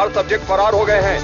4 subject फरार हो गए हैं।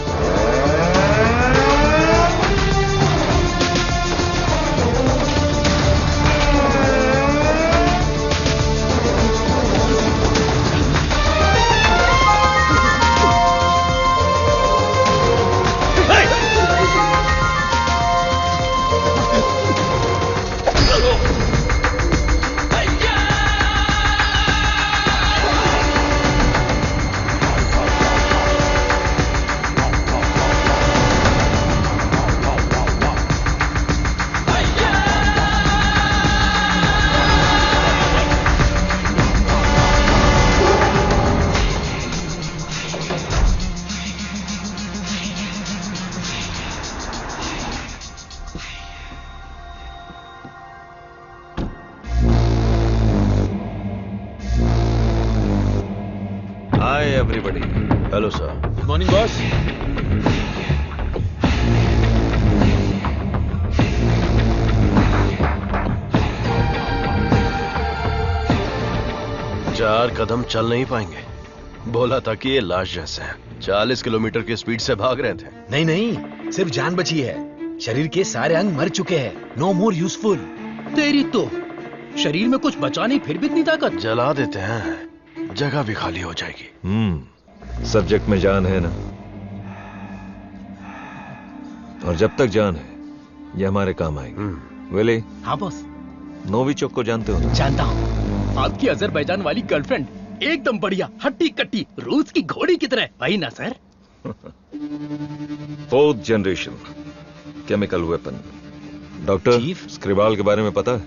everybody. Hello, sir. Good morning, boss. चार कदम चल नहीं पाएंगे। बोला था कि ये लाश जैसे हैं। 40 किलोमीटर की स्पीड से भाग रहे थे। नहीं नहीं, सिर्फ जान बची है। शरीर के सारे अंग मर चुके हैं। No more useful. तेरी तो शरीर में कुछ बचा नहीं, फिर भी इतनी ताकत। जला देते हैं, जगह भी खाली हो जाएगी। सब्जेक्ट में जान है ना, और जब तक जान है ये हमारे काम आएगी। वेले। हाँ बॉस। नोविचोक को जानते हो? जानता हूँ। आपकी अजरबैजान वाली गर्लफ्रेंड एकदम बढ़िया, हट्टी कट्टी, रूस की घोड़ी की तरह। वही ना sir? 4th generation chemical weapon. Doctor Skripal के बारे में पता है?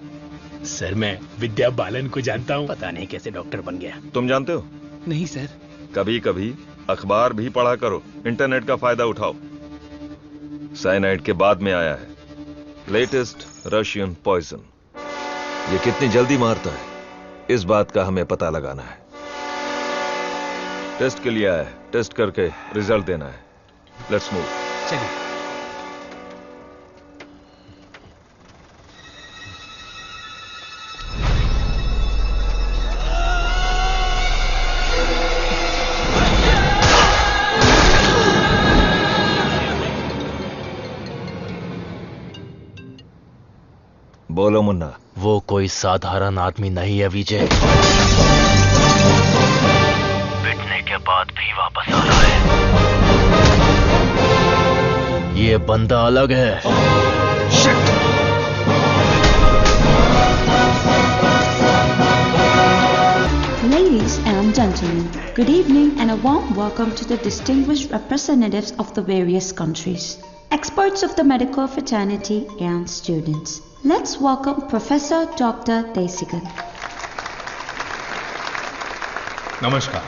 सर मैं विद्या बालन को जानता हूँ। पता नहीं कैसे डॉक्टर बन गया। तुम जानते हो? नहीं सर। कभी कभी अखबार भी पढ़ा करो, इंटरनेट का फायदा उठाओ। साइनाइड के बाद में आया है लेटेस्ट रशियन पॉइजन। ये कितनी जल्दी मारता है, इस बात का हमें पता लगाना है। टेस्ट के लिए आया है, टेस्ट करके रिजल्ट देना है। Let's move. चलिए। बोलो मुन्ना। वो कोई साधारण आदमी नहीं है विजय। पिटने के बाद भी वापस आ रहा है। ये बंदा अलग है। Ladies and gentlemen, good evening and a warm welcome to the distinguished representatives of the various countries, experts of the medical fraternity and students. Let's welcome Professor Dr. Desigan. नमस्कार।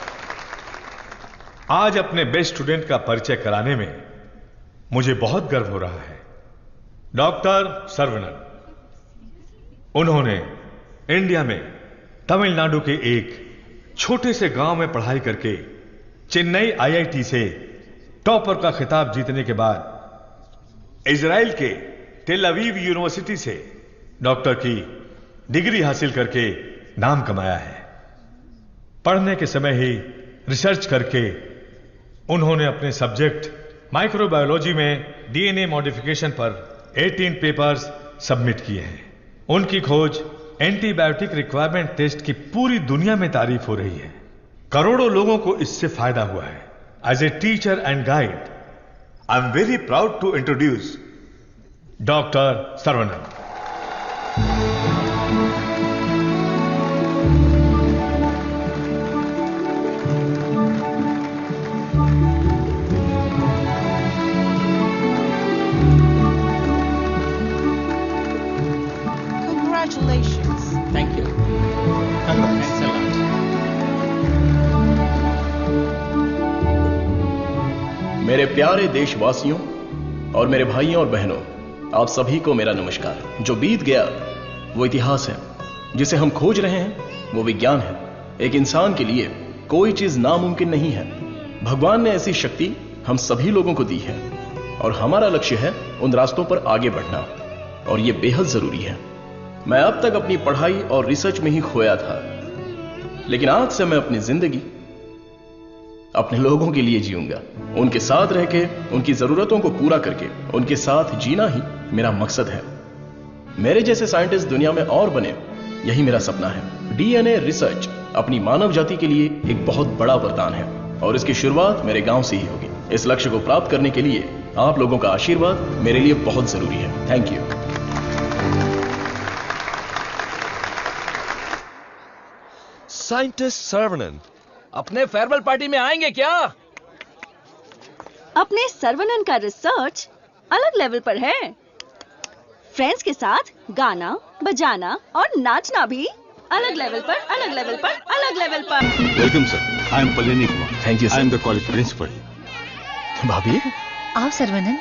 आज अपने बेस्ट स्टूडेंट का परिचय कराने में मुझे बहुत गर्व हो रहा है। डॉक्टर सर्वनन। उन्होंने इंडिया में तमिलनाडु के एक छोटे से गांव में पढ़ाई करके चेन्नई IIT से टॉपर का खिताब जीतने के बाद इजराइल के टेल अवीव यूनिवर्सिटी से डॉक्टर की डिग्री हासिल करके नाम कमाया है। पढ़ने के समय ही रिसर्च करके उन्होंने अपने सब्जेक्ट माइक्रोबायोलॉजी में DNA मॉडिफिकेशन पर 18 पेपर्स सबमिट किए हैं। उनकी खोज एंटीबायोटिक रिक्वायरमेंट टेस्ट की पूरी दुनिया में तारीफ हो रही है। करोड़ों लोगों को इससे फायदा हुआ है। As a teacher and guide, I am very proud to introduce doctor Saravanan. Congratulations. Thank you. Excellent. मेरे प्यारे देशवासियों और मेरे भाइयों और बहनों, आप सभी को मेरा नमस्कार। जो बीत गया वो इतिहास है, जिसे हम खोज रहे हैं वो विज्ञान है। एक इंसान के लिए कोई चीज नामुमकिन नहीं है। भगवान ने ऐसी शक्ति हम सभी लोगों को दी है और हमारा लक्ष्य है उन रास्तों पर आगे बढ़ना, और ये बेहद जरूरी है। मैं अब तक अपनी पढ़ाई और रिसर्च में ही खोया था, लेकिन आज से मैं अपनी जिंदगी अपने लोगों के लिए जीऊंगा, उनके साथ रह के, उनकी जरूरतों को पूरा करके, उनके साथ जीना ही मेरा मकसद है। मेरे जैसे साइंटिस्ट दुनिया में और बने, यही मेरा सपना है। डीएनए रिसर्च अपनी मानव जाति के लिए एक बहुत बड़ा वरदान है और इसकी शुरुआत मेरे गांव से ही होगी। इस लक्ष्य को प्राप्त करने के लिए आप लोगों का आशीर्वाद मेरे लिए बहुत जरूरी है। Thank you. साइंटिस्ट सर्वनन अपने फेयरवेल पार्टी में आएंगे क्या? अपने सर्वनन का रिसर्च अलग लेवल पर है। फ्रेंड्स के साथ गाना, बजाना और नाचना भी अलग लेवल पर, अलग लेवल पर, अलग लेवल पर। Welcome sir, I am Palani Kumar. Thank you. I am the college principal. भाभी आओ सर्वनन।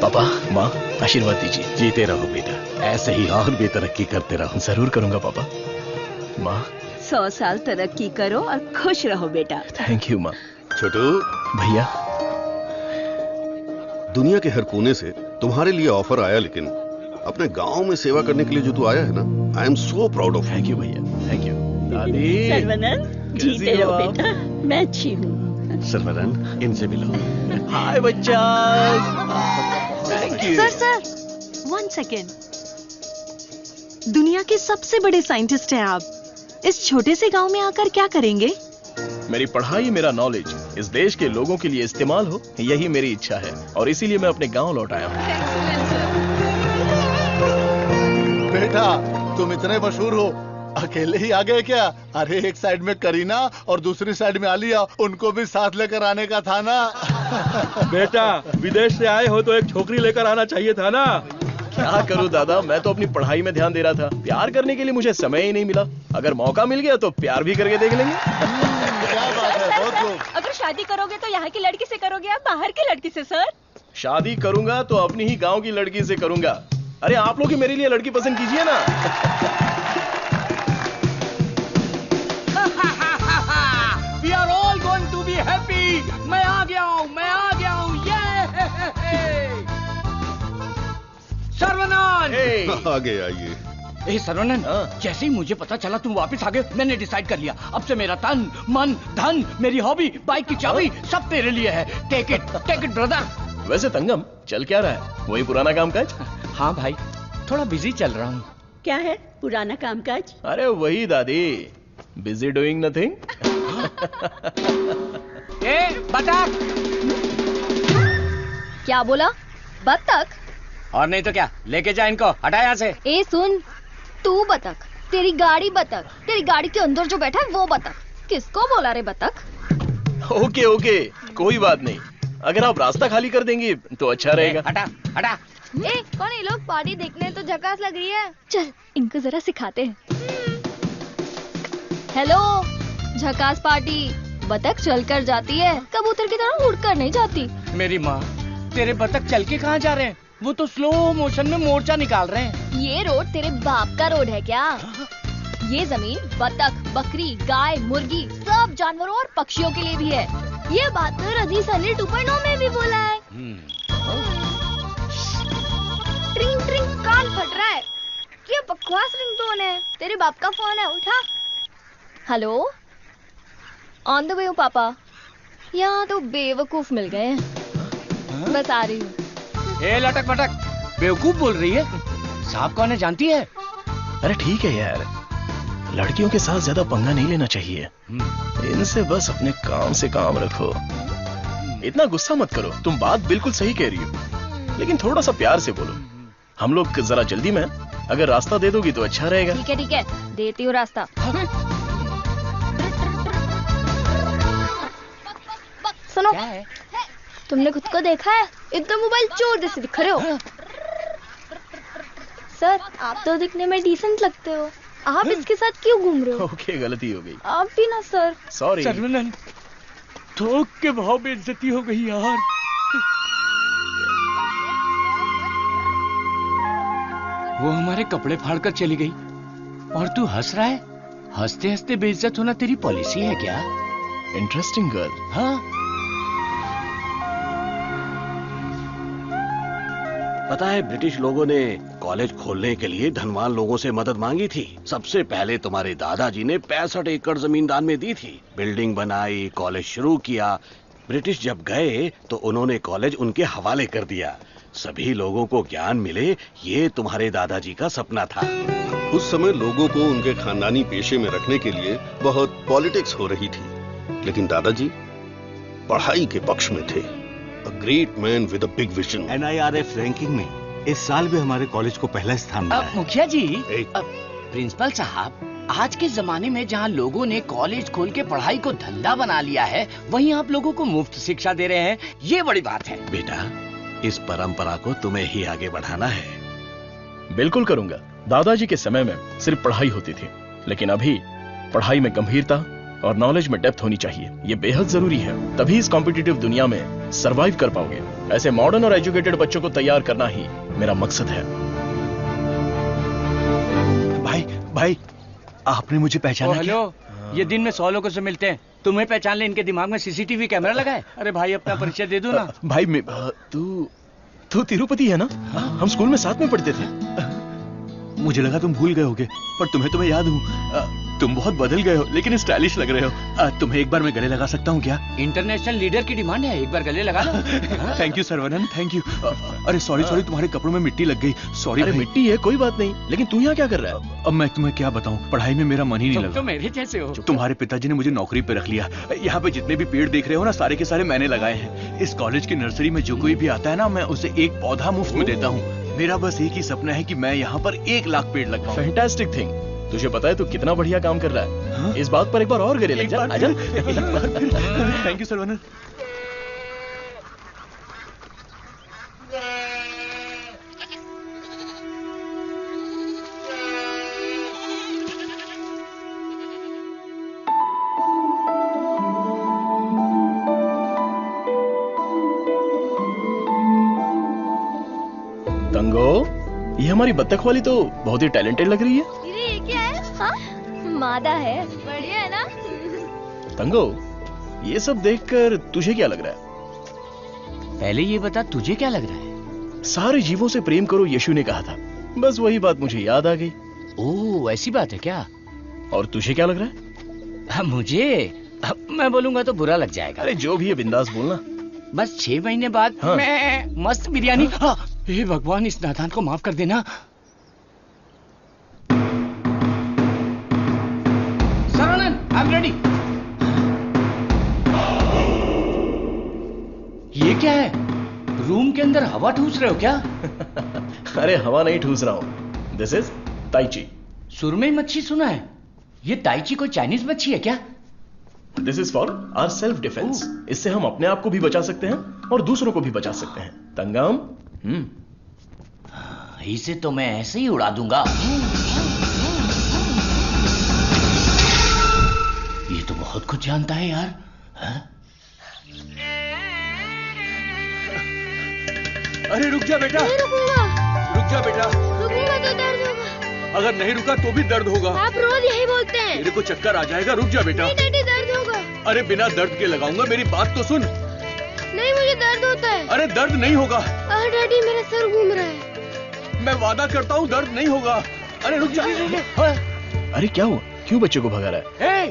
पापा, माँ, आशीर्वाद दीजिए। जीते रहो बेटा, ऐसे ही और भी तरक्की करते रहो। जरूर करूंगा पापा। माँ 100 साल तरक्की करो और खुश रहो बेटा। थैंक यू माँ। छोटू भैया, दुनिया के हर कोने से तुम्हारे लिए ऑफर आया, लेकिन अपने गांव में सेवा करने के लिए जो तू आया है ना, आई am so proud of. Thank you भैया, थैंक यू। दादी, सर्वनन, जीते रहो बेटा, मैं अच्छी हूँ। सर्वनन, इनसे मिलो। हाय बच्चा। Thank you. Sir 1 second. दुनिया के सबसे बड़े साइंटिस्ट हैं आप, इस छोटे से गांव में आकर क्या करेंगे? मेरी पढ़ाई, मेरा नॉलेज इस देश के लोगों के लिए इस्तेमाल हो, यही मेरी इच्छा है और इसीलिए मैं अपने गांव लौट आया हूँ। बेटा, तुम इतने मशहूर हो, अकेले ही आ गए क्या? अरे एक साइड में करीना और दूसरी साइड में आलिया, उनको भी साथ लेकर आने का था ना। बेटा, विदेश से आए हो तो एक छोकरी लेकर आना चाहिए था ना। क्या करूं दादा, मैं तो अपनी पढ़ाई में ध्यान दे रहा था। प्यार करने के लिए मुझे समय ही नहीं मिला। अगर मौका मिल गया तो प्यार भी करके देख लेंगे। क्या बात है, बहुत खूब। अगर शादी करोगे तो यहाँ की लड़की से करोगे या बाहर की लड़की से? सर, शादी करूंगा तो अपनी ही गांव की लड़की से करूंगा। अरे आप लोग ही मेरे लिए लड़की पसंद कीजिए ना। We are all going to be happy. मैं आ गया हूँ, ये सर्वनन। आगे आइए। ए सर्वनन, जैसे ही मुझे पता चला तुम वापस आ गए, मैंने डिसाइड कर लिया, अब से मेरा तन, मन, धन, मेरी हॉबी, बाइक की चाबी सब तेरे लिए है। Take it brother. वैसे तंगम, चल क्या रहा है? वही पुराना कामकाज? हाँ भाई, थोड़ा बिजी चल रहा हूँ। क्या है पुराना कामकाज? अरे वही दादी, बिजी डूइंग नथिंग। बतख। क्या बोला? बतख? और नहीं तो क्या, लेके जा इनको, हटा यहाँ से। ए सुन, तू बतख, तेरी गाड़ी बतख, तेरी गाड़ी के अंदर जो बैठा है वो बतख। किसको बोला रे बतख? ओके, कोई बात नहीं। अगर आप रास्ता खाली कर देंगी तो अच्छा रहेगा। हटा। ए, कौन ये लोग? पार्टी देखने तो झकास लग रही है। चल इनको जरा सिखाते हैं। हेलो, झकास पार्टी। बतख चलकर जाती है, कबूतर की तरह उड़कर नहीं जाती। मेरी माँ, तेरे बतख चल के कहाँ जा रहे हैं? वो तो स्लो मोशन में मोर्चा निकाल रहे हैं। ये रोड तेरे बाप का रोड है क्या? ये जमीन बतख, बकरी, गाय, मुर्गी सब जानवरों और पक्षियों के लिए भी है। ये बात तो रजी सनी 2.0 में भी बोला है। ट्रिंग ट्रिंग, कान फट रहा है। ये बकवास रिंगटोन है। तेरे बाप का फोन है, उठा। हेलो, ऑन द वे हूँ पापा। यहाँ तो बेवकूफ मिल गए हैं। बस आ रही हूँ। ए लटक पटक, बेवकूफ बोल रही है? साहब कौन है जानती है? अरे ठीक है यार, लड़कियों के साथ ज्यादा पंगा नहीं लेना चाहिए। इनसे बस अपने काम से काम रखो। इतना गुस्सा मत करो, तुम बात बिल्कुल सही कह रही हो, लेकिन थोड़ा सा प्यार से बोलो। हम लोग जरा जल्दी में, अगर रास्ता दे दोगी तो अच्छा रहेगा। ठीक है, देती हूँ रास्ता। सुनो, तुमने खुद को देखा है? एकदम मोबाइल चोर जैसे दिख रहे हो। सर, आप तो दिखने में डिसेंट लगते हो, आप इसके साथ क्यों घूम रहे हो? ओके, गलती हो गई। आप भी ना सर। सॉरी। सर्वनन, थोक के भाव बेइज्जती हो गई यार। वो हमारे कपड़े फाड़कर चली गई और तू हंस रहा है? हंसते हंसते बेइज्जत होना तेरी पॉलिसी है क्या? Interesting girl. हाँ, पता है ब्रिटिश लोगों ने कॉलेज खोलने के लिए धनवान लोगों से मदद मांगी थी। सबसे पहले तुम्हारे दादाजी ने 65 एकड़ जमीन दान में दी थी। बिल्डिंग बनाई, कॉलेज शुरू किया। ब्रिटिश जब गए तो उन्होंने कॉलेज उनके हवाले कर दिया। सभी लोगों को ज्ञान मिले, ये तुम्हारे दादाजी का सपना था। उस समय लोगों को उनके खानदानी पेशे में रखने के लिए बहुत पॉलिटिक्स हो रही थी, लेकिन दादाजी पढ़ाई के पक्ष में थे। A great man with a big vision. NIRF ranking में इस साल भी हमारे कॉलेज को पहला स्थान मिला है। मुखिया जी, प्रिंसिपल साहब, आज के जमाने में जहाँ लोगों ने कॉलेज खोल के पढ़ाई को धंधा बना लिया है, वहीं आप लोगों को मुफ्त शिक्षा दे रहे हैं, ये बड़ी बात है। बेटा, इस परंपरा को तुम्हें ही आगे बढ़ाना है। बिल्कुल करूंगा। दादाजी के समय में सिर्फ पढ़ाई होती थी, लेकिन अभी पढ़ाई में गंभीरता और नॉलेज में डेप्थ होनी चाहिए। ये बेहद जरूरी है, तभी इस कॉम्पिटिटिव दुनिया में सरवाइव कर पाओगे। ऐसे मॉडर्न और एजुकेटेड बच्चों को तैयार करना ही मेरा मकसद है। भाई, आपने मुझे पहचाना? हेलो, ये दिन में 100 लोगों से मिलते हैं, तुम्हें पहचान ले, इनके दिमाग में सीसीटीवी कैमरा लगा है। अरे भाई, अपना परिचय दे दो ना। भाई, तू तिरुपति है ना? हम स्कूल में साथ में पढ़ते थे। मुझे लगा तुम भूल गए होगे, पर तुम्हें याद हूँ। तुम बहुत बदल गए हो, लेकिन स्टाइलिश लग रहे हो। तुम्हें एक बार मैं गले लगा सकता हूँ क्या? इंटरनेशनल लीडर की डिमांड है, एक बार गले लगा लो। Thank you Saravanan, thank you. अरे सॉरी, तुम्हारे कपड़ों में मिट्टी लग गई। सॉरी। अरे मिट्टी है, कोई बात नहीं, लेकिन तू यहाँ क्या कर रहा है? अब मैं तुम्हें क्या बताऊँ, पढ़ाई में मेरा मन ही नहीं लगा। तो मेरे जैसे हो। तुम्हारे पिताजी ने मुझे नौकरी पे रख लिया। यहाँ पे जितने भी पेड़ देख रहे हो ना, सारे के सारे मैंने लगाए हैं। इस कॉलेज की नर्सरी में जो कोई भी आता है ना, मैं उसे एक पौधा मुफ्त में देता हूँ। मेरा बस एक ही सपना है कि मैं यहाँ पर 1 लाख पेड़ लगाऊं। Fantastic thing. तुझे पता है तू कितना बढ़िया काम कर रहा है? हाँ? इस बात पर एक बार और गले लग जा। आजा। Thank you Saravanan. तंगो, ये हमारी बत्तख वाली तो बहुत ही टैलेंटेड लग रही है। ये क्या है? हाँ? मादा है। बढ़िया है ना? तंगो, ये सब देखकर तुझे क्या लग रहा है? पहले ये बता, तुझे क्या लग रहा है? सारे जीवों से प्रेम करो, यीशु ने कहा था। बस वही बात मुझे याद आ गई। ओह, ऐसी बात है क्या? और तुझे क्या लग रहा है? मुझे, मैं बोलूंगा तो बुरा लग जाएगा। अरे जो भी है बिंदास बोलना। बस 6 महीने बाद हाँ। मैं मस्त बिरयानी। हाँ। हे भगवान, इस नादान को माफ कर देना। Saravanan, I am ready. ये क्या है? रूम के अंदर हवा ठूस रहे हो क्या? अरे हवा नहीं ठूस रहा हूं। This is tai chi. सुरमई मच्छी सुना है। ये ताइची कोई चाइनीज मच्छी है क्या? This is for our self defence. इससे हम अपने आप को भी बचा सकते हैं और दूसरों को भी बचा सकते हैं। तंगम, इसे तो मैं ऐसे ही उड़ा दूंगा। ये तो बहुत कुछ जानता है यार। अरे रुक जा बेटा। नहीं रुकूंगा। रुक जा बेटा। रुकूंगा तो दर्द होगा। अगर नहीं रुका तो भी दर्द होगा। आप रोज यही बोलते हैं। तेरे को चक्कर आ जाएगा, रुक जा बेटा। नहीं डैडी, दर्द होगा। अरे बिना दर्द के लगाऊंगा, मेरी बात तो सुन। नहीं, मुझे दर्द होता है। अरे दर्द नहीं होगा। डैडी, मेरा सर घूम रहा है। मैं वादा करता हूँ दर्द नहीं होगा। अरे रुक जा। अरे क्या हुआ? क्यों बच्चे को भगा रहा है?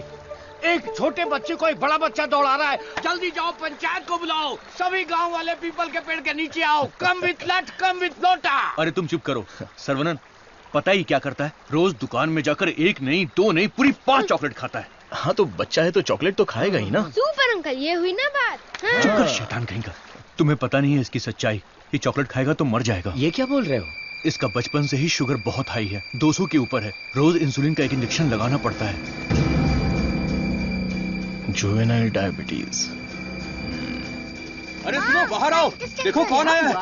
एक छोटे बच्चे को एक बड़ा बच्चा दौड़ा रहा है। जल्दी जाओ, पंचायत को बुलाओ। सभी गांव वाले पीपल के पेड़ के नीचे आओ। कम विथ लट, कम विथ लोटा। अरे तुम चुप करो। सर्वनन पता ही क्या करता है? रोज दुकान में जाकर 1 नहीं 2 नहीं पूरी 5 चॉकलेट खाता है। हाँ तो बच्चा है तो चॉकलेट तो खाएगा ही ना। सुपर अंकल, ये हुई ना बात। हाँ। चुप कर शैतान कहीं का। तुम्हें पता नहीं है इसकी सच्चाई। ये चॉकलेट खाएगा तो मर जाएगा। ये क्या बोल रहे हो? इसका बचपन से ही शुगर बहुत हाई है, 200 के ऊपर है। रोज इंसुलिन का एक इंजेक्शन लगाना पड़ता है। Juvenile diabetes. अरे सुनो, बाहर आओ, देखो कौन आया है।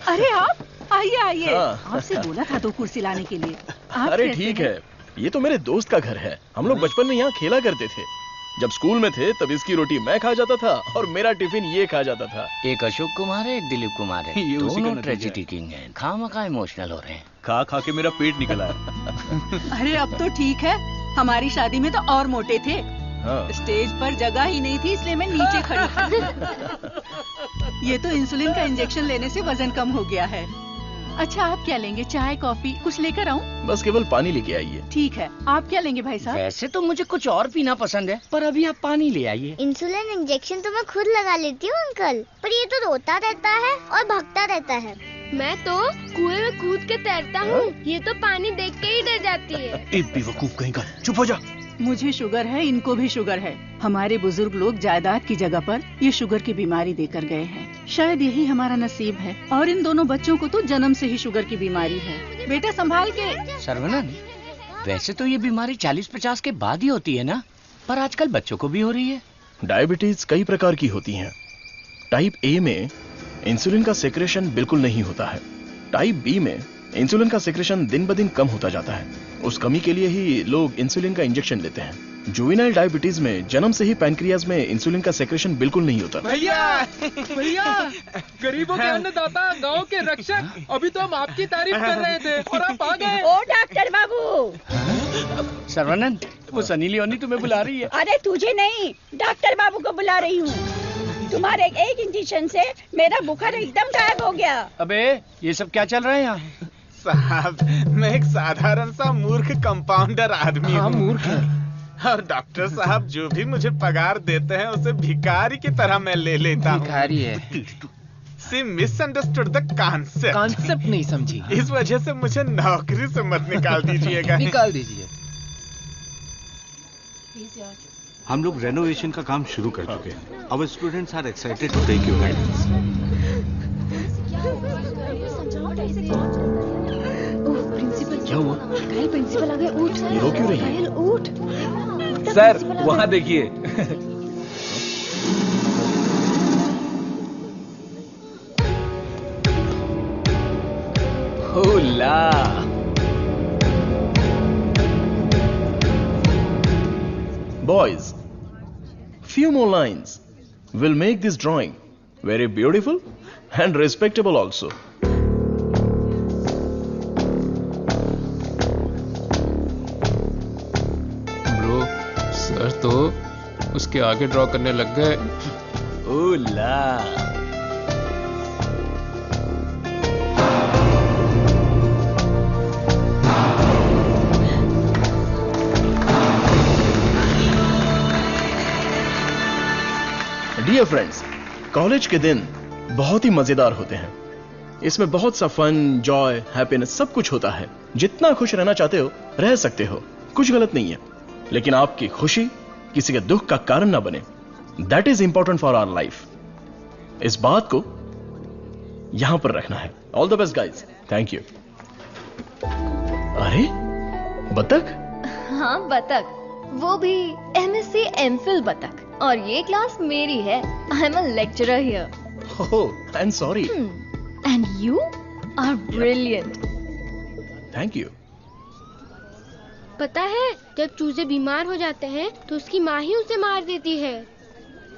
अरे आप आइए आइए। हाँ। आपसे बोला था 2 कुर्सी लाने के लिए। अरे ठीक है, ये तो मेरे दोस्त का घर है। हम लोग बचपन में यहाँ खेला करते थे। जब स्कूल में थे तब इसकी रोटी मैं खा जाता था और मेरा टिफिन ये खा जाता था। एक अशोक कुमार है, एक दिलीप कुमार है। ये उसी का दोनों नतीजा ट्रेजेडी किंग हैं। खामखा इमोशनल हो रहे हैं। खा खा के मेरा पेट निकल आया। अरे अब तो ठीक है। हमारी शादी में तो और मोटे थे। हाँ। स्टेज पर जगह ही नहीं थी, इसलिए मैं नीचे खड़ी थी। ये तो इंसुलिन का इंजेक्शन लेने से वजन कम हो गया है। अच्छा आप क्या लेंगे, चाय कॉफी कुछ लेकर आऊं? बस केवल पानी लेके आइए। ठीक है, आप क्या लेंगे भाई साहब? वैसे तो मुझे कुछ और पीना पसंद है, पर अभी आप पानी ले आइए। इंसुलिन इंजेक्शन तो मैं खुद लगा लेती हूँ अंकल, पर ये तो रोता रहता है और भागता रहता है। मैं तो कुएं में कूद के तैरता हूँ, ये तो पानी देख के ही डर जाती है। एक बेवकूफ कहीं का, चुप हो जा। मुझे शुगर है, इनको भी शुगर है। हमारे बुजुर्ग लोग जायदाद की जगह पर ये शुगर की बीमारी देकर गए हैं। शायद यही हमारा नसीब है। और इन दोनों बच्चों को तो जन्म से ही शुगर की बीमारी है। बेटा संभाल के। सर्वनन, वैसे तो ये बीमारी 40-50 के बाद ही होती है ना, पर आजकल बच्चों को भी हो रही है। डायबिटीज कई प्रकार की होती हैं। टाइप ए में इंसुलिन का सेक्रेशन बिल्कुल नहीं होता है। टाइप बी में इंसुलिन का सेक्रेशन दिन ब दिन कम होता जाता है। उस कमी के लिए ही लोग इंसुलिन का इंजेक्शन लेते हैं। जुवेनाइल डायबिटीज में जन्म से ही पैनक्रियाज में इंसुलिन का सेक्रेशन बिल्कुल नहीं होता। भैया गरीबों के अन्नदाता, गांव के रक्षक, अभी तो हम आपकी तारीफ कर रहे थे और आप आ गए। ओ डॉक्टर बाबू। सर्वानंद, वो सनी लियोनी तुम्हें बुला रही है। अरे तुझे नहीं, डॉक्टर बाबू को बुला रही हूँ। तुम्हारे एक इंजेक्शन से मेरा बुखार एकदम गायब हो गया। अबे ये सब क्या चल रहा है यहाँ? साहब, मैं एक साधारण सा मूर्ख कंपाउंडर आदमी हूँ। मूर्ख है। और डॉक्टर साहब जो भी मुझे पगार देते हैं उसे भिखारी की तरह मैं ले लेता हूँ। भिखारी है। सी मिसअंडरस्टूड द कॉन्सेप्ट। कॉन्सेप्ट नहीं समझी। इस वजह से मुझे नौकरी से मत निकाल दीजिएगा। निकाल दीजिए। हम लोग रेनोवेशन का काम शुरू कर चुके हैं। Our students are excited to take your guidance. क्या हुआ? कल प्रिंसिपल आ गए। उठ सर। रो क्यों रही है? उठ। सर वहाँ देखिए। होला। Boys, few more lines will make this drawing very beautiful and respectable also. Bro, sir तो उसके आगे ड्रॉ करने लग गए। ओला। डियर फ्रेंड्स, कॉलेज के दिन बहुत ही मजेदार होते हैं। इसमें बहुत सा फन, जॉय, हैप्पीनेस सब कुछ होता है। जितना खुश रहना चाहते हो रह सकते हो, कुछ गलत नहीं है। लेकिन आपकी खुशी किसी के दुख का कारण ना बने, that is important for our life. इस बात को यहां पर रखना है। All the best guys, thank you. अरे बतख? हाँ बतख, वो भी MSc MPhil बतख। और ये क्लास मेरी है। I am a lecturer here. Oh, I am sorry. And you are brilliant. Thank you. पता है, जब चूजे बीमार हो जाते हैं तो उसकी माँ ही उसे मार देती है।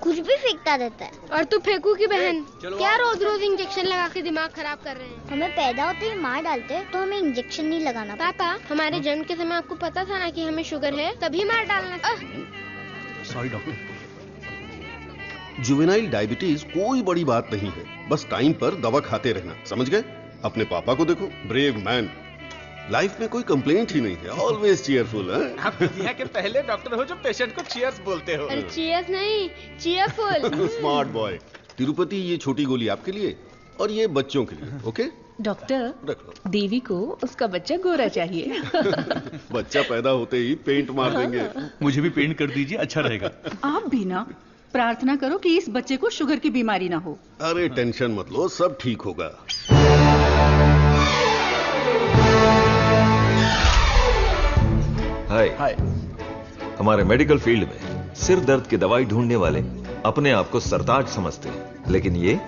कुछ भी फेंकता रहता है। और तू फेंकू की बहन, क्या रोज रोज इंजेक्शन लगा के दिमाग खराब कर रहे हैं। हमें पैदा होते ही मार डालते तो हमें इंजेक्शन नहीं लगाना। पापा, हमारे जन्म के समय आपको पता था ना कि हमें शुगर है, तभी मार डालना था। Sorry doctor. जुवेनाइल डायबिटीज कोई बड़ी बात नहीं है, बस टाइम पर दवा खाते रहना, समझ गए? अपने पापा को देखो, ब्रेव मैन, लाइफ में कोई कंप्लेंट ही नहीं है, ऑलवेज चीयरफुल। आप दुनिया के पहले डॉक्टर हो जो पेशेंट को चीयर्स बोलते हो। अरे चीयर्स नहीं, चीयरफुल। Smart boy. तिरुपति, ये छोटी गोली आपके लिए और ये बच्चों के लिए, ओके? डॉक्टर, रख लो। देवी को उसका बच्चा गोरा चाहिए। बच्चा पैदा होते ही पेंट मार देंगे। मुझे भी पेंट कर दीजिए, अच्छा रहेगा। आप भी ना प्रार्थना करो कि इस बच्चे को शुगर की बीमारी ना हो। अरे टेंशन मत लो, सब ठीक होगा। हाय। हमारे मेडिकल फील्ड में सिर दर्द की दवाई ढूंढने वाले अपने आप को सरताज समझते हैं, लेकिन ये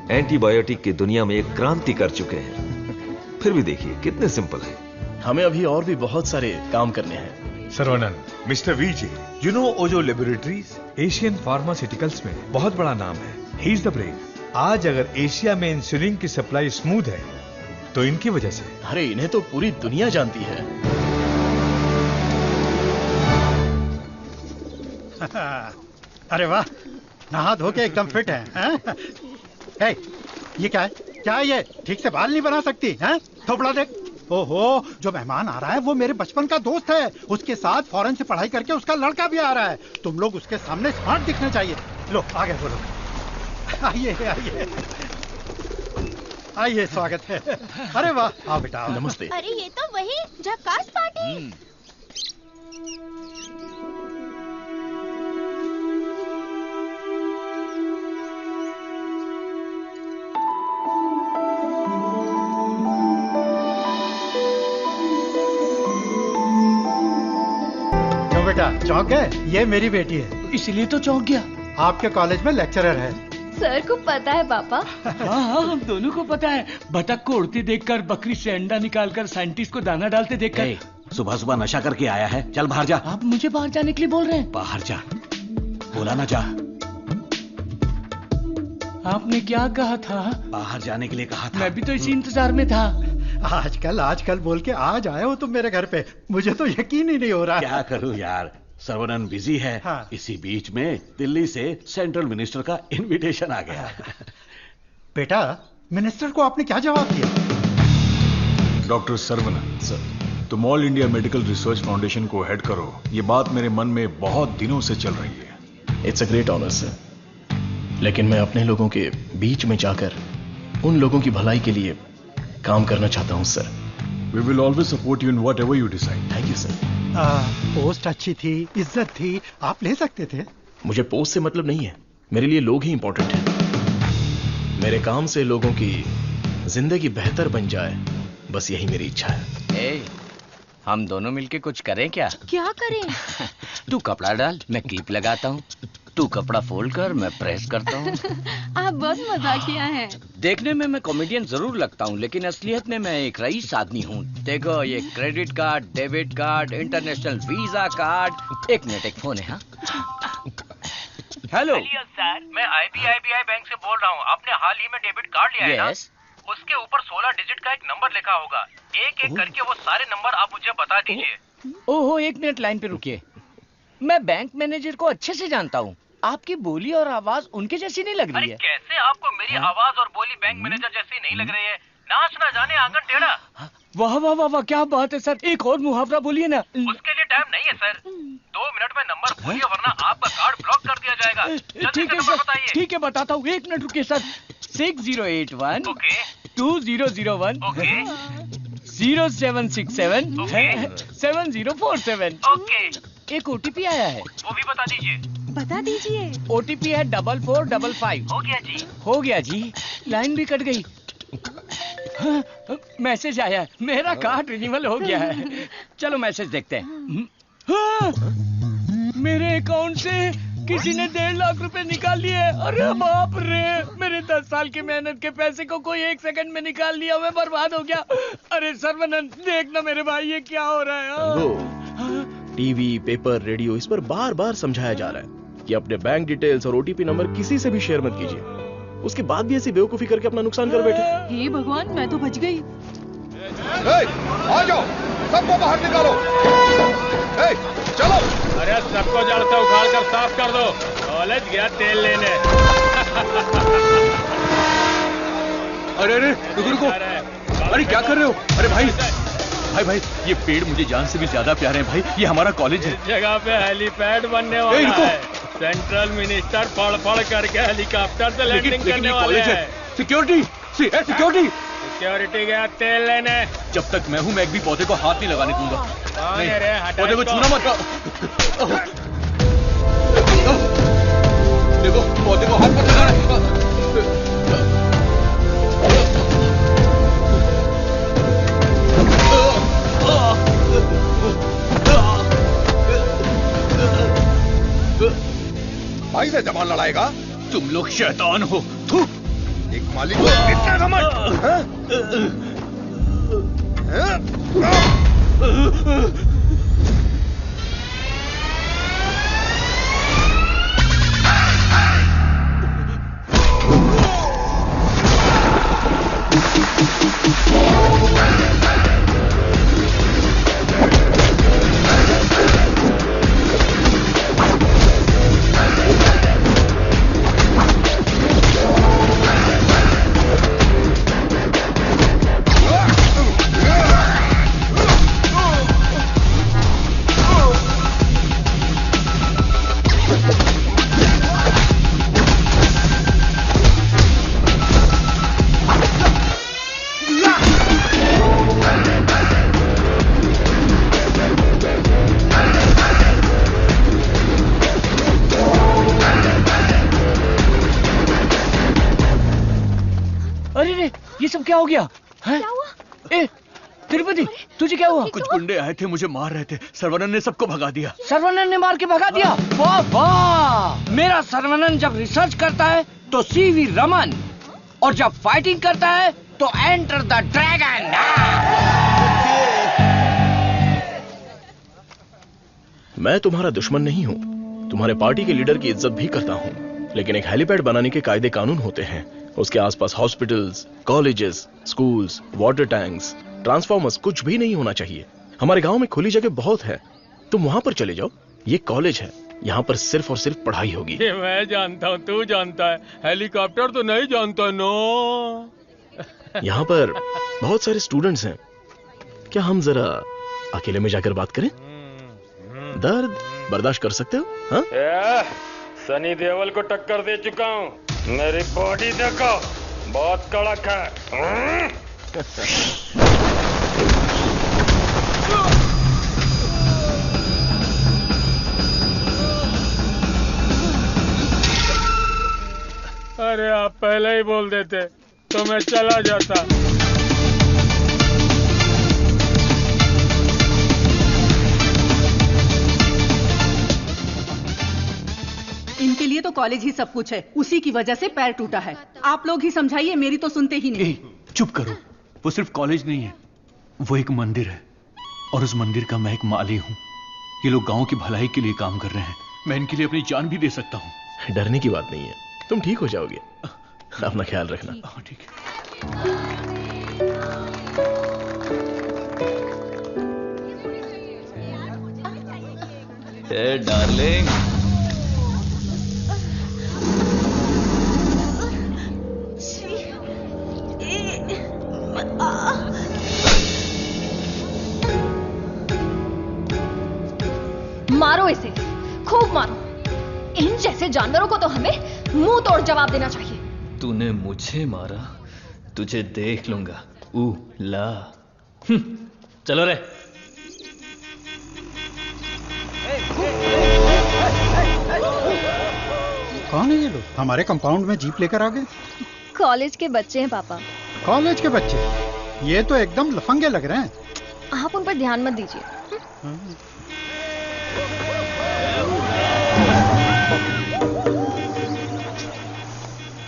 एंटीबायोटिक की दुनिया में एक क्रांति कर चुके हैं। फिर भी देखिए कितने सिंपल है। हमें अभी और भी बहुत सारे काम करने हैं। Saravanan, mister VJ, you know Ojo laboratories Asian pharmaceuticals में बहुत बड़ा नाम है। He is the brain. आज अगर एशिया में इंसुलिन की सप्लाई स्मूथ है तो इनकी वजह से। अरे इन्हें तो पूरी दुनिया जानती है। अरे वाह, नहा धो के एकदम फिट है। हे, ये क्या है? क्या ये ठीक से बाल नहीं बना सकती हैं? थोपड़ा देख। ओहो, जो मेहमान आ रहा है वो मेरे बचपन का दोस्त है। उसके साथ फॉरेन से पढ़ाई करके उसका लड़का भी आ रहा है। तुम लोग उसके सामने स्मार्ट दिखने चाहिए। लो आगे बोलो। आइए आइए आइए, स्वागत है। अरे वाह, आओ बेटा। नमस्ते। अरे ये तो वही झक्कास पार्टी। बेटा चौंक गए? ये मेरी बेटी है। इसलिए तो चौंक गया। आपके कॉलेज में लेक्चरर है। सर को पता है पापा। हाँ, हम दोनों को पता है। बतख को उड़ते देखकर, बकरी से अंडा निकालकर, साइंटिस्ट को दाना डालते देखकर। सुबह सुबह नशा करके आया है, चल बाहर जा। आप मुझे बाहर जाने के लिए बोल रहे हैं? बाहर जा, बोला ना जा। आपने क्या कहा था? बाहर जाने के लिए कहा था। मैं भी तो इसी इंतजार में था। आजकल बोल के आज आए हो तुम मेरे घर पे। मुझे तो यकीन ही नहीं हो रहा। क्या करूं यार, सर्वनन बिजी है। हाँ। इसी बीच में दिल्ली से सेंट्रल मिनिस्टर का इनविटेशन आ गया। बेटा, मिनिस्टर को आपने क्या जवाब दिया? डॉक्टर सर्वनन सर, तुम all India medical research foundation को हेड करो, ये बात मेरे मन में बहुत दिनों से चल रही है। It's a great honour sir, लेकिन मैं अपने लोगों के बीच में जाकर उन लोगों की भलाई के लिए काम करना चाहता हूं sir. We will always support you in whatever you decide. Thank you sir. Post अच्छी थी, इज्जत थी, आप ले सकते थे। मुझे पोस्ट से मतलब नहीं है, मेरे लिए लोग ही इंपॉर्टेंट हैं। मेरे काम से लोगों की जिंदगी बेहतर बन जाए, बस यही मेरी इच्छा है। हम दोनों मिलके कुछ करें क्या? क्या करें? तू कपड़ा डाल, मैं क्लिप लगाता हूँ। तू कपड़ा फोल्ड कर, मैं प्रेस करता हूँ। आप बहुत मजाकिया हैं। देखने में मैं कॉमेडियन जरूर लगता हूँ, लेकिन असलियत में मैं एक रईस आदमी हूँ। देखो, ये credit card, debit card, international visa card. एक मिनट, एक फोन है। हाँ, हेलो सर, मैं IBI बैंक से बोल रहा हूँ। आपने हाल ही में डेबिट कार्ड लिया है ना? उसके ऊपर 16 डिजिट का एक नंबर लिखा होगा। एक एक करके वो सारे नंबर आप मुझे बता दीजिए। ओहो, एक मिनट लाइन पे रुकिए। मैं बैंक मैनेजर को अच्छे से जानता हूँ। आपकी बोली और आवाज उनके जैसी नहीं लग रही है। कैसे आपको मेरी आवाज और बोली बैंक मैनेजर जैसी नहीं लग रही है? नाच ना जाने आंगन टेढ़ा। वाह वाह वाह वाह, क्या बात है सर। एक और मुहावरा बोलिए ना। उसके लिए टाइम नहीं है सर, 2 मिनट में नंबर बोलिए वरना आपका कार्ड ब्लॉक कर दिया जाएगा। ठीक है सर, ठीक है बताता हूँ। एक मिनट रुकिए सर। 6081 2001 0767 7047। एक OTP आया है, वो भी बता दीजिए। बता दीजिए। OTP है 4455। हो गया जी। हो गया जी। लाइन भी कट गई। हाँ, मैसेज आया है, मेरा कार्ड रिन्यूअल हो गया है। चलो मैसेज देखते हैं। हाँ, मेरे अकाउंट से किसी ने 1.5 लाख रुपए निकाल लिए। अरे बाप रे, मेरे 10 साल की मेहनत के पैसे को कोई 1 सेकंड में निकाल लिया। मैं बर्बाद हो गया। अरे सर्वनन, देखना मेरे भाई, ये क्या हो रहा है? टीवी, पेपर, रेडियो, इस पर बार बार समझाया जा रहा है कि अपने बैंक डिटेल्स और OTP नंबर किसी से भी शेयर मत कीजिए। उसके बाद भी ऐसी बेवकूफी करके अपना नुकसान कर बैठे। हे भगवान, मैं तो बच गई। आ जाओ, सबको बाहर निकालो। चलो। अरे सबको जड़ से उखाड़ कर साफ कर दो। कॉलेज गया तेल लेने। अरे रुको। अरे क्या कर रहे हो? अरे भाई, ये पेड़ मुझे जान से भी ज्यादा प्यारे हैं भाई। ये हमारा कॉलेज है। इस जगह पे हेलीपैड बनने वाला है। सेंट्रल मिनिस्टर पढ़ करके हेलीकॉप्टर से लैंडिंग करने वाले हैं। सिक्योरिटी गया तेल लेने। जब तक मैं हूँ, मैं एक भी पौधे को हाथ नहीं लगाने दूंगा। पौधे को छूना मत। देखो, पौधे को हाथ मत लगाना। भाई से जबान लड़ाएगा? तुम लोग शैतान हो। एक मालिक को इतना घमंड? अरे ये सब क्या हो गया? क्या हुआ? ए तिरुपति, तुझे क्या हुआ? कुछ गुंडे आए थे, मुझे मार रहे थे। सर्वनन ने सबको भगा दिया। सर्वनन ने मार के भगा दिया? वाह वाह! मेरा सर्वनन जब रिसर्च करता है तो सीवी रमन, और जब फाइटिंग करता है तो एंटर द ड्रैगन। मैं तुम्हारा दुश्मन नहीं हूं, तुम्हारे पार्टी के लीडर की इज्जत भी करता हूं, लेकिन एक हेलीपैड बनाने के कायदे कानून होते हैं। उसके आसपास hospitals, colleges, schools, water tanks, transformers कुछ भी नहीं होना चाहिए। हमारे गांव में खुली जगह बहुत है, तुम वहां पर चले जाओ। ये कॉलेज है, यहाँ पर सिर्फ और सिर्फ पढ़ाई होगी। ये मैं जानता हूँ, तू जानता है, हेलीकॉप्टर तो नहीं जानता। नो यहाँ पर बहुत सारे स्टूडेंट्स हैं, क्या हम जरा अकेले में जाकर बात करें? दर्द बर्दाश्त कर सकते हो? हाँ? सनी देओल को टक्कर दे चुका हूँ, मेरी बॉडी देखो, बहुत कड़क है। अरे आप पहले ही बोल देते तो मैं चला जाता। इनके लिए तो कॉलेज ही सब कुछ है, उसी की वजह से पैर टूटा है। आप लोग ही समझाइए, मेरी तो सुनते ही नहीं। चुप करो, वो सिर्फ कॉलेज नहीं है, वो एक मंदिर है, और उस मंदिर का मैं एक माली हूँ। ये लोग गांव की भलाई के लिए काम कर रहे हैं, मैं इनके लिए अपनी जान भी दे सकता हूँ। डरने की बात नहीं है, तुम ठीक हो जाओगे, अपना ख्याल रखना। ठीक है। हे डार्लिंग, मारो इसे, खूब मारो। इन जैसे जानवरों को तो हमें मुंह तोड़ जवाब देना चाहिए। तूने मुझे मारा, तुझे देख लूंगा। ला चलो रे। कौन है ये लोग? हमारे कंपाउंड में जीप लेकर आ गए। कॉलेज के बच्चे हैं पापा। कॉलेज के बच्चे? ये तो एकदम लफंगे लग रहे हैं। आप उन पर ध्यान मत दीजिए।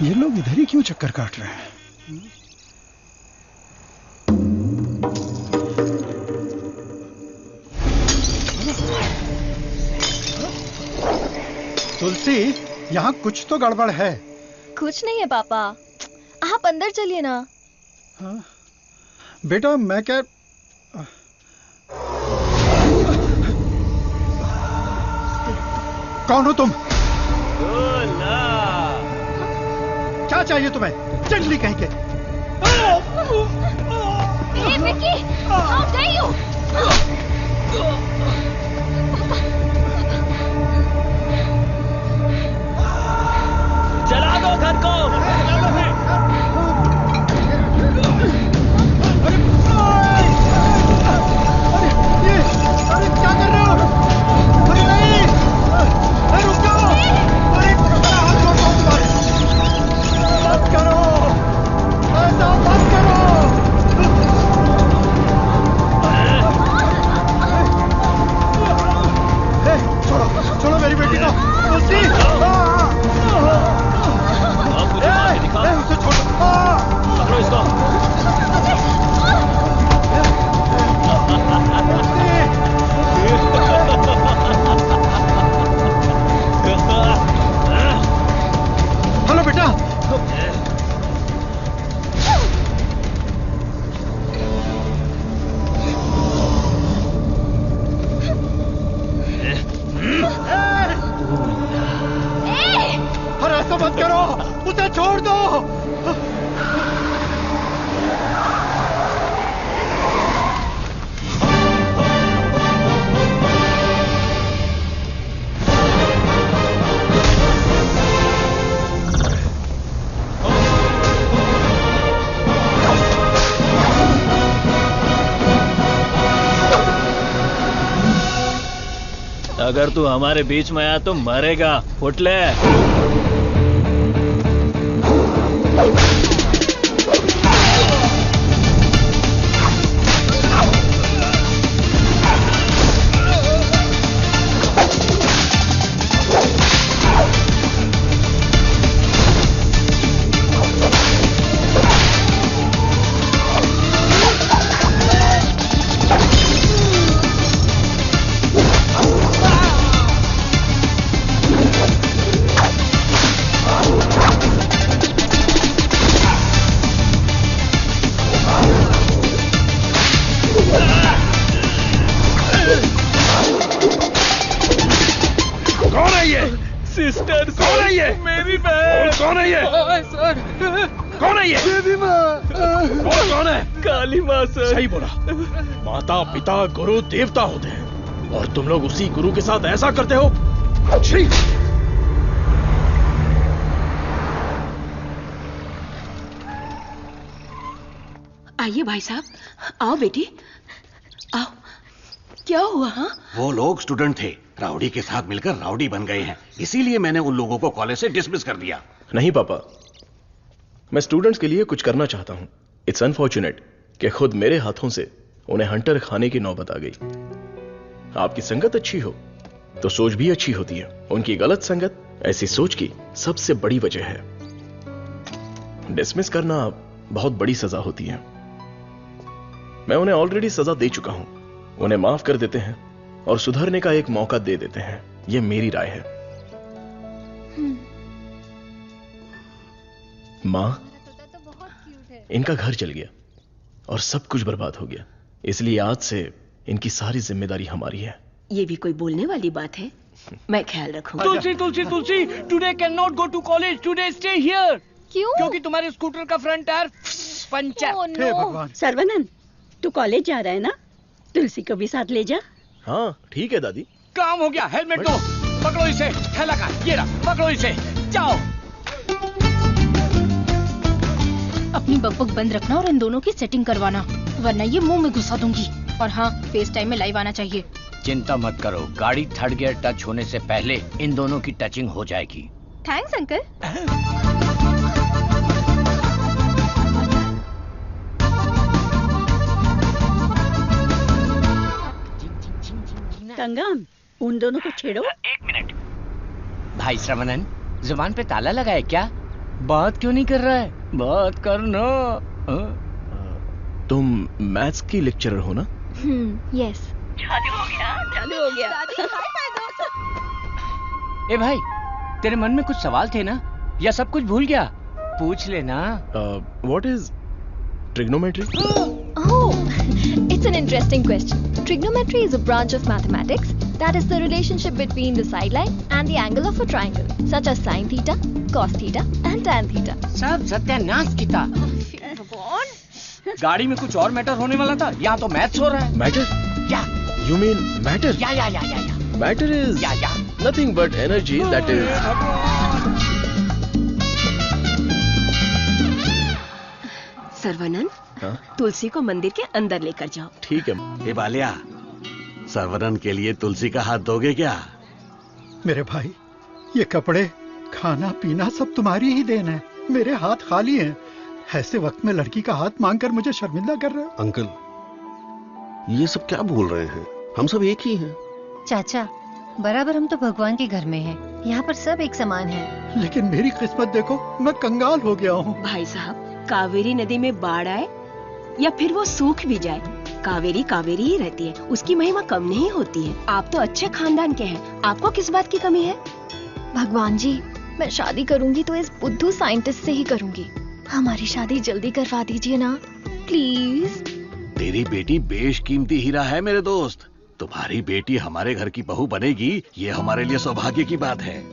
ये लोग इधर ही क्यों चक्कर काट रहे हैं? तुलसी, यहाँ कुछ तो गड़बड़ है। कुछ नहीं है पापा, आप अंदर चलिए ना। हाँ? बेटा मैं क्या, कौन हो तुम? क्या चाहिए तुम्हें? चंडली कहीं के। Vicky, how dare you? चला दो घर को। अरे क्या कर रहे हो? अरे नहीं, अरे रुक जाओ। अरे हाथ छोड़ो तुम्हारे। मत करो, ऐसा मत करो। छोड़ो छोड़ो मेरी बेटी को। तुलसी, उसे छोड़ो। पकड़ो इसको। हेलो बेटा। अरे ऐसा मत करो, उसे छोड़ दो। अगर तू हमारे बीच में आया तो मरेगा। उठ ले। काली माँ सर। सही बोला। माता पिता गुरु देवता होते हैं और तुम लोग उसी गुरु के साथ ऐसा करते हो। छी! आइए भाई साहब, आओ बेटी, आओ। क्या हुआ? हाँ, वो लोग स्टूडेंट थे, राउडी के साथ मिलकर राउडी बन गए हैं, इसीलिए मैंने उन लोगों को कॉलेज से डिसमिस कर दिया। नहीं पापा, मैं स्टूडेंट्स के लिए कुछ करना चाहता हूं। इट्स अनफॉर्चुनेट कि खुद मेरे हाथों से उन्हें हंटर खाने की नौबत आ गई। आपकी संगत अच्छी हो तो सोच भी अच्छी होती है। उनकी गलत संगत ऐसी सोच की सबसे बड़ी वजह है। डिसमिस करना बहुत बड़ी सजा होती है। मैं उन्हें ऑलरेडी सजा दे चुका हूं। उन्हें माफ कर देते हैं और सुधरने का एक मौका दे देते हैं। यह मेरी राय है। मां, इनका घर जल गया और सब कुछ बर्बाद हो गया, इसलिए आज से इनकी सारी जिम्मेदारी हमारी है। ये भी कोई बोलने वाली बात है? मैं ख्याल रखूंगा। Tulsi Tulsi Tulsi, today can not go to college, today stay here. क्यों? क्योंकि तुम्हारे स्कूटर का फ्रंट टायर पंचर। हे भगवान। सर्वनंद, तू कॉलेज जा रहा है ना? तुलसी को भी साथ ले जा। हाँ ठीक है दादी। काम हो गया। हेलमेट दो, पकड़ो इसे। थैला का ये रहा, पकड़ो इसे, जाओ। अपनी बकबक बंद रखना और इन दोनों की सेटिंग करवाना, वरना ये मुंह में घुसा दूंगी। और हाँ, फेस टाइम में लाइव आना चाहिए। चिंता मत करो, गाड़ी थर्ड गियर टच होने से पहले इन दोनों की टचिंग हो जाएगी। Thanks uncle. कंगन, उन दोनों को छेड़ो। एक मिनट। भाई श्रवणन, जुबान पे ताला लगा है क्या? बात क्यों नहीं कर रहा है? बात करना। तुम मैथ्स की लेक्चरर हो ना? यस। चालू हो गया, चालू हो गया। ए भाई, तेरे मन में कुछ सवाल थे ना, या सब कुछ भूल गया? पूछ लेना। What is trigonometry? Oh, it's an interesting question. Trigonometry is a branch of mathematics that is the relationship between the sideline and the angle of a triangle, such as sin theta, cos theta, and tan theta. सब सत्यानाश की था। गाड़ी में कुछ और matter होने वाला था, यहाँ तो मैथ्स हो रहा है। मैटर? या। You mean matter? या। Matter is nothing but energy that is. सर्वनंद, तुलसी को मंदिर के अंदर लेकर जाओ। ठीक है। हे बालिया, सर्वनन के लिए तुलसी का हाथ दोगे क्या? मेरे भाई, ये कपड़े, खाना पीना सब तुम्हारी ही देन है। मेरे हाथ खाली हैं। ऐसे वक्त में लड़की का हाथ मांगकर मुझे शर्मिंदा कर रहे हो। अंकल, ये सब क्या बोल रहे हैं? हम सब एक ही हैं। चाचा, बराबर हम तो भगवान के घर में हैं। यहाँ पर सब एक समान है। लेकिन मेरी किस्मत देखो, मैं कंगाल हो गया हूँ। भाई साहब, कावेरी नदी में बाढ़ आए या फिर वो सूख भी जाए, कावेरी कावेरी ही रहती है। उसकी महिमा कम नहीं होती है। आप तो अच्छे खानदान के हैं, आपको किस बात की कमी है? भगवान जी, मैं शादी करूंगी तो इस बुद्धू साइंटिस्ट से ही करूंगी। हमारी शादी जल्दी करवा दीजिए ना, प्लीज। तेरी बेटी बेशकीमती हीरा है मेरे दोस्त। तुम्हारी बेटी हमारे घर की बहू बनेगी, ये हमारे लिए सौभाग्य की बात है।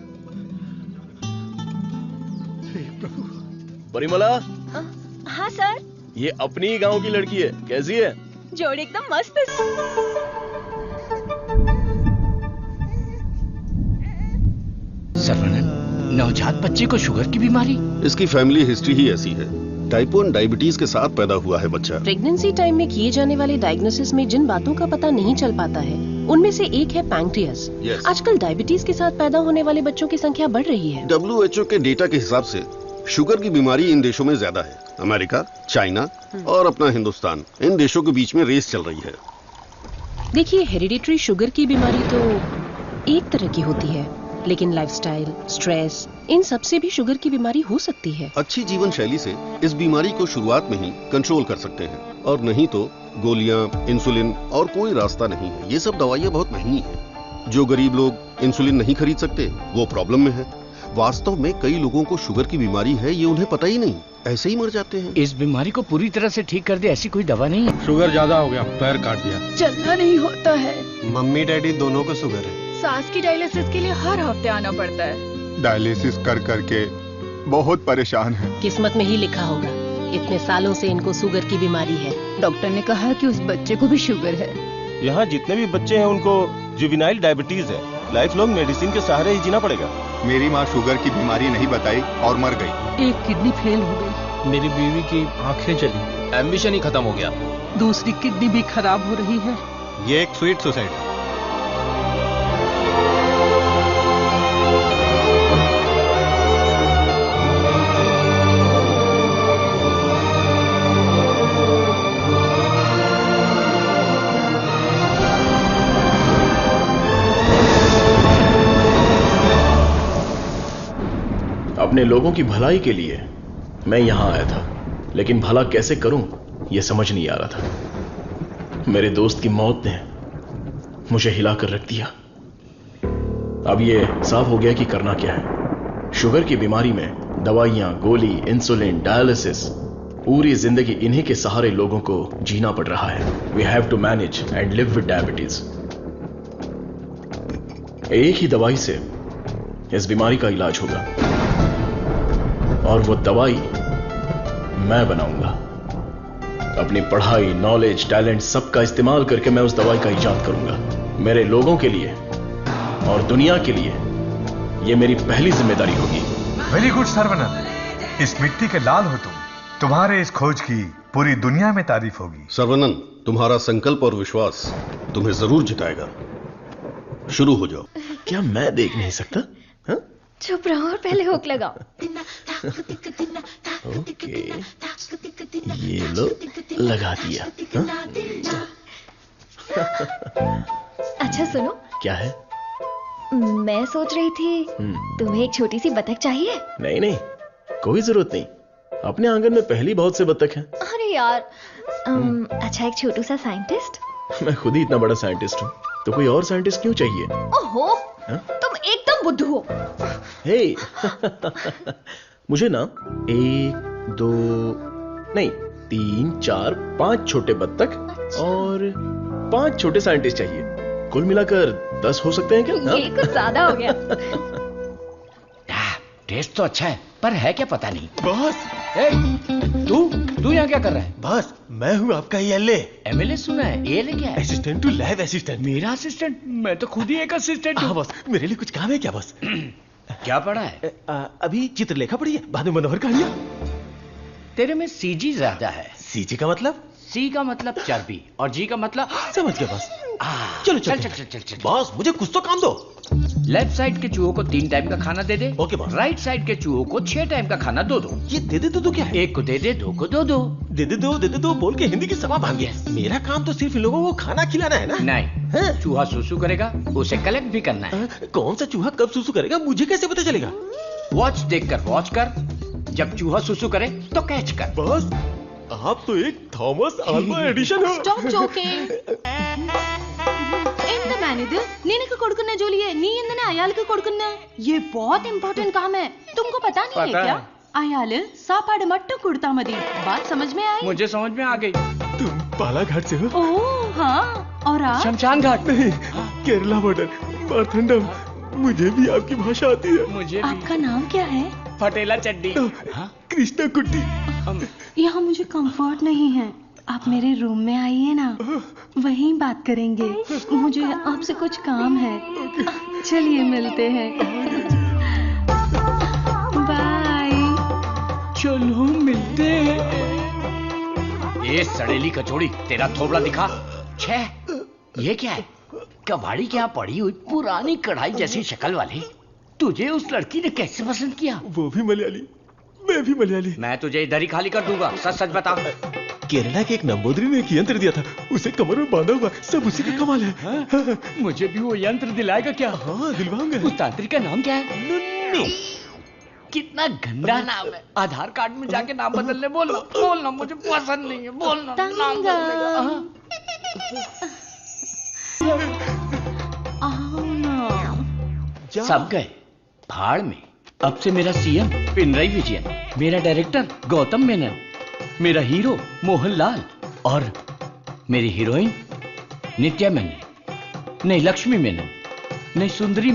परिमला। हाँ सर। ये अपनी ही गांव की लड़की है, कैसी है? जोड़ी एकदम मस्त है। सर्वनन, नवजात बच्चे को शुगर की बीमारी? इसकी फैमिली हिस्ट्री ही ऐसी है। टाइप 1 डायबिटीज के साथ पैदा हुआ है बच्चा। प्रेगनेंसी टाइम में किए जाने वाले डायग्नोसिस में जिन बातों का पता नहीं चल पाता है, उनमें से एक है पैंक्रियास। आजकल डायबिटीज के साथ पैदा होने वाले बच्चों की संख्या बढ़ रही है। WHO के डेटा के हिसाब से शुगर की बीमारी इन देशों में ज्यादा है। अमेरिका, चाइना और अपना हिंदुस्तान, इन देशों के बीच में रेस चल रही है। देखिए, हेरिडिटरी शुगर की बीमारी तो एक तरह की होती है, लेकिन लाइफस्टाइल, स्ट्रेस, इन सब से भी शुगर की बीमारी हो सकती है। अच्छी जीवन शैली से इस बीमारी को शुरुआत में ही कंट्रोल कर सकते हैं, और नहीं तो गोलियां, इंसुलिन और कोई रास्ता नहीं है। ये सब दवाइयां बहुत महंगी हैं। जो गरीब लोग इंसुलिन नहीं खरीद सकते, वो प्रॉब्लम में है। वास्तव में कई लोगों को शुगर की बीमारी है, ये उन्हें पता ही नहीं, ऐसे ही मर जाते हैं। इस बीमारी को पूरी तरह से ठीक कर दे ऐसी कोई दवा नहीं है। शुगर ज्यादा हो गया, पैर काट दिया। चलना नहीं होता है। मम्मी डैडी दोनों को शुगर है। सास की डायलिसिस के लिए हर हफ्ते आना पड़ता है। डायलिसिस कर करके बहुत परेशान है। किस्मत में ही लिखा होगा, इतने सालों से इनको शुगर की बीमारी है। डॉक्टर ने कहा कि उस बच्चे को भी शुगर है। यहाँ जितने भी बच्चे हैं उनको जुवेनाइल डायबिटीज है। लाइफ लॉन्ग मेडिसिन के सहारे ही जीना पड़ेगा। मेरी माँ शुगर की बीमारी नहीं बताई और मर गई। एक किडनी फेल हो गई। मेरी बीवी की आंखें चली। एम्बिशन ही खत्म हो गया। दूसरी किडनी भी खराब हो रही है। ये एक स्वीट सुसाइड है। अपने लोगों की भलाई के लिए मैं यहां आया था, लेकिन भला कैसे करूं यह समझ नहीं आ रहा था। मेरे दोस्त की मौत ने मुझे हिलाकर रख दिया। अब यह साफ हो गया कि करना क्या है। शुगर की बीमारी में दवाइयां, गोली, इंसुलिन, डायलिसिस, पूरी जिंदगी इन्हीं के सहारे लोगों को जीना पड़ रहा है। We have to manage and live with diabetes. एक ही दवाई से इस बीमारी का इलाज होगा और वो दवाई मैं बनाऊंगा। अपनी पढ़ाई, नॉलेज, टैलेंट सबका इस्तेमाल करके मैं उस दवाई का इजाद करूंगा। मेरे लोगों के लिए और दुनिया के लिए यह मेरी पहली जिम्मेदारी होगी। वेरी गुड सर्वनन, इस मिट्टी के लाल हो तुम। तुम्हारे इस खोज की पूरी दुनिया में तारीफ होगी। सर्वनन, तुम्हारा संकल्प और विश्वास तुम्हें जरूर जिताएगा। शुरू हो जाओ। क्या मैं देख नहीं सकता? चुप रहो और पहले हुक लगाओ। ओके, ये लो, लगा दिया। अच्छा सुनो। क्या है? मैं सोच रही थी तुम्हें एक छोटी सी बतख चाहिए? नहीं नहीं, कोई जरूरत नहीं। अपने आंगन में पहली बहुत से बतख हैं। अरे यार, अच्छा एक छोटू सा साइंटिस्ट। मैं खुद ही इतना बड़ा साइंटिस्ट हूँ, तो कोई और साइंटिस्ट क्यों चाहिए? ओहो, तुम एकदम बुद्धू हो। हे, मुझे ना 1, 2 नहीं 3, 4, 5 छोटे बत्तख और 5 छोटे साइंटिस्ट चाहिए। कुल मिलाकर 10 हो सकते हैं क्या? ये कुछ ज्यादा हो गया। टेस्ट तो अच्छा है, पर है क्या पता नहीं। बॉस, तू यहाँ क्या कर रहा है? बॉस, मैं हूँ आपका एएलए। एमएलए सुना है? एएलए क्या है? Assistant to lab assistant. मेरा असिस्टेंट? मैं तो खुद ही एक असिस्टेंट हूँ। बॉस, मेरे लिए कुछ काम है क्या बॉस? क्या पढ़ा है? अभी चित्रलेखा पढ़ी है, बाद में मनोहर कहानियां। तेरे में सीजी ज्यादा है। सीजी का मतलब? सी का मतलब चर्बी और जी का मतलब समझ गया बॉस। चलो चल। बॉस, मुझे कुछ तो काम दो। लेफ्ट साइड के चूहों को 3 टाइम का खाना दे दे। Okay boss. राइट साइड के चूहों को 6 टाइम का खाना दो। ये दे दे तो क्या है? एक को दे दे, 2 को दो। दे दे बोल के हिंदी की सभा भाग गया। मेरा काम तो सिर्फ इन लोगों को खाना खिलाना है ना? नहीं, चूहा सुसु करेगा, उसे कलेक्ट भी करना है। कौन सा चूहा कब सुसु करेगा मुझे कैसे पता चलेगा? वॉच देखकर वॉच कर, जब चूहा सुसु करे तो कैच कर। बॉस, आप तो एक थॉमस अल्वा एडिशन हो। Stop joking. ఎంత మేనేది నేనకు కొడుకున్నా జోలియే నీ ఎందనే అయాలకు కొడుకున్నా ये बहुत इंपॉर्टेंट काम है, तुमको पता नहीं है क्या? अयाल सापाड़ मट्टू कुड़ता मदी। बात समझ में आई? मुझे समझ में आ गई। तुम बालाघाट से हो? ओह हाँ, और आप? शमशान घाट। नहीं, केरला बॉर्डर, मारथंडम। मुझे भी आपकी भाषा आती है। मुझे भी। आपका नाम क्या है? फटेला चड्डी। कृष्णा कुट्टी। यहाँ मुझे कंफर्ट नहीं है, आप मेरे रूम में आइए ना, वहीं बात करेंगे। मुझे आपसे कुछ काम है। चलिए मिलते हैं। बाय। चलो मिलते हैं। ये सड़ेली कचौड़ी, तेरा थोबड़ा दिखा। छे, ये क्या है? कबाड़ी के यहाँ पड़ी हुई पुरानी कढ़ाई जैसी शक्ल वाली। तुझे उस लड़की ने कैसे पसंद किया? वो भी मलयाली, मैं भी मलयाली। मैं तुझे इधर ही खाली कर दूंगा, सच सच बता। केरला के एक नंबोदरी ने एक यंत्र दिया था, उसे कमर में बांधा हुआ, सब उसी का कमाल है। मुझे भी वो यंत्र दिलाएगा क्या? हाँ, दिलवाऊंगा। उस तांत्रिक का नाम क्या है? नुन्नू। कितना गंदा नाम है। आधार कार्ड में जाके नाम बदलने बोलना, मुझे पसंद नहीं है। बोलना नाम बदलेगा। सब गए भाड़ में। अब से मेरा सीएम पिनराई विजयन, मेरा डायरेक्टर गौतम मेनन, मेरा हीरो मोहनलाल और मेरी हीरोइन नित्या मेनन। नहीं लक्ष्मी मेनन, नहीं सुंदरी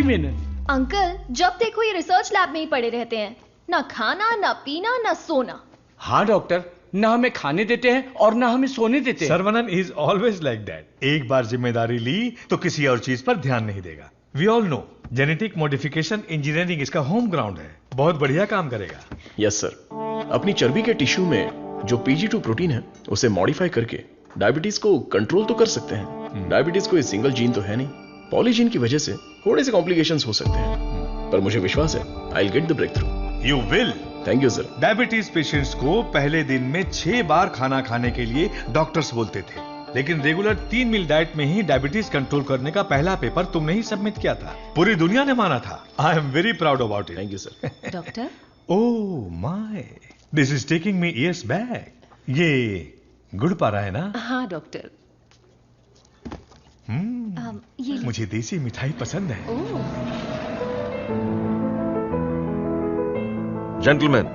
मेनन। अंकल, जब देखो ये रिसर्च लैब में ही पड़े रहते हैं। ना खाना, ना पीना, ना सोना। हाँ डॉक्टर, ना हमें खाने देते हैं और ना हमें सोने देते हैं। Saravanan is always like that. एक बार जिम्मेदारी ली तो किसी और चीज पर ध्यान नहीं देगा। We all know genetic modification engineering इसका होम ग्राउंड है। बहुत बढ़िया काम करेगा। Yes sir. अपनी चर्बी के टिश्यू में जो PG2 प्रोटीन है उसे मॉडिफाई करके डायबिटीज को कंट्रोल तो कर सकते हैं। डायबिटीज कोई सिंगल जीन तो है नहीं, पॉलीजीन की वजह से थोड़े से कॉम्प्लिकेशंस हो सकते हैं, पर मुझे विश्वास है I will get the breakthrough. You will. Thank you sir. Diabetes patients को पहले दिन में 6 बार खाना खाने के लिए डॉक्टर्स बोलते थे, लेकिन रेगुलर 3 मील डाइट में ही डायबिटीज कंट्रोल करने का पहला पेपर तुमने ही सबमिट किया था। पूरी दुनिया ने माना था। आई am very proud about it. Thank you sir. Doctor, oh my, this is taking me years back. ये गुड़ पारा है ना? हाँ डॉक्टर। मुझे देसी मिठाई पसंद है। जेंटलमैन,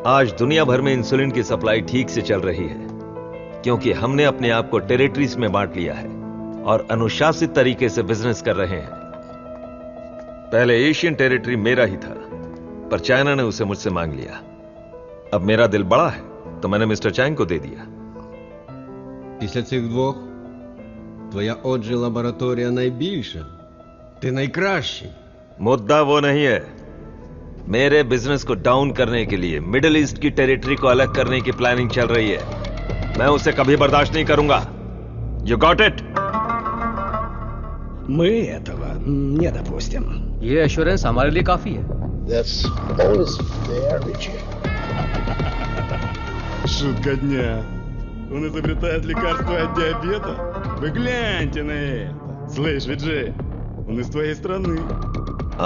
आज दुनिया भर में इंसुलिन की सप्लाई ठीक से चल रही है क्योंकि हमने अपने आप को टेरिटरीज में बांट लिया है और अनुशासित तरीके से बिजनेस कर रहे हैं। पहले एशियन टेरिटरी मेरा ही था, पर चाइना ने उसे मुझसे मांग लिया। अब मेरा दिल बड़ा है तो मैंने मिस्टर चैंग को दे दिया। Після цих двох твоя отже лабораторія найбільша. Ти найкращий. मुद्दा वो नहीं है। मेरे बिजनेस को डाउन करने के लिए मिडिल ईस्ट की टेरिटरी को अलग करने की प्लानिंग चल रही है। मैं उसे कभी बर्दाश्त नहीं करूंगा। You got it? Мы этого не допустим. ये एश्योरेंस हमारे लिए काफी है। That's always fair, Richie. Шутка дня. Он изобретает лекарство от диабета? Вы гляньте на это. Слышь, Виджей, он из твоей страны.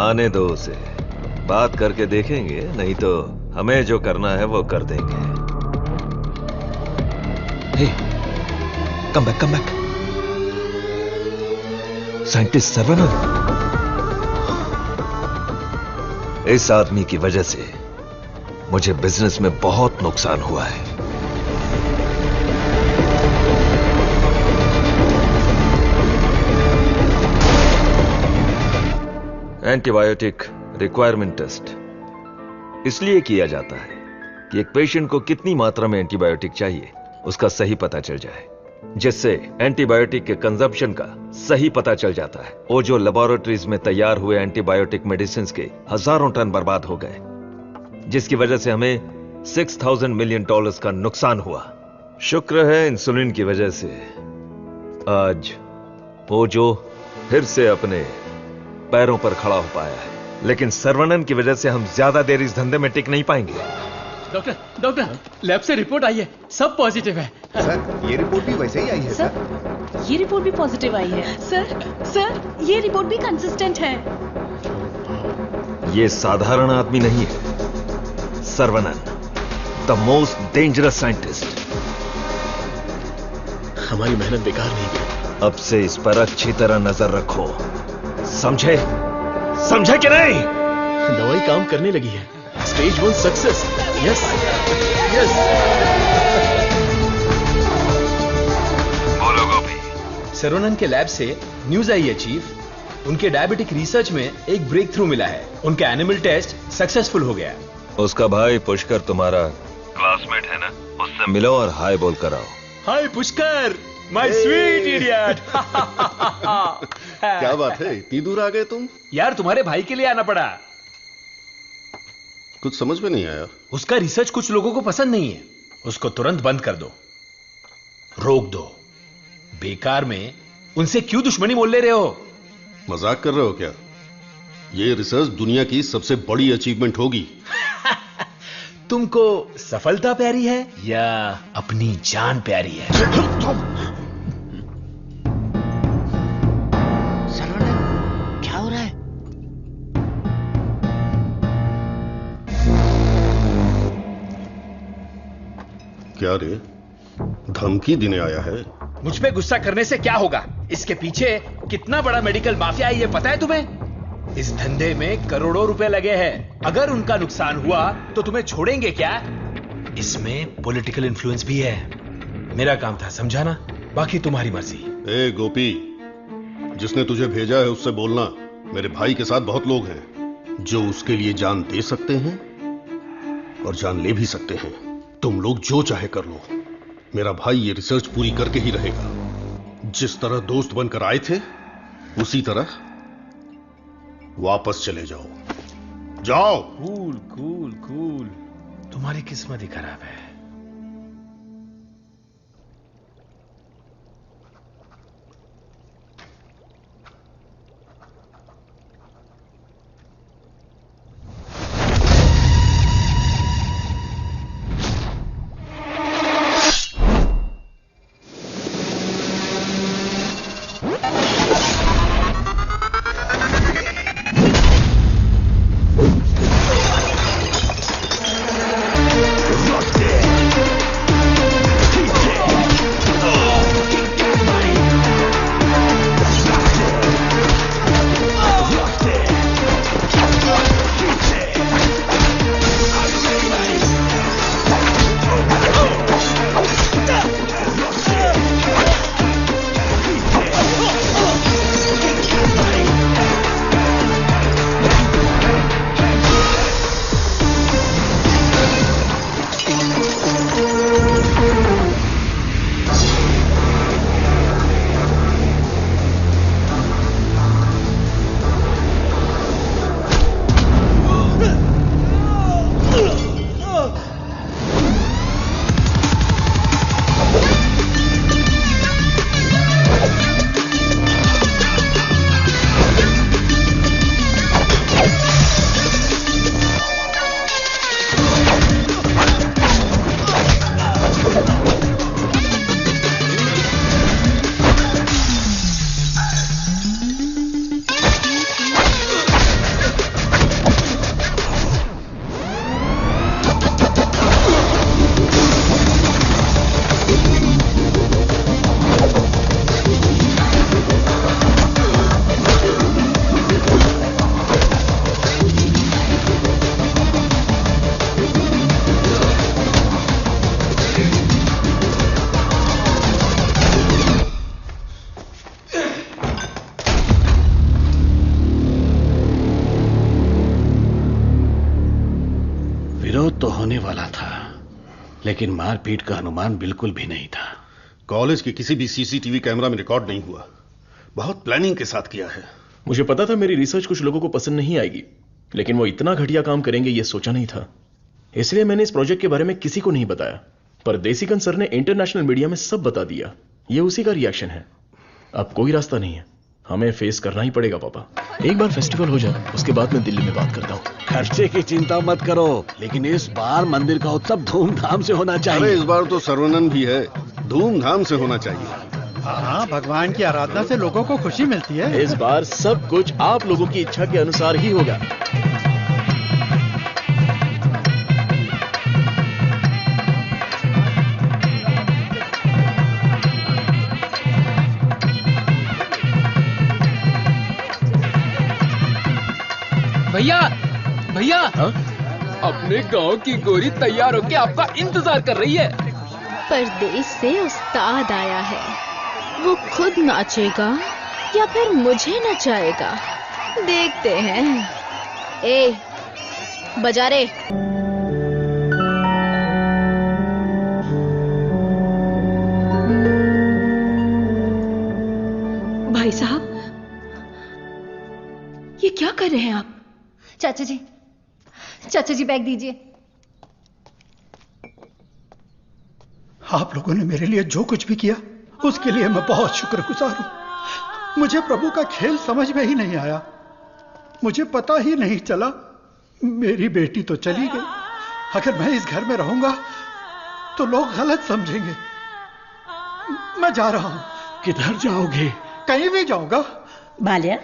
आने दो उसे, बात करके देखेंगे, नहीं तो हमें जो करना है वो कर देंगे। हे, कम बैक। साइंटिस्ट सर्वनन। इस आदमी की वजह से मुझे बिजनेस में बहुत नुकसान हुआ है। एंटीबायोटिक रिक्वायरमेंट टेस्ट इसलिए किया जाता है कि एक पेशेंट को कितनी मात्रा में एंटीबायोटिक चाहिए उसका सही पता चल जाए, जिससे एंटीबायोटिक के कंजप्शन का सही पता चल जाता है। वो जो लेबोरेटरीज में तैयार हुए एंटीबायोटिक मेडिसिन के हजारों टन बर्बाद हो गए, जिसकी वजह से हमें $6,000 मिलियन का नुकसान हुआ। शुक्र है इंसुलिन की वजह से आज वो जो फिर से अपने पैरों पर खड़ा हो पाया है, लेकिन सर्वनन की वजह से हम ज्यादा देर इस धंधे में टिक नहीं पाएंगे। डॉक्टर, लैब से रिपोर्ट आई है, सब पॉजिटिव है। सर, ये रिपोर्ट भी वैसे ही आई है सर। ये रिपोर्ट भी पॉजिटिव आई है। सर, ये रिपोर्ट भी कंसिस्टेंट है। ये साधारण आदमी नहीं है। Saravanan, the most dangerous scientist. हमारी मेहनत बेकार नहीं गई। अब से इस पर अच्छी तरह नजर रखो, समझे कि नहीं? दवाई काम करने लगी है। Stage 1 success. यस। बोलो गोपी। सर्वनन के लैब से न्यूज आई है चीफ, उनके डायबिटिक रिसर्च में एक ब्रेक थ्रू मिला है। उनका एनिमल टेस्ट सक्सेसफुल हो गया। उसका भाई पुष्कर तुम्हारा क्लासमेट है ना, उससे मिलो और हाय बोल कर आओ। हाय पुष्कर, माय स्वीट इडियट। क्या बात है, इतनी दूर आ गए तुम? यार तुम्हारे भाई के लिए आना पड़ा। कुछ समझ में नहीं आया। उसका रिसर्च कुछ लोगों को पसंद नहीं है, उसको तुरंत बंद कर दो, रोक दो। बेकार में उनसे क्यों दुश्मनी मोल ले रहे हो? मजाक कर रहे हो क्या? ये रिसर्च दुनिया की सबसे बड़ी अचीवमेंट होगी। तुमको सफलता प्यारी है या अपनी जान प्यारी है? सर्वनन, क्या हो रहा है? क्या रे, धमकी देने आया है? मुझ पे गुस्सा करने से क्या होगा? इसके पीछे कितना बड़ा मेडिकल माफिया है ये पता है तुम्हें? इस धंधे में करोड़ों रुपए लगे हैं। अगर उनका नुकसान हुआ तो तुम्हें छोड़ेंगे क्या? इसमें पॉलिटिकल इन्फ्लुएंस भी है। मेरा काम था समझाना, बाकी तुम्हारी मर्जी। ए गोपी, जिसने तुझे भेजा है उससे बोलना मेरे भाई के साथ बहुत लोग हैं जो उसके लिए जान दे सकते हैं। और जान ले भी सकते हैं। तुम लोग जो चाहे कर लो, मेरा भाई ये रिसर्च पूरी करके ही रहेगा। जिस तरह दोस्त बनकर आए थे उसी तरह वापस चले जाओ। जाओ। कूल कूल कूल, तुम्हारी किस्मत ही खराब है। लेकिन मारपीट का अनुमान बिल्कुल भी नहीं था। कॉलेज के किसी भी सीसीटीवी कैमरा में रिकॉर्ड नहीं हुआ। बहुत प्लानिंग के साथ किया है। मुझे पता था मेरी रिसर्च कुछ लोगों को पसंद नहीं आएगी, लेकिन वो इतना घटिया काम करेंगे ये सोचा नहीं था। इसलिए मैंने इस प्रोजेक्ट के बारे में किसी को नहीं बताया, पर देसीकन सर ने इंटरनेशनल मीडिया में सब बता दिया। ये उसी का रिएक्शन है। अब कोई रास्ता नहीं है, हमें फेस करना ही पड़ेगा पापा। एक बार फेस्टिवल हो जाए उसके बाद मैं दिल्ली में बात करता हूँ। खर्चे की चिंता मत करो, लेकिन इस बार मंदिर का उत्सव धूमधाम से होना चाहिए। अरे इस बार तो सर्वनन भी है, धूमधाम से होना चाहिए। हाँ, भगवान की आराधना से लोगों को खुशी मिलती है। इस बार सब कुछ आप लोगों की इच्छा के अनुसार ही होगा। भैया भैया, अपने गांव की गोरी तैयार होके आपका इंतजार कर रही है। परदेश से उस्ताद आया है, वो खुद नाचेगा या फिर मुझे नचाएगा, देखते हैं। ए, बजा रे। भाई साहब, ये क्या कर रहे हैं आप? चाचा जी बैग दीजिए। आप लोगों ने मेरे लिए जो कुछ भी किया उसके लिए मैं बहुत शुक्रगुजार हूं। मुझे प्रभु का खेल समझ में ही नहीं आया। मुझे पता ही नहीं चला। मेरी बेटी तो चली गई। अगर मैं इस घर में रहूंगा तो लोग गलत समझेंगे। मैं जा रहा हूं। किधर जाओगे? कहीं भी जाऊंगा। बाल्या,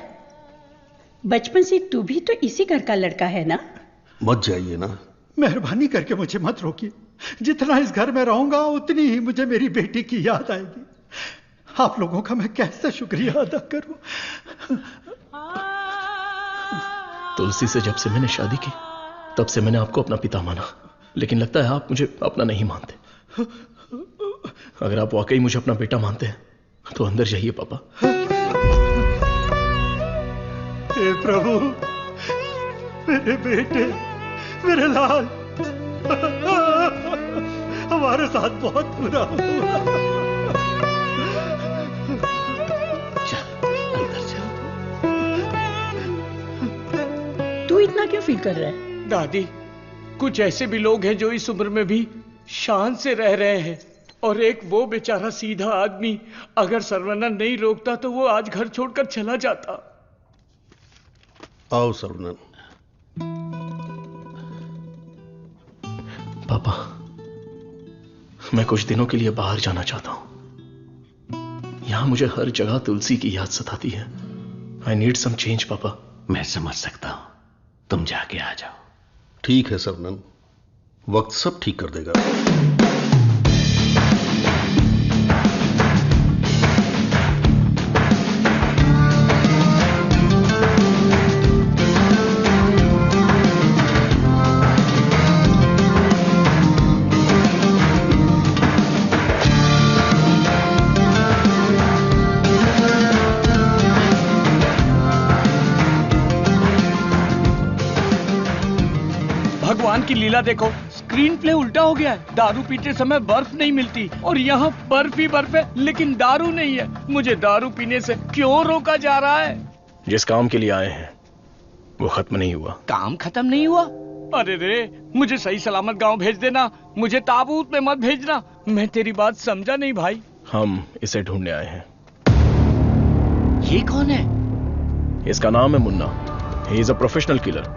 बचपन से तू भी तो इसी घर का लड़का है ना? मत जाइए ना। मेहरबानी करके मुझे मत रोकिए। जितना इस घर में रहूंगा उतनी ही मुझे मेरी बेटी की याद आएगी। आप लोगों का मैं कैसे शुक्रिया अदा करूं। तुलसी से जब से मैंने शादी की तब से मैंने आपको अपना पिता माना, लेकिन लगता है आप मुझे अपना नहीं मानते। अगर आप वाकई मुझे अपना बेटा मानते हैं तो अंदर जाइए पापा। हे प्रभु, मेरे बेटे, मेरे लाल, हमारे साथ बहुत बुरा हुआ। तू इतना क्यों फील कर रहा है? दादी, कुछ ऐसे भी लोग हैं जो इस उम्र में भी शान से रह रहे हैं, और एक वो बेचारा सीधा आदमी, अगर सर्वनन नहीं रोकता तो वो आज घर छोड़कर चला जाता। आओ सर्वनन। पापा, मैं कुछ दिनों के लिए बाहर जाना चाहता हूं। यहां मुझे हर जगह तुलसी की याद सताती है। आई नीड सम चेंज पापा। मैं समझ सकता हूं, तुम जाके आ जाओ। ठीक है सर्वनन, वक्त सब ठीक कर देगा। भगवान की लीला देखो, स्क्रीन प्ले उल्टा हो गया है। दारू पीते समय बर्फ नहीं मिलती और यहाँ बर्फ ही बर्फ है, लेकिन दारू नहीं है। मुझे दारू पीने से क्यों रोका जा रहा है? जिस काम के लिए आए हैं वो खत्म नहीं हुआ। काम खत्म नहीं हुआ? अरे रे, मुझे सही सलामत गांव भेज देना, मुझे ताबूत में मत भेजना। मैं तेरी बात समझा नहीं भाई। हम इसे ढूंढने आए हैं। ये कौन है? इसका नाम है Munna. He is a professional killer.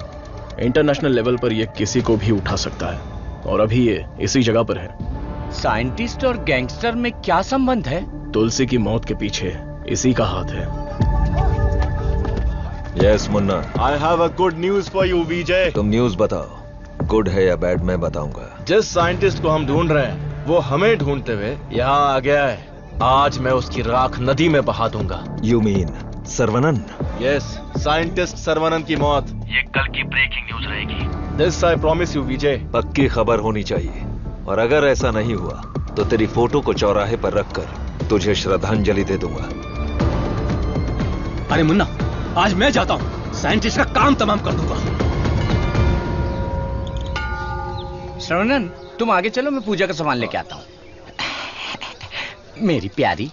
International level पर ये किसी को भी उठा सकता है, और अभी ये इसी जगह पर है। साइंटिस्ट और गैंगस्टर में क्या संबंध है? तुलसी की मौत के पीछे इसी का हाथ है। Yes Munna, I have a good news for you Vijay. तुम न्यूज बताओ, गुड है या बैड मैं बताऊंगा। जिस साइंटिस्ट को हम ढूंढ रहे हैं वो हमें ढूंढते हुए यहाँ आ गया है। आज मैं उसकी राख नदी में बहा दूंगा। You mean Saravanan? Yes, scientist Saravanan की मौत ये कल की ब्रेकिंग न्यूज रहेगी। दिस आई प्रॉमिस यू विजय। पक्की खबर होनी चाहिए, और अगर ऐसा नहीं हुआ तो तेरी फोटो को चौराहे पर रखकर तुझे श्रद्धांजलि दे दूंगा। अरे मुन्ना, आज मैं जाता हूं, साइंटिस्ट का काम तमाम कर दूंगा। श्रवणन, तुम आगे चलो, मैं पूजा का सामान लेके आता हूँ। मेरी प्यारी,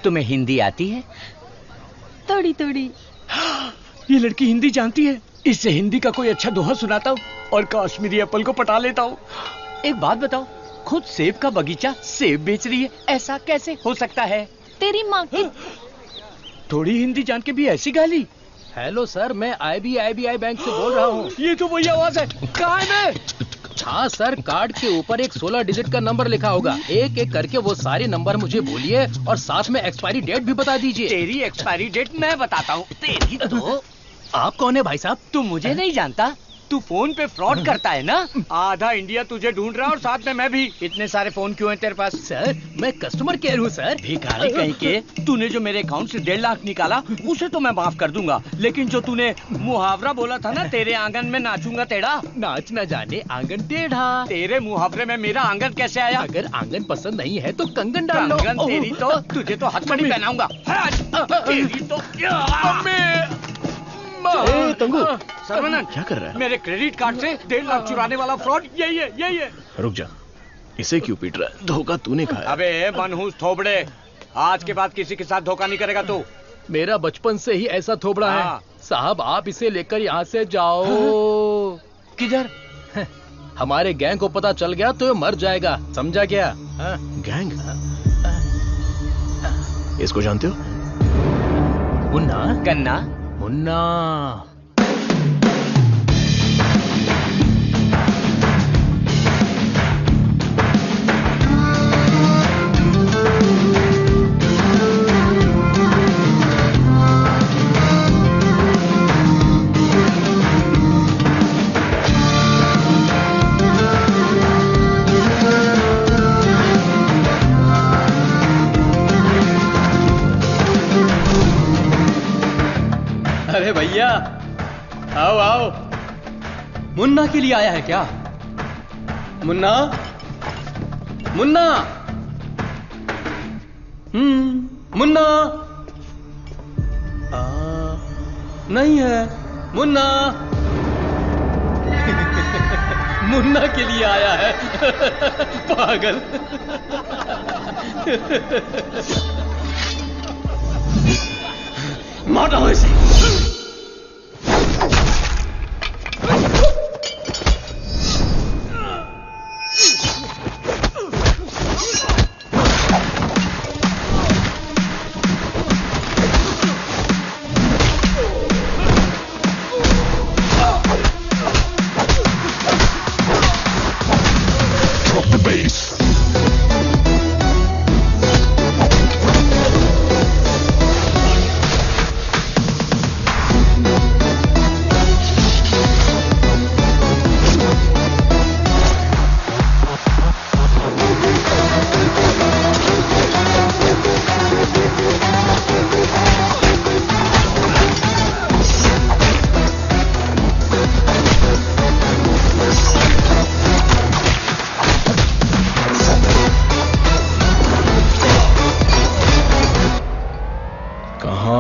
तुम्हें हिंदी आती है? थोड़ी थोड़ी। ये लड़की हिंदी जानती है। इससे हिंदी का कोई अच्छा दोहा सुनाता हूँ और कश्मीरी एप्पल को पटा लेता हूँ। एक बात बताओ, खुद सेब का बगीचा सेब बेच रही है, ऐसा कैसे हो सकता है? तेरी माँ की। थोड़ी हिंदी जान के भी ऐसी गाली। हेलो सर, मैं IBI बैंक से बोल रहा हूँ। ये तो वही आवाज है। कहाँ है मैं? हाँ सर, कार्ड के ऊपर एक 16 डिजिट का नंबर लिखा होगा। एक एक करके वो सारे नंबर मुझे बोलिए और साथ में एक्सपायरी डेट भी बता दीजिए। तेरी एक्सपायरी डेट मैं बताता हूँ। तेरी तो। आप कौन है भाई साहब? तू मुझे नहीं जानता? तू फोन पे फ्रॉड करता है ना? आधा इंडिया तुझे ढूंढ रहा है और साथ में मैं भी। इतने सारे फोन क्यों हैं तेरे पास? सर, मैं कस्टमर केयर हूँ सर। भिखारी कहीं के। तूने जो मेरे अकाउंट से 1.5 लाख निकाला उसे तो मैं माफ कर दूंगा, लेकिन जो तूने मुहावरा बोला था ना, तेरे आंगन में नाचूंगा टेढ़ा, नाच न जाने आंगन टेढ़ा। तेरे मुहावरे में मेरा आंगन कैसे आया? अगर आंगन पसंद नहीं है तो कंगन डाल लो। कंगन तेरी तो, तुझे तो हथकड़ी पहनाऊंगा। तेरी तो। तंगू, सर्वनन, क्या कर रहा है? मेरे क्रेडिट कार्ड से 1.5 लाख चुराने वाला फ्रॉड यही है, यही है। रुक जा, इसे क्यों पीट रहा है? धोखा तूने खाया। अबे मनहूस थोबड़े, आज के बाद किसी के साथ धोखा नहीं करेगा तू। मेरा बचपन से ही ऐसा थोबड़ा है साहब। आप इसे लेकर यहाँ से जाओ। किधर? हमारे गैंग को पता चल गया तो ये मर जाएगा, समझा क्या? गैंग? इसको जानते हो? मुन्ना? गन्ना? मुन्ना। अरे भैया, आओ आओ। मुन्ना के लिए आया है क्या? मुन्ना, मुन्ना, मुन्ना। नहीं है मुन्ना। मुन्ना के लिए आया है। पागल। मारो इसे।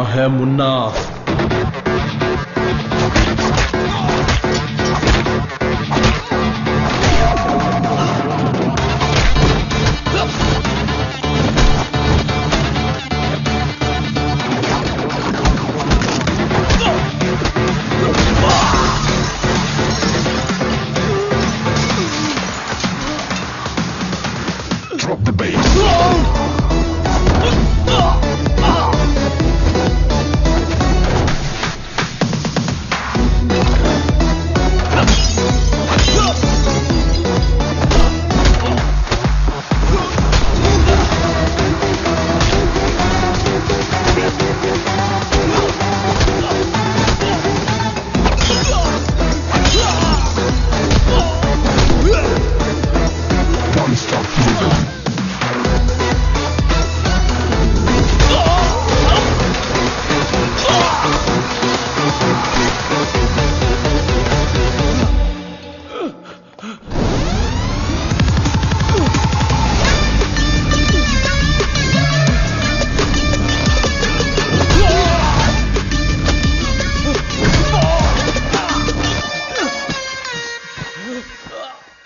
है मुन्ना।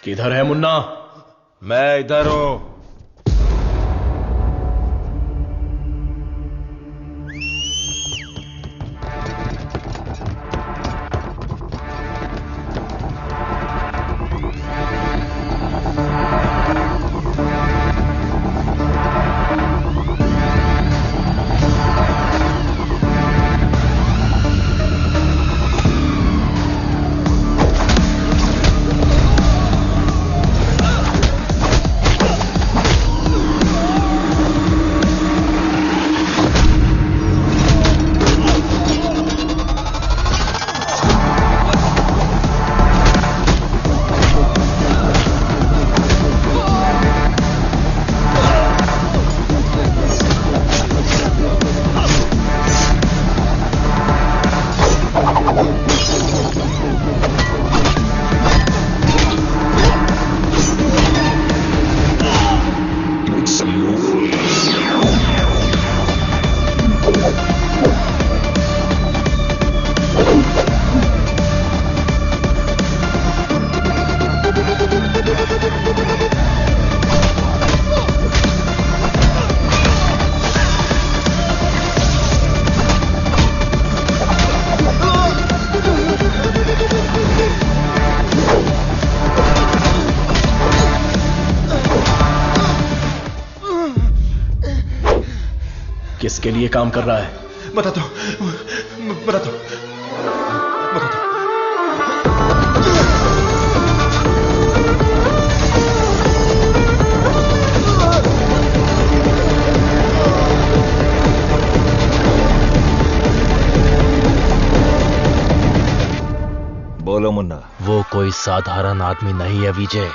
किधर है मुन्ना? मैं इधर हूं। किसके लिए काम कर रहा है? बताता हूं, बताता हूं। बोलो मुन्ना। वो कोई साधारण आदमी नहीं है विजय,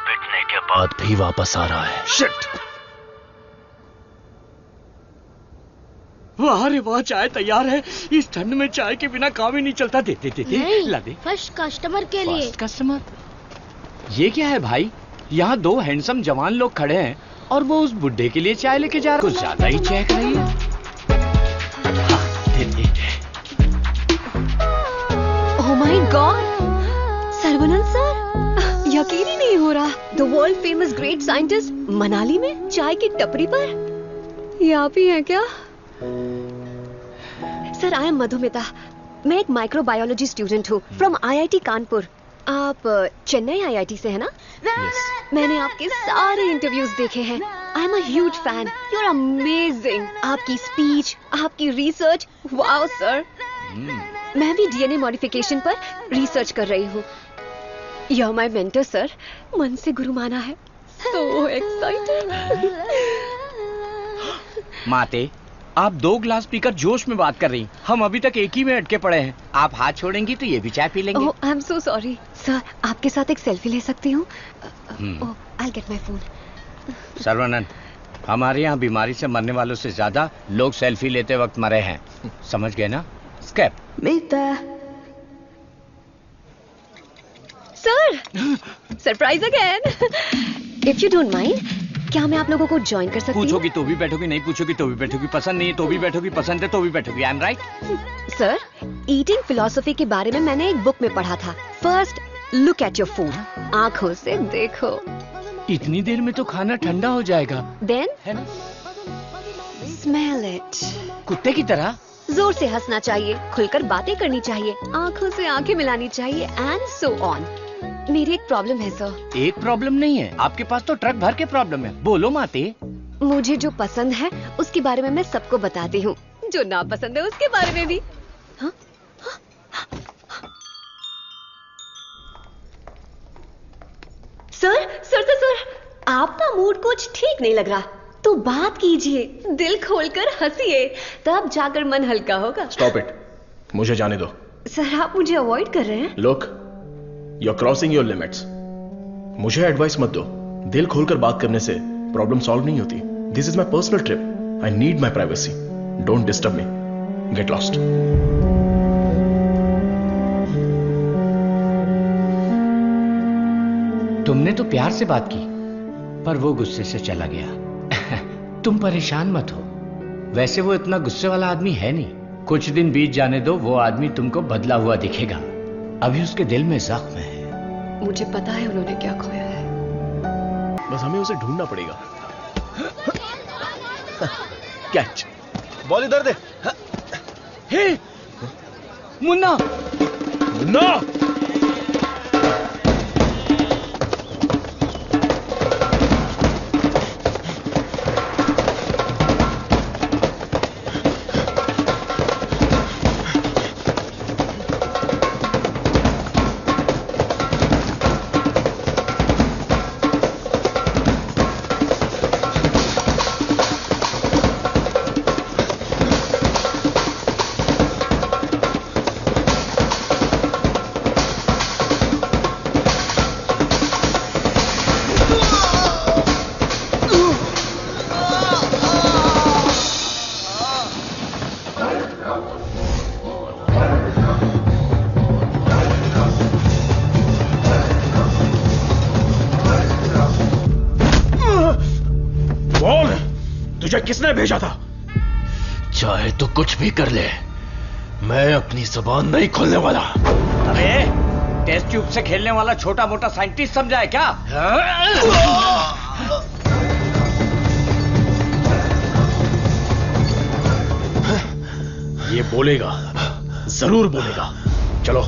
पिटने के बाद भी वापस आ रहा है। शिट! वाह रे वाह, चाय तैयार है। इस ठंड में चाय के बिना काम ही नहीं चलता। दे ला दे। फर्स्ट कस्टमर के लिए। First customer? ये क्या है भाई? यहाँ दो हैंडसम जवान लोग खड़े हैं और वो उस बुड्ढे के लिए चाय लेके जा रहा है। कुछ ज्यादा ही चेक रही है। ओह माय गॉड, सर्वनंद सर, यकीन ही नहीं हो रहा, the world famous great scientist Manali में चाय की टपरी पर। ये आप ही हैं क्या? Sir, I M Madhumita. मैं एक माइक्रोबायोलॉजी स्टूडेंट हूँ फ्रॉम IIT कानपुर। आप चेन्नई IIT से है ना? मैंने आपके सारे इंटरव्यूज देखे हैं। I am a huge fan. You are amazing. आपकी स्पीच, आपकी रिसर्च, वाओ सर। मैं भी DNA मॉडिफिकेशन पर रिसर्च कर रही हूँ। You are my mentor sir. मन से गुरु माना है। So excited. माते, आप 2 ग्लास पीकर जोश में बात कर रही। हम अभी तक एक ही में अटके पड़े हैं। आप हाथ छोड़ेंगी तो ये भी चाय पी लेंगे। I am so sorry sir. आपके साथ एक सेल्फी ले सकती हूँ? I get my phone. Sarvanand, हमारे यहाँ बीमारी से मरने वालों से ज्यादा लोग सेल्फी लेते वक्त मरे हैं। समझ गए ना? Escape. Sir, surprise again. If you don't mind, क्या मैं आप लोगों को ज्वाइन कर सकती हूँ? पूछोगी तो भी बैठोगी, नहीं पूछोगी तो भी बैठोगी, पसंद नहीं है तो भी बैठोगी, पसंद है तो भी बैठोगी। I am right? Sir, eating philosophy के बारे में मैंने एक बुक में पढ़ा था। First look at your food, आंखों से देखो। इतनी देर में तो खाना ठंडा हो जाएगा। Then smell it. कुत्ते की तरह जोर से हंसना चाहिए, खुलकर बातें करनी चाहिए, आंखों से आंखें मिलानी चाहिए, एंड सो ऑन। मेरी एक प्रॉब्लम है सर। एक प्रॉब्लम नहीं है, आपके पास तो ट्रक भर के प्रॉब्लम है। बोलो माते। मुझे जो पसंद है उसके बारे में मैं सबको बताती हूँ, जो ना पसंद है उसके बारे में भी। हाँ? सर, आपका मूड कुछ ठीक नहीं लग रहा, तो बात कीजिए, दिल खोलकर हंसिए, तब जाकर मन हल्का होगा। स्टॉप इट, मुझे जाने दो। सर, आप मुझे अवॉइड कर रहे हैं। Look, you are crossing your limits. मुझे एडवाइस मत दो। दिल खोलकर बात करने से प्रॉब्लम सॉल्व नहीं होती। This is my personal trip. I need my privacy. Don't disturb me. Get lost. तुमने तो प्यार से बात की, पर वो गुस्से से चला गया। तुम परेशान मत हो, वैसे वो इतना गुस्से वाला आदमी है नहीं। कुछ दिन बीत जाने दो, वो आदमी तुमको बदला हुआ दिखेगा। अभी उसके दिल में जख्म है। मुझे पता है उन्होंने क्या खोया है। बस हमें उसे ढूंढना पड़ेगा। कैच। बॉल इधर दे। हे मुन्ना, मुन्ना! किसने भेजा था? चाहे तो कुछ भी कर ले, मैं अपनी जुबान नहीं खोलने वाला। अरे टेस्ट ट्यूब से खेलने वाला छोटा मोटा साइंटिस्ट समझा है क्या? ये बोलेगा, जरूर बोलेगा। चलो।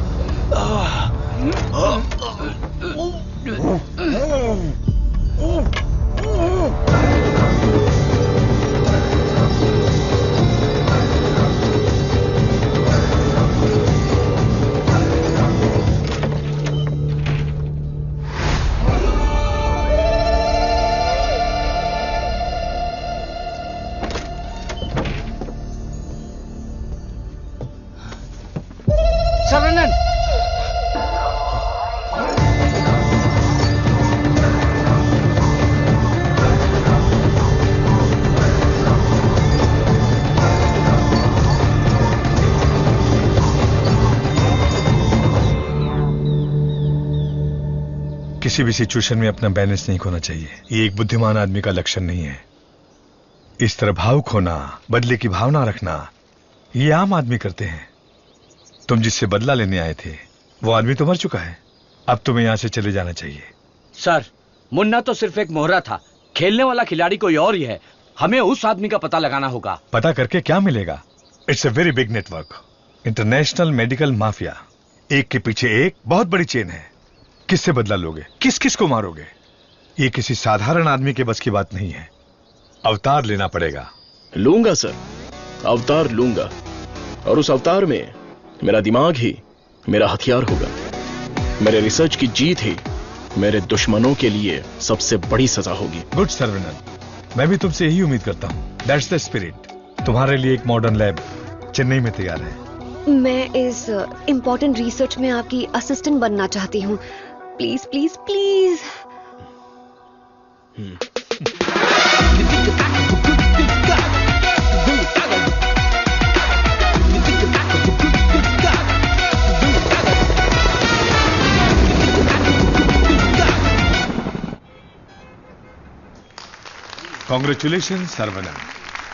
किसी भी सिचुएशन में अपना बैलेंस नहीं खोना चाहिए। ये एक बुद्धिमान आदमी का लक्षण नहीं है। इस तरह भाव खोना, बदले की भावना रखना, ये आम आदमी करते हैं। तुम जिससे बदला लेने आए थे वो आदमी तो मर चुका है। अब तुम्हें यहां से चले जाना चाहिए। सर, मुन्ना तो सिर्फ एक मोहरा था, खेलने वाला खिलाड़ी कोई और ही है। हमें उस आदमी का पता लगाना होगा। पता करके क्या मिलेगा? It's a very big network, international medical mafia. एक के पीछे एक बहुत बड़ी चेन है। किससे बदला लोगे? किस किस को मारोगे? ये किसी साधारण आदमी के बस की बात नहीं है। अवतार लेना पड़ेगा। लूंगा सर, अवतार लूंगा, और उस अवतार में मेरा दिमाग ही मेरा हथियार होगा। मेरे रिसर्च की जीत ही मेरे दुश्मनों के लिए सबसे बड़ी सजा होगी। गुड सर्वनन, मैं भी तुमसे यही उम्मीद करता हूं। That's the spirit. तुम्हारे लिए एक मॉडर्न लैब चेन्नई में तैयार है। मैं इस इम्पोर्टेंट रिसर्च में आपकी असिस्टेंट बनना चाहती हूँ। Please please please. Congratulations, Saravanan.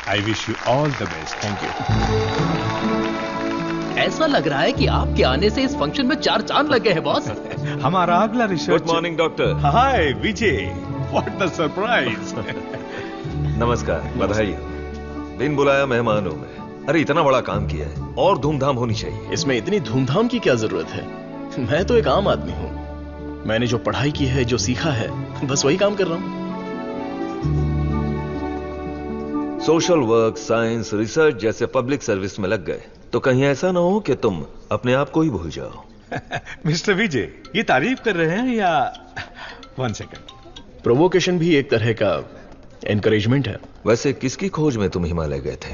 I wish you all the best. Thank you. ऐसा लग रहा है कि आपके आने से इस फंक्शन में 4 चांद लगे हैं बॉस। हमारा अगला research. Good morning doctor. Hi Vijay, what the surprise. नमस्कार, बधाई हो। बिन बुलाया मेहमान हूं मैं। अरे इतना बड़ा काम किया है और धूमधाम होनी चाहिए। इसमें इतनी धूमधाम की क्या जरूरत है? मैं तो एक आम आदमी हूं। मैंने जो पढ़ाई की है, जो सीखा है, बस वही काम कर रहा हूं। सोशल वर्क, साइंस, रिसर्च जैसे पब्लिक सर्विस में लग गए तो कहीं ऐसा ना हो कि तुम अपने आप को ही भूल जाओ। मिस्टर विजय, ये तारीफ कर रहे हैं या? 1 सेकंड। प्रोवोकेशन भी एक तरह का एनकरेजमेंट है। वैसे किसकी खोज में तुम हिमालय गए थे?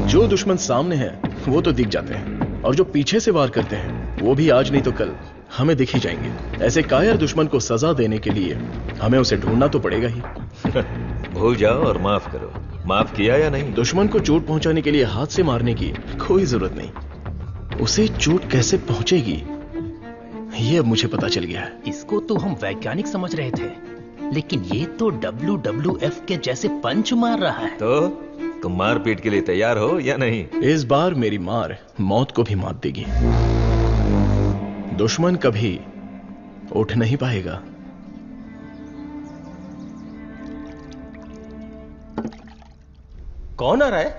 जो दुश्मन सामने हैं वो तो दिख जाते हैं, और जो पीछे से वार करते हैं वो भी आज नहीं तो कल हमें दिख ही जाएंगे। ऐसे कायर दुश्मन को सजा देने के लिए हमें उसे ढूंढना तो पड़ेगा ही। भूल जाओ और माफ करो। माफ किया या नहीं? दुश्मन को चोट पहुंचाने के लिए हाथ से मारने की कोई जरूरत नहीं। उसे चोट कैसे पहुंचेगी ये अब मुझे पता चल गया है। इसको तो हम वैज्ञानिक समझ रहे थे, लेकिन ये तो WWF के जैसे पंच मार रहा है। तो तुम मारपीट के लिए तैयार हो या नहीं? इस बार मेरी मार मौत को भी मात देगी। दुश्मन कभी उठ नहीं पाएगा। कौन आ रहा है?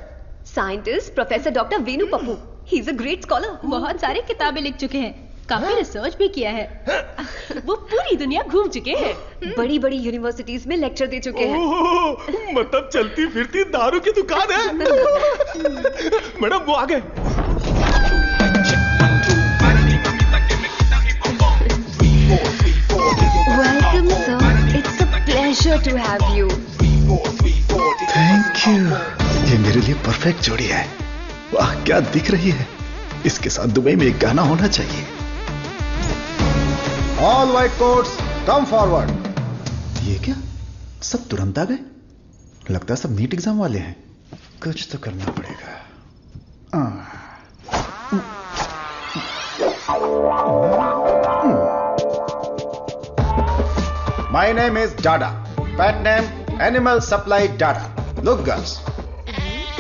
Scientist professor doctor Venu Pappu. He is a great scholar. बहुत सारी किताबें लिख चुके हैं, काफी रिसर्च भी किया है। वो पूरी दुनिया घूम चुके हैं, बड़ी बड़ी यूनिवर्सिटीज में लेक्चर दे चुके हैं। मतलब चलती फिरती दारू की दुकान है। मैडम वो आ गए। Welcome sir, it's a pleasure to have you. Thank you. ये मेरे लिए परफेक्ट जोड़ी है। वाह क्या दिख रही है। इसके साथ दुबई में एक गाना होना चाहिए। All white quotes come forward. ये क्या, सब तुरंत आ गए? लगता है सब नीट एग्जाम वाले हैं। कुछ तो करना पड़ेगा। My name is Dada, pet name animal supply Dada. Look girls,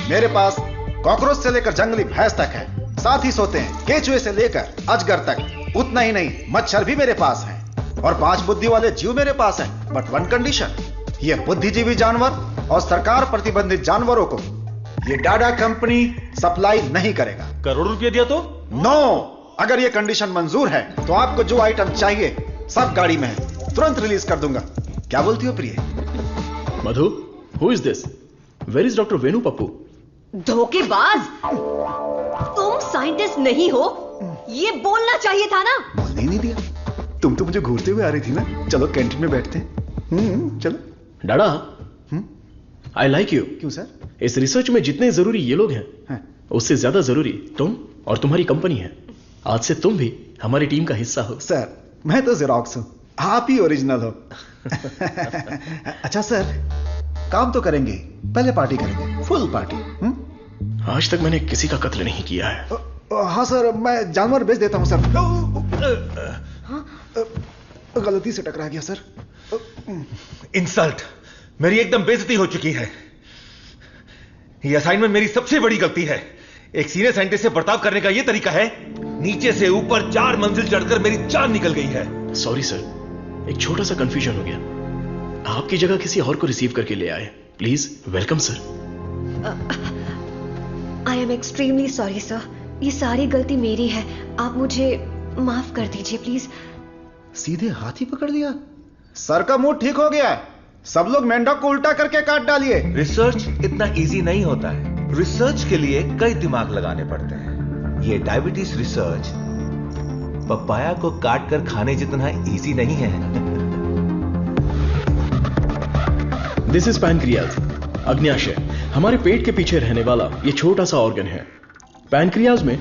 मेरे पास कॉकरोच से लेकर जंगली भैंस तक है, साथ ही सोते हैं केचुए से लेकर अजगर तक। उतना ही नहीं, मच्छर भी मेरे पास है, और 5 बुद्धि वाले जीव मेरे पास हैं। बट 1 कंडीशन, ये बुद्धिजीवी जानवर और सरकार प्रतिबंधित जानवरों को ये डाडा कंपनी सप्लाई नहीं करेगा। करोड़ रुपया दिया तो? नो, अगर ये कंडीशन मंजूर है तो आपको जो आइटम चाहिए सब गाड़ी में है, तुरंत रिलीज कर दूंगा। क्या बोलती हो प्रिय? Madhu, who is this? Where is doctor Venu Pappu? धोखेबाज, तुम साइंटिस्ट नहीं हो, ये बोलना चाहिए था ना। बोलने ही नहीं दिया। तुम तो मुझे घूरते हुए आ रही थी ना। चलो कैंटीन में बैठते हैं। चलो। डाडा, आई लाइक यू। क्यों सर? इस रिसर्च में जितने जरूरी ये लोग हैं, उससे ज्यादा जरूरी तुम और तुम्हारी कंपनी है। आज से तुम भी हमारी टीम का हिस्सा हो। सर, मैं तो जेरोक्स हूं, आप ही ओरिजिनल हो। अच्छा सर, काम तो करेंगे, पहले पार्टी करेंगे, फुल पार्टी। आज तक मैंने किसी का कत्ल नहीं किया है। हाँ सर, मैं जानवर बेच देता हूं सर। गलती से टकरा गया सर। इंसल्ट, मेरी एकदम बेइज्जती हो चुकी है। ये असाइनमेंट मेरी सबसे बड़ी गलती है। एक सीनियर साइंटिस्ट से बर्ताव करने का यह तरीका है? नीचे से ऊपर 4 मंजिल चढ़कर मेरी जान निकल गई है। सॉरी सर, एक छोटा सा कंफ्यूजन हो गया। आपकी जगह किसी और को रिसीव करके ले आए। Please welcome sir. I am extremely sorry sir, ये सारी गलती मेरी है, आप मुझे माफ कर दीजिए प्लीज। सीधे हाथ ही पकड़ लिया। सर का मूड ठीक हो गया, सब लोग मेंढक को उल्टा करके काट डालिए। रिसर्च इतना इजी नहीं होता है, रिसर्च के लिए कई दिमाग लगाने पड़ते हैं। ये डायबिटीज रिसर्च पपाया को काट कर खाने जितना इजी नहीं है। दिस इज पैनक्रियाज, अग्न्याशय, हमारे पेट के पीछे रहने वाला ये छोटा सा ऑर्गन है। पैनक्रियाज में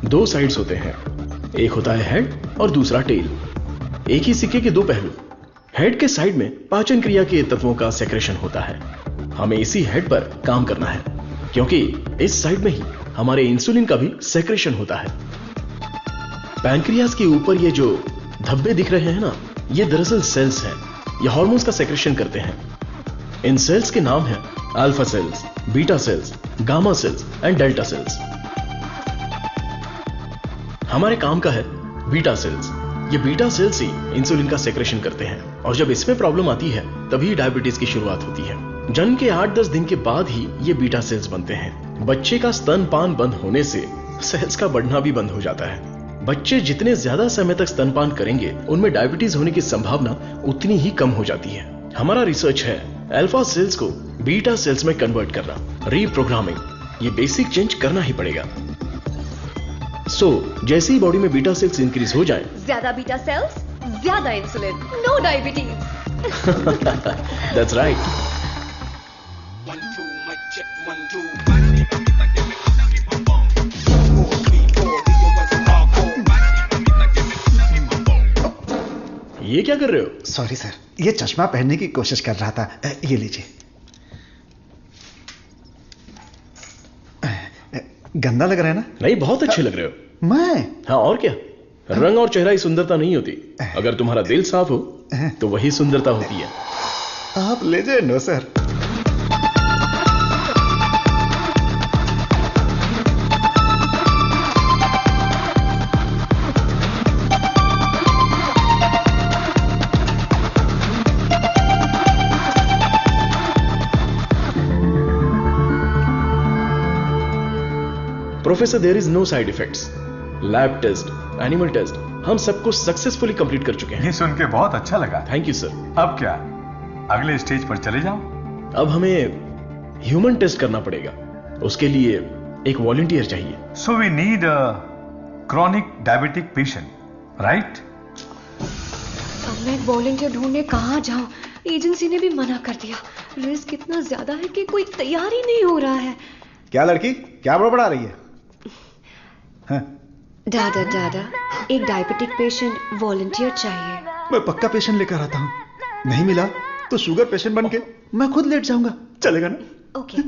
दो साइड्स होते हैं, एक होता है हेड और दूसरा टेल। एक ही सिक्के के दो पहलू। हेड के साइड में पाचन क्रिया के तत्वों का सेक्रेशन होता है। हमें इसी हेड पर काम करना है, क्योंकि इस साइड में ही हमारे इंसुलिन का भी सेक्रेशन होता है। पैनक्रियाज के ऊपर ये जो धब्बे दिख रहे हैं ना, ये दरअसल सेल्स हैं। ये हार्मोन्स का सेक्रेशन करते हैं। इन सेल्स के नाम हैं alpha cells, beta cells, gamma cells and delta cells. हमारे काम का है बीटा सेल्स। ये बीटा सेल्स ही इंसुलिन का सेक्रेशन करते हैं, और जब इसमें प्रॉब्लम आती है तभी डायबिटीज की शुरुआत होती है। जन्म के 8-10 दिन के बाद ही ये बीटा सेल्स बनते हैं। बच्चे का स्तनपान बंद होने से सेल्स का बढ़ना भी बंद हो जाता है। बच्चे जितने ज्यादा समय तक स्तनपान करेंगे, उनमें डायबिटीज होने की संभावना उतनी ही कम हो जाती है। हमारा रिसर्च है अल्फा सेल्स को बीटा सेल्स में कन्वर्ट करना, रीप्रोग्रामिंग। ये बेसिक चेंज करना ही पड़ेगा। जैसे ही बॉडी में बीटा सेल्स इंक्रीज हो जाए, ज्यादा बीटा सेल्स, ज्यादा insulin, no diabetes. That's right. ये क्या कर रहे हो? सॉरी सर, ये चश्मा पहनने की कोशिश कर रहा था। ये लीजिए। गंदा लग रहा है ना? नहीं, बहुत अच्छे लग रहे हो। मैं? हाँ, और क्या। रंग और चेहरा ही सुंदरता नहीं होती, अगर तुम्हारा दिल साफ हो तो वही सुंदरता होती है। आप लेजेंड हो sir. Professor, there is no side effects. Lab test, animal test, हम सब कुछ सक्सेसफुली कंप्लीट कर चुके हैं। ये सुन के बहुत अच्छा लगा। Thank you sir. अब क्या, अगले स्टेज पर चले जाओ? अब हमें ह्यूमन टेस्ट करना पड़ेगा। उसके लिए एक वॉलंटियर चाहिए। So we need a chronic diabetic patient, right? अब मैं वॉलंटियर ढूंढने कहाँ जाऊं? एजेंसी ने भी मना कर दिया। रिस्क इतना ज्यादा है कि कोई तैयार ही नहीं हो रहा है। क्या लड़की, क्या बड़बड़ा रही है? हाँ? दादा दादा, एक डायबिटिक पेशेंट वॉलंटियर चाहिए। मैं पक्का पेशेंट लेकर आता हूँ। नहीं मिला तो शुगर पेशेंट बन के मैं खुद लेट जाऊंगा। चलेगा ना? Okay.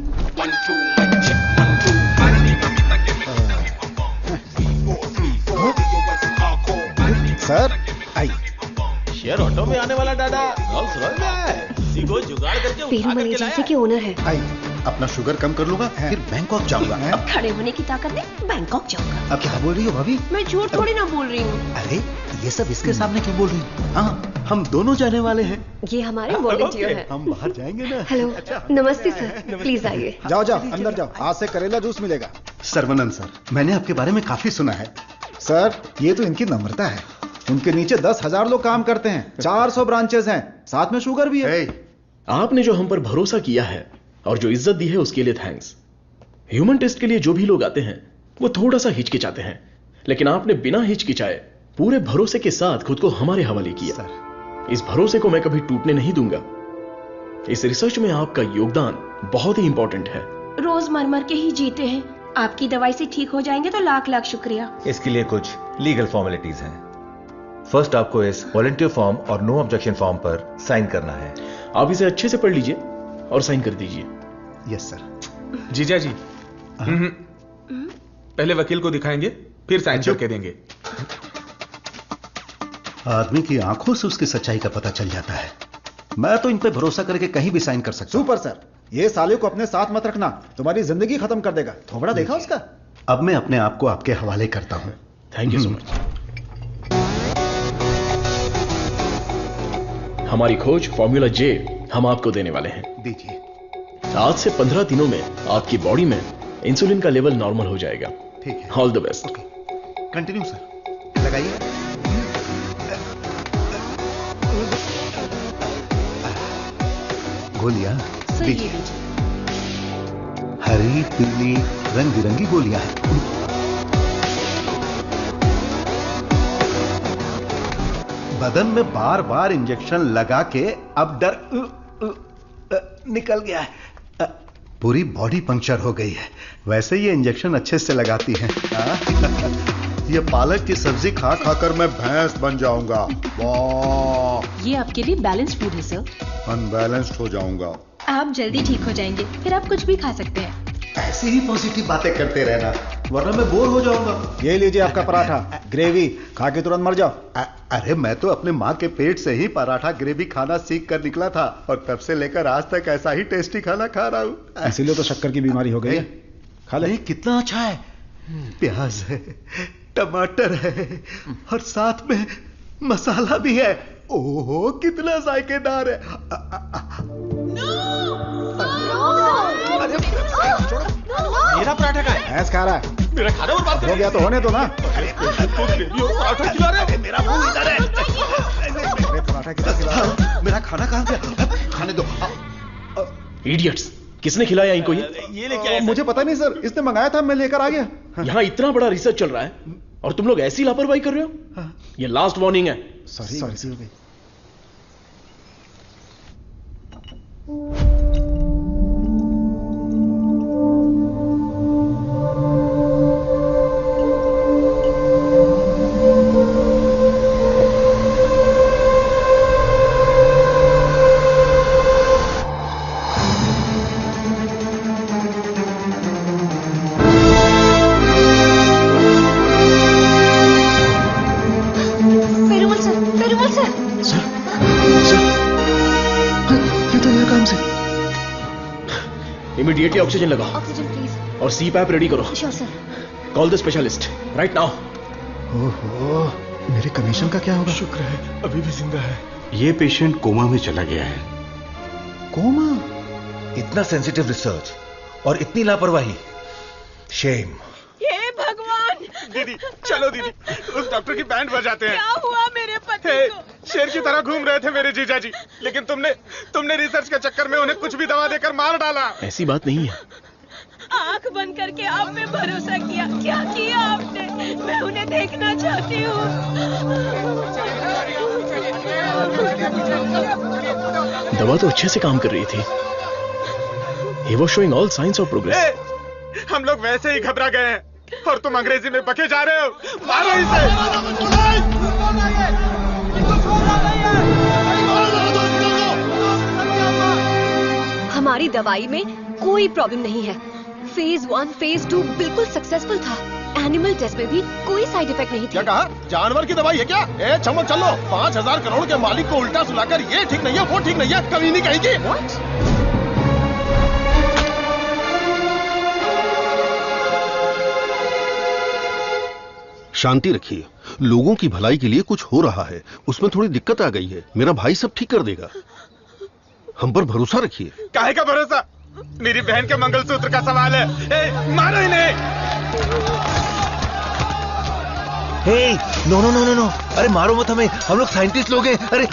Sir I. Share auto में आने वाला दादा रोल्स रॉयस में आया है। इसी को जुगाड़ करके पेरूमल एजेंसी के ओनर है। आई, अपना शुगर कम कर लूंगा, फिर बैंकॉक जाऊंगा। अब खड़े होने की ताकत नहीं, बैंकॉक जाऊंगा। अब क्या बोल रही हो भाभी? मैं झूठ थोड़ी ना बोल रही हूँ। अरे ये सब इसके सामने क्यों बोल रही हो? हाँ, हम दोनों जाने वाले हैं। ये हमारे वॉलंटियर हैं। हम बाहर जाएंगे ना। हेलो, नमस्ते सर, प्लीज आइए। जाओ जाओ, अंदर जाओ, आज से करेला जूस मिलेगा। सर्वनंद सर, मैंने आपके बारे में काफी सुना है। सर, ये तो इनकी नम्रता है। उनके नीचे 10,000 लोग काम करते हैं, 400 ब्रांचेस हैं, साथ में शुगर भी है। आपने जो हम पर भरोसा किया है और जो इज्जत दी है उसके लिए थैंक्स। ह्यूमन टेस्ट के लिए जो भी लोग आते हैं वो थोड़ा सा हिचकिचाते हैं, लेकिन आपने बिना हिचकिचाए पूरे भरोसे के साथ खुद को हमारे हवाले किया। इस भरोसे को मैं कभी टूटने नहीं दूंगा। इस रिसर्च में आपका योगदान बहुत ही इंपॉर्टेंट है। रोज मर मर के ही जीते हैं, आपकी दवाई से ठीक हो जाएंगे तो लाख लाख शुक्रिया। इसके लिए कुछ लीगल फॉर्मेलिटीज हैं। फर्स्ट आपको इस वॉलंटियर फॉर्म और नो ऑब्जेक्शन फॉर्म पर साइन करना है। आप इसे अच्छे से पढ़ लीजिए और साइन कर दीजिए। Yes sir. जीजा जी, पहले वकील को दिखाएंगे, फिर साइन करके देंगे। आदमी की आंखों से उसकी सच्चाई का पता चल जाता है। मैं तो इन पे भरोसा करके कहीं भी साइन कर सकता हूं। सुपर सर, ये साले को अपने साथ मत रखना, तुम्हारी जिंदगी खत्म कर देगा। थोबड़ा देखा उसका? अब मैं अपने आप को आपके हवाले करता हूं। Thank you so much. हमारी खोज फॉर्मूला जे हम आपको देने वाले हैं। दीजिए। आज से 15 दिनों में आपकी बॉडी में इंसुलिन का लेवल नॉर्मल हो जाएगा। ठीक है। All the best. Continue sir, लगाइए। गोलियां दीजिए। हरी पीली रंग बिरंगी गोलियां हैं। बदन में बार बार इंजेक्शन लगा के अब डर निकल गया है। पूरी बॉडी पंक्चर हो गई है। वैसे ये इंजेक्शन अच्छे से लगाती हैं। ये पालक की सब्जी खा खाकर मैं भैंस बन जाऊंगा। वाह! ये आपके लिए बैलेंस फूड है सर। अनबैलेंस्ड हो जाऊंगा। आप जल्दी ठीक हो जाएंगे, फिर आप कुछ भी खा सकते हैं। ऐसे ही पॉजिटिव बातें करते रहना, वरना मैं बोर हो जाऊंगा। ये लीजिए आपका पराठा, ग्रेवी खा के तुरंत मर जाओ। अरे मैं तो अपने माँ के पेट से ही पराठा ग्रेवी खाना सीख कर निकला था और तब से लेकर आज तक ऐसा ही टेस्टी खाना खा रहा हूँ। इसीलिए तो शक्कर की बीमारी हो गई है। खा ले। कितना अच्छा है। प्याज है, टमाटर है और साथ में मसाला भी है। ओहो कितना जायकेदार है। मेरा पराठा का है। भैंस खा रहा है। मेरा खाना बर्बाद हो गया तो होने दो ना। पराठा खिला रहे। मेरा मुंह इधर है। पराठा किधर खिला रहा है? मेरा खाना कहाँ गया? खाने दो। इडियट्स, किसने खिलाया इनको ये लेके आए? मुझे पता नहीं सर, इसने मंगाया था, मैं लेकर आ गया। यहाँ इतना बड़ा रिसर्च चल रहा है और तुम लोग ऐसी लापरवाही कर रहे हो। ये लास्ट वार्निंग है। सॉरी। इमीडिएटली ऑक्सीजन लगाओ। Oxygen please. और CPAP रेडी करो। Sure sir. Call the specialist right now. ओहो, मेरे कमीशन का क्या होगा? शुक्र है अभी भी जिंदा है। ये पेशेंट कोमा में चला गया है। कोमा? इतना सेंसिटिव रिसर्च और इतनी लापरवाही। शेम। हे भगवान! दीदी चलो दीदी, उस डॉक्टर की बैंड बजाते हैं। क्या हुआ मेरे पति को? शेर की तरह घूम रहे थे मेरे जीजा जी, लेकिन तुमने रिसर्च के चक्कर में उन्हें कुछ भी दवा देकर मार डाला। ऐसी बात नहीं है। आंख बंद करके आप पे भरोसा किया। क्या किया आपने? मैं उन्हें देखना चाहती हूँ। दवा तो अच्छे से काम कर रही थी। He was showing all signs of progress. हम लोग वैसे ही घबरा गए हैं और तुम अंग्रेजी में बके जा रहे हो। मारो इसे। हमारी दवाई में कोई प्रॉब्लम नहीं है। फेज 1, फेज 2 बिल्कुल सक्सेसफुल था। एनिमल टेस्ट में भी कोई साइड इफेक्ट नहीं थी। क्या कहा? जानवर की दवाई है क्या? ए चमक चलो, 5000 करोड़ के मालिक को उल्टा सुलाकर ये ठीक नहीं है, वो ठीक नहीं है, कभी नहीं कहेगी। शांति रखिए। लोगों की भलाई के लिए कुछ हो रहा है, उसमें थोड़ी दिक्कत आ गई है। मेरा भाई सब ठीक कर देगा, हम पर भरोसा रखिए। काहे का भरोसा? मेरी बहन के मंगलसूत्र का सवाल है। मारो इन्हें। Hey, no no no no no, अरे मारो मत हमें, हम लोग साइंटिस्ट लोग हैं। अरे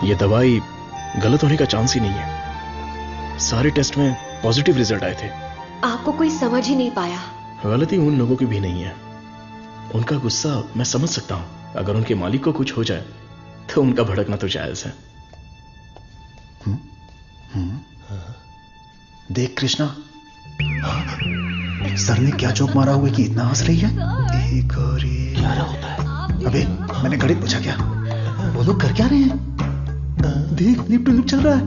ये दवाई गलत होने का चांस ही नहीं है। सारे टेस्ट में पॉजिटिव रिजल्ट आए थे। आपको कोई समझ ही नहीं पाया। गलती उन लोगों की भी नहीं है। उनका गुस्सा मैं समझ सकता हूं। अगर उनके मालिक को कुछ हो जाए तो उनका भड़कना तो जायज है। देख कृष्णा, सर ने क्या जोक मारा हुआ कि इतना हंस रही है? एक और क्या होता है? अबे मैंने गणित पूछा क्या? वो लोग कर क्या रहे हैं? देख लिप टू लिप चल रहा है।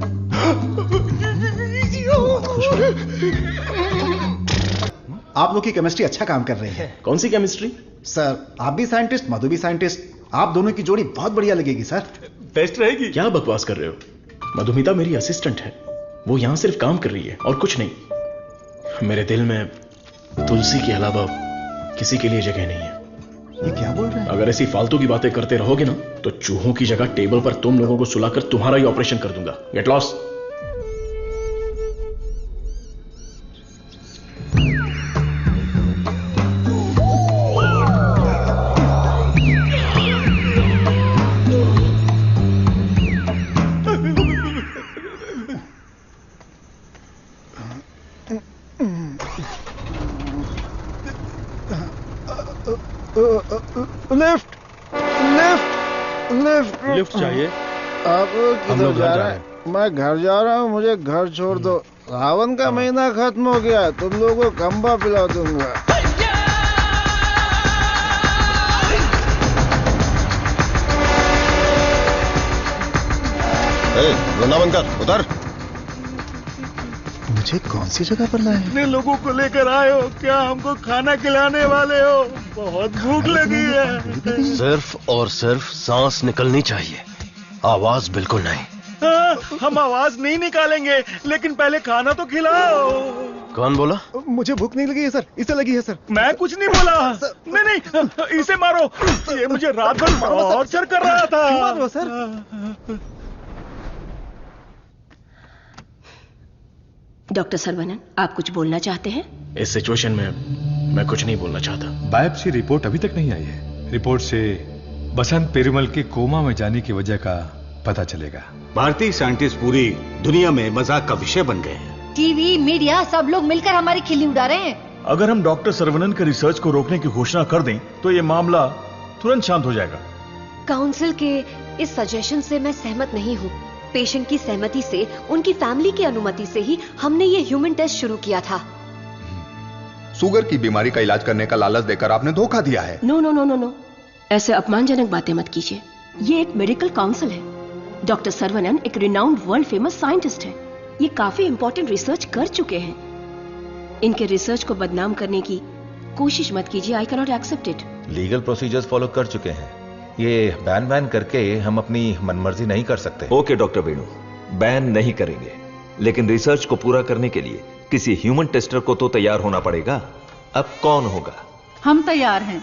आप लोग की केमिस्ट्री अच्छा काम कर रही है। कौन सी केमिस्ट्री? सर आप भी साइंटिस्ट, मधु भी साइंटिस्ट, आप दोनों की जोड़ी बहुत बढ़िया लगेगी सर। बेस्ट रहेगी। क्या बकवास कर रहे हो? मधुमिता मेरी असिस्टेंट है। वो यहां सिर्फ काम कर रही है और कुछ नहीं। मेरे दिल में तुलसी के अलावा किसी के लिए जगह नहीं है। ये क्या बोल रहे हैं? अगर ऐसी फालतू की बातें करते रहोगे ना तो चूहों की जगह टेबल पर तुम लोगों को सुलाकर तुम्हारा ही ऑपरेशन कर दूंगा। Get lost. Lift lift lift lift चाहिए? आप हम किधर लोग जा घर जा रहे हैं? मैं घर जा रहा हूँ, मुझे घर छोड़ दो। सावन का महीना खत्म हो गया, तुम लोगों को खंबा पिला दूंगा। वृंदावन कर उतर। मुझे कौन सी जगह पर लाए? कितने लोगों को लेकर आए हो? क्या हमको खाना खिलाने वाले हो? बहुत भूख लगी है। सिर्फ और सिर्फ सांस निकलनी चाहिए, आवाज बिल्कुल नहीं। हाँ, हम आवाज नहीं निकालेंगे, लेकिन पहले खाना तो खिलाओ। कौन बोला? मुझे भूख नहीं लगी है सर, इसे लगी है सर। मैं कुछ नहीं बोला। नहीं, इसे मारो। ये मुझे रात भर टॉर्चर कर रहा था। मारो सर। डॉक्टर सर्वनन, आप कुछ बोलना चाहते हैं? इस सिचुएशन में मैं कुछ नहीं बोलना चाहता। बायोप्सी रिपोर्ट अभी तक नहीं आई है। रिपोर्ट से बसंत पेरुमल के कोमा में जाने की वजह का पता चलेगा। भारतीय साइंटिस्ट पूरी दुनिया में मजाक का विषय बन गए हैं। टीवी, मीडिया सब लोग मिलकर हमारी खिल्ली उड़ा रहे हैं। अगर हम डॉक्टर सर्वनन के रिसर्च को रोकने की घोषणा कर दें तो ये मामला तुरंत शांत हो जाएगा। काउंसिल के इस सजेशन से मैं सहमत नहीं हूँ। पेशेंट की सहमति से, उनकी फैमिली की अनुमति से ही हमने ये ह्यूमन टेस्ट शुरू किया था। शुगर की बीमारी का इलाज करने का लालच देकर आपने धोखा दिया है। No no no no no, ऐसे अपमानजनक बातें मत कीजिए। ये एक मेडिकल काउंसिल है। डॉक्टर सर्वनन एक रिनाउंड वर्ल्ड फेमस साइंटिस्ट है। ये काफी इंपॉर्टेंट रिसर्च कर चुके हैं। इनके रिसर्च को बदनाम करने की कोशिश मत कीजिए। I can not accept it. Legal procedures follow कर चुके हैं। ये बैन करके हम अपनी मनमर्जी नहीं कर सकते। ओके डॉक्टर वेणु, बैन नहीं करेंगे, लेकिन रिसर्च को पूरा करने के लिए किसी ह्यूमन टेस्टर को तो तैयार होना पड़ेगा। अब कौन होगा? हम तैयार हैं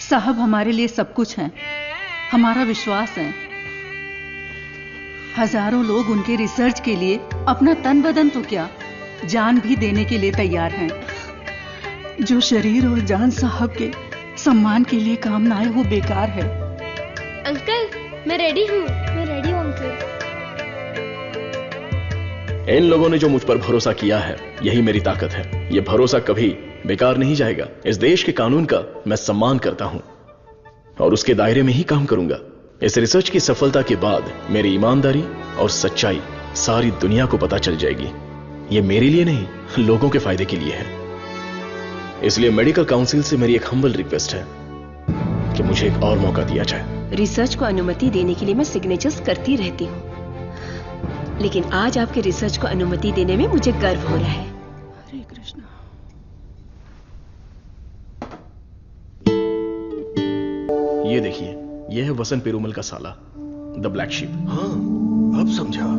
साहब, हमारे लिए सब कुछ है। हमारा विश्वास है। हजारों लोग उनके रिसर्च के लिए अपना तन बदन तो क्या, जान भी देने के लिए तैयार हैं। जो शरीर और जान साहब के सम्मान के लिए काम ना आए वो बेकार है। अंकल, मैं रेडी हूँ। मैं रेडी हूँ अंकल। इन लोगों ने जो मुझ पर भरोसा किया है, यही मेरी ताकत है। ये भरोसा कभी बेकार नहीं जाएगा। इस देश के कानून का मैं सम्मान करता हूं और उसके दायरे में ही काम करूंगा। इस रिसर्च की सफलता के बाद मेरी ईमानदारी और सच्चाई सारी दुनिया को पता चल जाएगी। ये मेरे लिए नहीं, लोगों के फायदे के लिए है। इसलिए मेडिकल काउंसिल से मेरी एक हम्बल रिक्वेस्ट है कि मुझे एक और मौका दिया जाए। रिसर्च को अनुमति देने के लिए मैं सिग्नेचर्स करती रहती हूँ, लेकिन आज आपके रिसर्च को अनुमति देने में मुझे गर्व हो रहा है। हरे कृष्णा। ये देखिए, यह है वसंत पेरुमल का साला, द ब्लैक शीप। हाँ, अब समझा।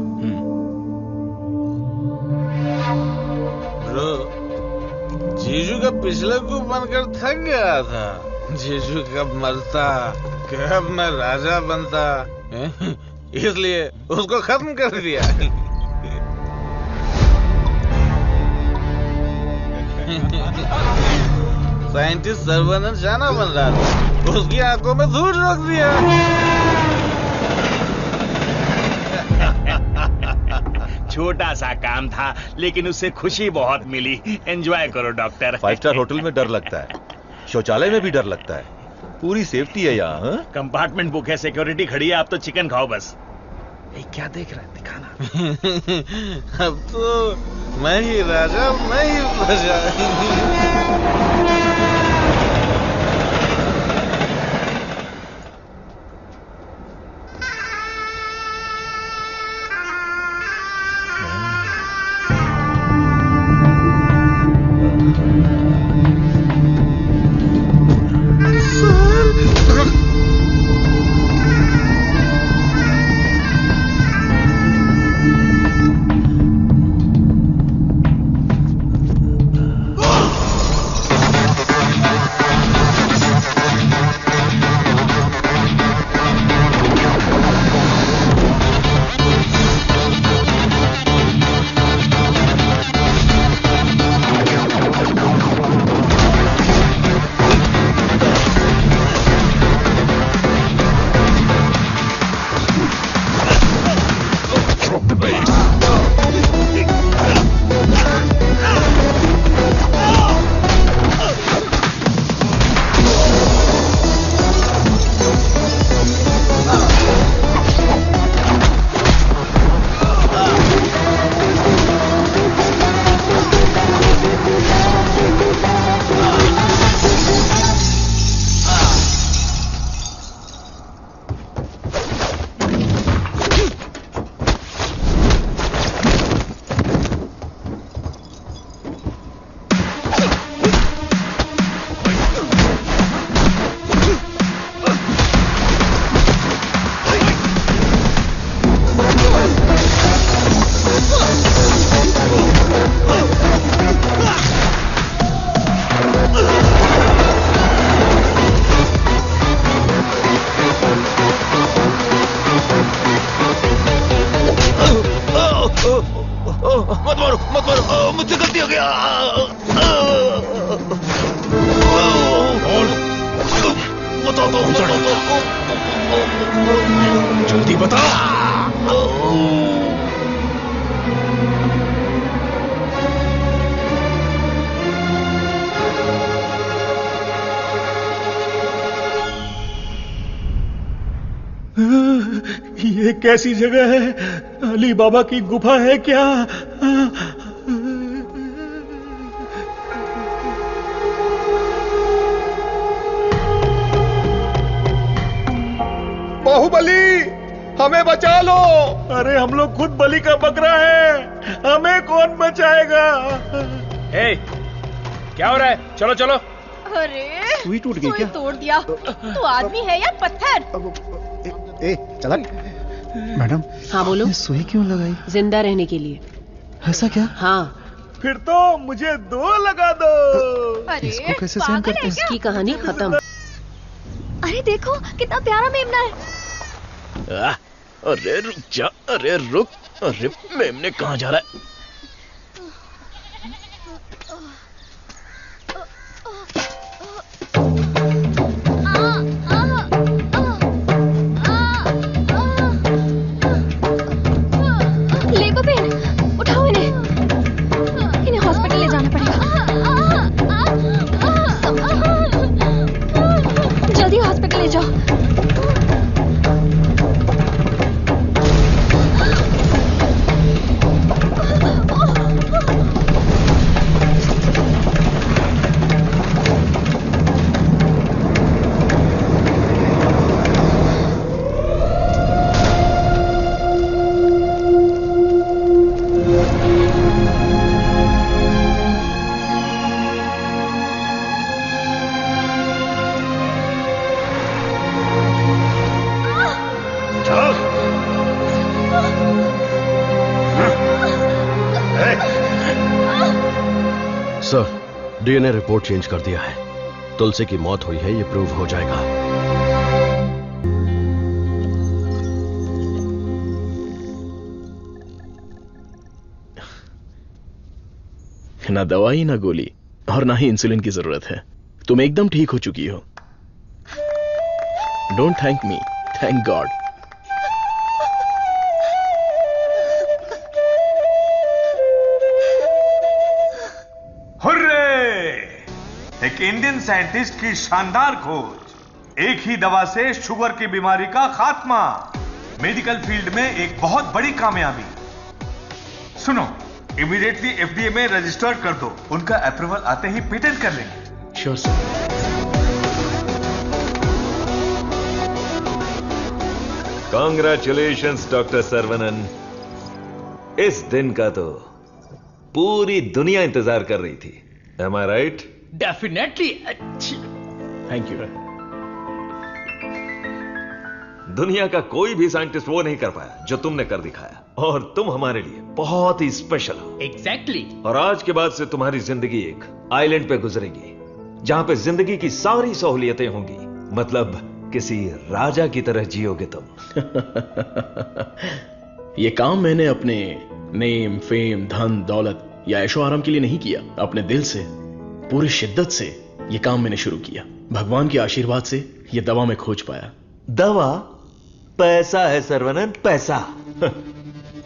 जीजू का पिछले को बनकर थक गया था। जीजू कब मरता, कब मैं राजा बनता, इसलिए उसको खत्म कर दिया। साइंटिस्ट सर्वनन जाना बन रहा था, उसकी आंखों में धूल रख दिया। छोटा सा काम था, लेकिन उससे खुशी बहुत मिली। एंजॉय करो डॉक्टर। 5 स्टार होटल में डर लगता है, शौचालय में भी डर लगता है। पूरी सेफ्टी है यहाँ। कंपार्टमेंट बुक है, सिक्योरिटी खड़ी है। आप तो चिकन खाओ बस। क्या देख रहा है, दिखाना। अब तो मैं ही राजा, मैं ही प्रजा। मत मारो, मुझसे गलती हो गया। बता दो, जल्दी बता। ये कैसी जगह है? अली बाबा की गुफा है क्या? बाहुबली, हमें बचा लो। अरे हम लोग खुद बलि का बकरा है, हमें कौन बचाएगा? क्या हो रहा है? चलो चलो। अरे सुई टूट गई क्या? तोड़ दिया। तू आदमी है या पत्थर? ए चला। मैडम। हाँ बोलो। सुई क्यों लगाई? जिंदा रहने के लिए। ऐसा क्या? हाँ। फिर तो मुझे 2 लगा दो। अरे इसको कैसे सहन करते हैं? इसकी कहानी खत्म। अरे देखो कितना प्यारा मेमना है। अरे रुक जा, अरे रुक। अरे मेमने कहाँ जा रहा है? ले गोपेन, उठाओ इन्हें हॉस्पिटल ले जाना पड़ेगा। जल्दी हॉस्पिटल ले जाओ। सर, डीएनए रिपोर्ट चेंज कर दिया है। तुलसी की मौत हुई है, ये प्रूव हो जाएगा। ना दवाई ना गोली और ना ही इंसुलिन की जरूरत है। तुम एकदम ठीक हो चुकी हो। Don't thank me, thank God. एक इंडियन साइंटिस्ट की शानदार खोज, एक ही दवा से शुगर की बीमारी का खात्मा, मेडिकल फील्ड में एक बहुत बड़ी कामयाबी। सुनो, इमीडिएटली एफडीए में रजिस्टर्ड कर दो, उनका अप्रूवल आते ही पेटेंट कर लेंगे। Sure sir. Congratulations doctor Saravanan. इस दिन का तो पूरी दुनिया इंतजार कर रही थी। Am I right? Definitely. Thank you. दुनिया का कोई भी साइंटिस्ट वो नहीं कर पाया जो तुमने कर दिखाया, और तुम हमारे लिए बहुत ही स्पेशल हो। एग्जैक्टली। और आज के बाद से तुम्हारी जिंदगी एक आइलैंड पे गुजरेगी, जहां पे जिंदगी की सारी सहूलियतें होंगी। मतलब किसी राजा की तरह जियोगे तुम। ये काम मैंने अपने नेम, फेम, धन, दौलत या ऐशो आराम के लिए नहीं किया। अपने दिल से, पूरी शिद्दत से ये काम मैंने शुरू किया। भगवान के आशीर्वाद से ये दवा में खोज पाया। दवा? पैसा है सर्वनन, पैसा।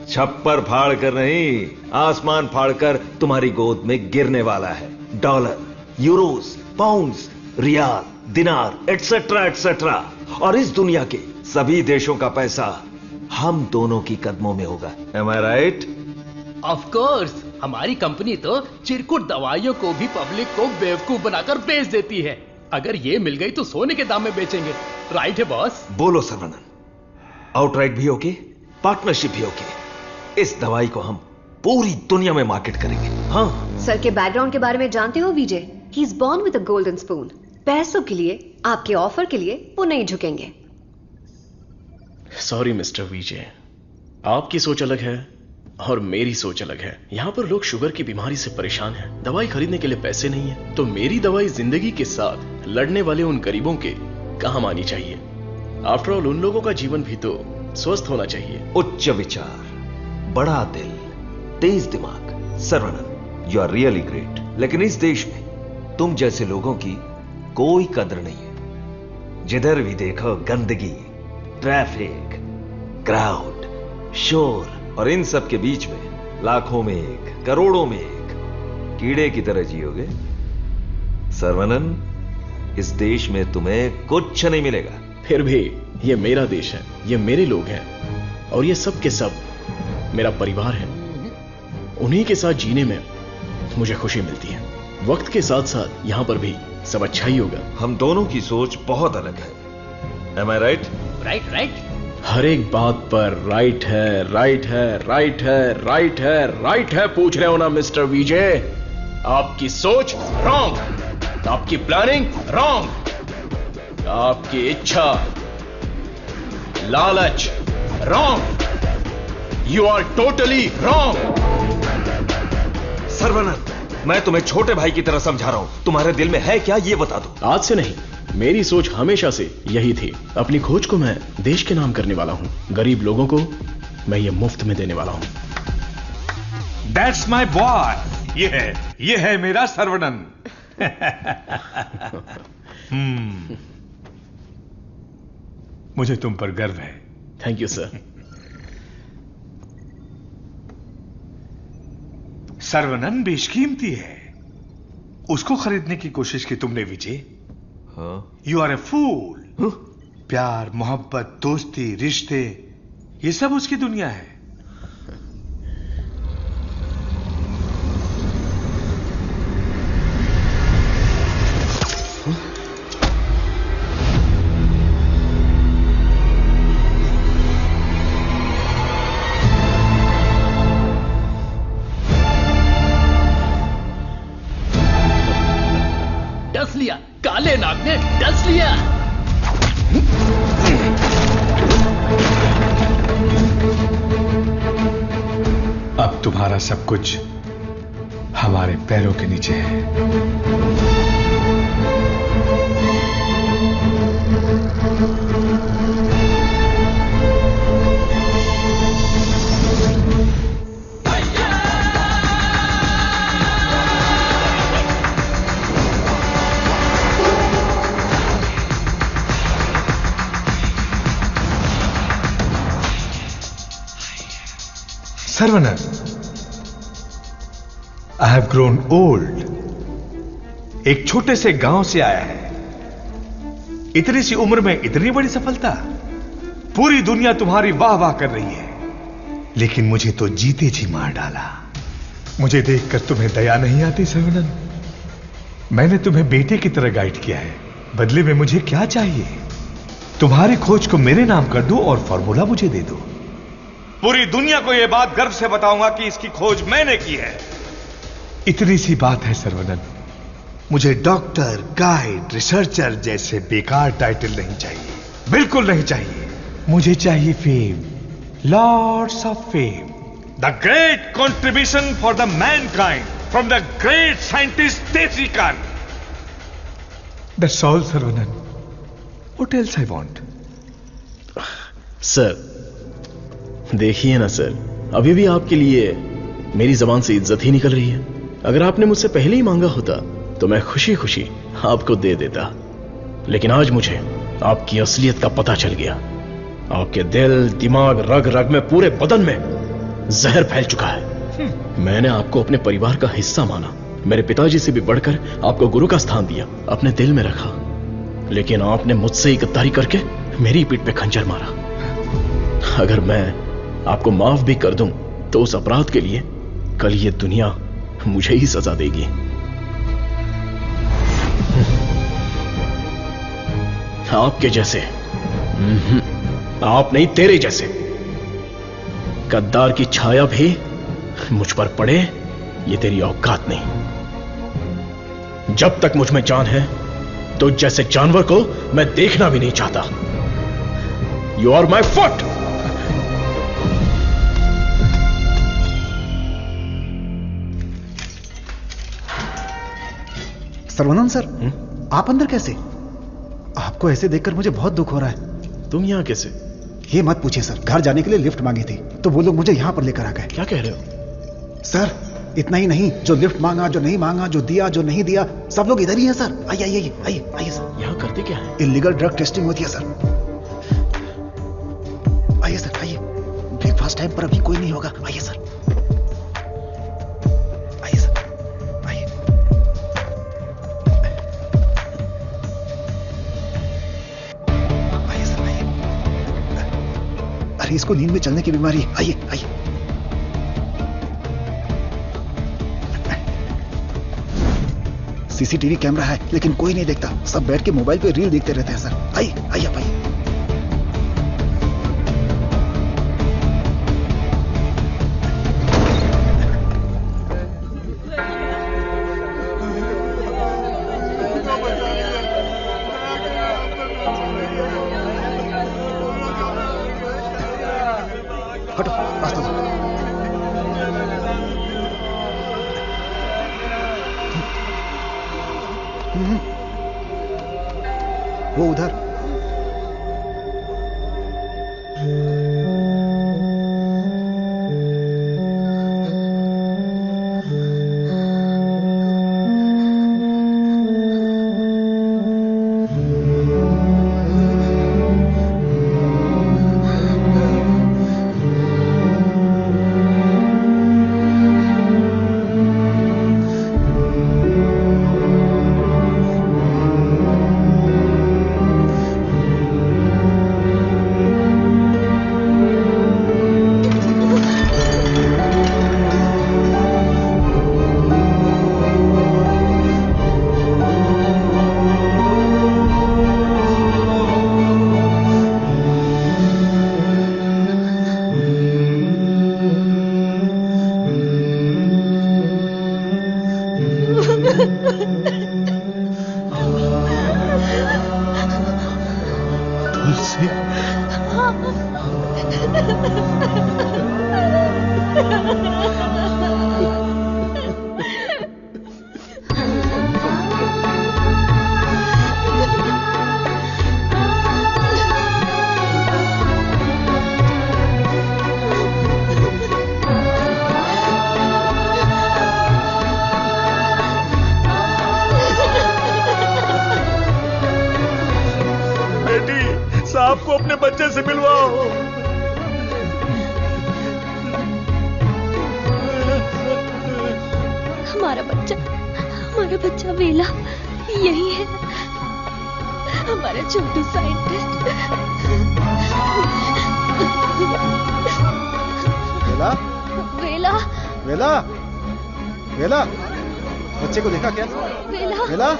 छप्पर फाड़ कर नहीं, आसमान फाड़ कर तुम्हारी गोद में गिरने वाला है। डॉलर, यूरोस, पाउंड्स, रियाल, दिनार, एटसेट्रा एटसेट्रा। और इस दुनिया के सभी देशों का पैसा हम दोनों की कदमों में होगा। Am I right? Of course, हमारी कंपनी तो चिरकुट दवाइयों को भी पब्लिक को बेवकूफ बनाकर बेच देती है। अगर ये मिल गई तो सोने के दाम में बेचेंगे। राइट है बॉस? बोलो सर्वनन, आउटराइट भी ओके, पार्टनरशिप भी ओके। इस दवाई को हम पूरी दुनिया में मार्केट करेंगे। हाँ। सर के बैकग्राउंड के बारे में जानते हो Vijay? He is born with a golden spoon. पैसों के लिए, आपके ऑफर के लिए वो नहीं झुकेंगे। सॉरी मिस्टर विजय, आपकी सोच अलग है और मेरी सोच अलग है। यहां पर लोग शुगर की बीमारी से परेशान हैं, दवाई खरीदने के लिए पैसे नहीं है, तो मेरी दवाई जिंदगी के साथ लड़ने वाले उन गरीबों के काम आनी चाहिए। आफ्टर ऑल उन लोगों का जीवन भी तो स्वस्थ होना चाहिए। उच्च विचार, बड़ा दिल, तेज दिमाग, Saravanan, you are really great. लेकिन इस देश में तुम जैसे लोगों की कोई कदर नहीं है। जिधर भी देखो गंदगी, ट्रैफिक, क्राउड, शोर, और इन सब के बीच में लाखों में एक, करोड़ों में एक कीड़े की तरह जियोगे। सर्वनन, इस देश में तुम्हें कुछ नहीं मिलेगा। फिर भी ये मेरा देश है, ये मेरे लोग हैं, और ये सब के सब मेरा परिवार है। उन्हीं के साथ जीने में मुझे खुशी मिलती है। वक्त के साथ साथ यहां पर भी सब अच्छा ही होगा। हम दोनों की सोच बहुत अलग है। Am I right? Right right. हर एक बात पर राइट है, राइट है, राइट है, राइट है, राइट है पूछ रहे हो ना मिस्टर विजय? आपकी सोच रॉन्ग, आपकी प्लानिंग रॉन्ग, आपकी इच्छा, लालच wrong. You are totally wrong. Saravanan, मैं तुम्हें छोटे भाई की तरह समझा रहा हूं। तुम्हारे दिल में है क्या, ये बता दो। आज से नहीं, मेरी सोच हमेशा से यही थी। अपनी खोज को मैं देश के नाम करने वाला हूं। गरीब लोगों को मैं ये मुफ्त में देने वाला हूं। That's my boy। ये है मेरा सर्वनन। मुझे तुम पर गर्व है। Thank you sir. सर्वनन बेशकीमती है, उसको खरीदने की कोशिश की तुमने विजय। यू आर ए फूल। प्यार, मोहब्बत, दोस्ती, रिश्ते, ये सब उसकी दुनिया है। डस लिया, काले नाग ने डस लिया। अब तुम्हारा सब कुछ हमारे पैरों के नीचे है। Saravanan, I have grown old. एक छोटे से गांव से आया है, इतनी सी उम्र में इतनी बड़ी सफलता। पूरी दुनिया तुम्हारी वाह वाह कर रही है, लेकिन मुझे तो जीते जी मार डाला। मुझे देखकर तुम्हें दया नहीं आती सर्वनन? मैंने तुम्हें बेटे की तरह गाइड किया है, बदले में मुझे क्या चाहिए? तुम्हारी खोज को मेरे नाम कर दो और फॉर्मूला मुझे दे दो। पूरी दुनिया को यह बात गर्व से बताऊंगा कि इसकी खोज मैंने की है। इतनी सी बात है सर्वनन। मुझे डॉक्टर, गाइड, रिसर्चर जैसे बेकार टाइटल नहीं चाहिए, बिल्कुल नहीं चाहिए। मुझे चाहिए fame, lots of fame, the great contribution for the mankind from the great scientist Desi Khan. That's all Saravanan. What else I want? Sir देखिए ना सर, अभी भी आपके लिए मेरी जबान से इज्जत ही निकल रही है। अगर आपने मुझसे पहले ही मांगा होता तो मैं खुशी खुशी आपको दे देता, लेकिन आज मुझे आपकी असलियत का पता चल गया। आपके दिल, दिमाग, रग रग में, पूरे बदन में जहर फैल चुका है। मैंने आपको अपने परिवार का हिस्सा माना, मेरे पिताजी से भी बढ़कर आपको गुरु का स्थान दिया, अपने दिल में रखा, लेकिन आपने मुझसे गद्दारी करके मेरी पीठ पे खंजर मारा। अगर मैं आपको माफ भी कर दूं तो उस अपराध के लिए कल ये दुनिया मुझे ही सजा देगी। आपके जैसे, आप नहीं, तेरे जैसे गद्दार की छाया भी मुझ पर पड़े, ये तेरी औकात नहीं। जब तक मुझ में जान है तो जैसे जानवर को मैं देखना भी नहीं चाहता। You are my foot. Saravanan sir, आप अंदर कैसे? आपको ऐसे देखकर मुझे बहुत दुख हो रहा है। तुम यहां कैसे? ये मत पूछिए सर, घर जाने के लिए लिफ्ट मांगी थी तो वो लोग मुझे यहां पर लेकर आ गए। क्या कह रहे हो? सर, इतना ही नहीं, जो लिफ्ट मांगा, जो नहीं मांगा, जो दिया, जो नहीं दिया, सब लोग इधर ही है सर। आइए आइए आइए आइए सर। यहाँ करते क्या है? इलीगल ड्रग टेस्टिंग होती है सर। आइए सर आइए, ब्रेकफास्ट टाइम पर अभी कोई नहीं होगा। आइए सर, आइए सर, आइए। आइए सर आइए। अरे इसको नींद में चलने की बीमारी है। आइए आइए। सीसीटीवी कैमरा है लेकिन कोई नहीं देखता, सब बैठ के मोबाइल पे रील देखते रहते हैं सर। आइए आइए आप आइए। हटो, रास्ता दो। वो उधर। साहब को अपने बच्चे से मिलवाओ। हमारा बच्चा वेला यही है, हमारा छोटू साइंटिस्ट। वेला वेला वेला वेला, बच्चे को देखा क्या? वेला वेला,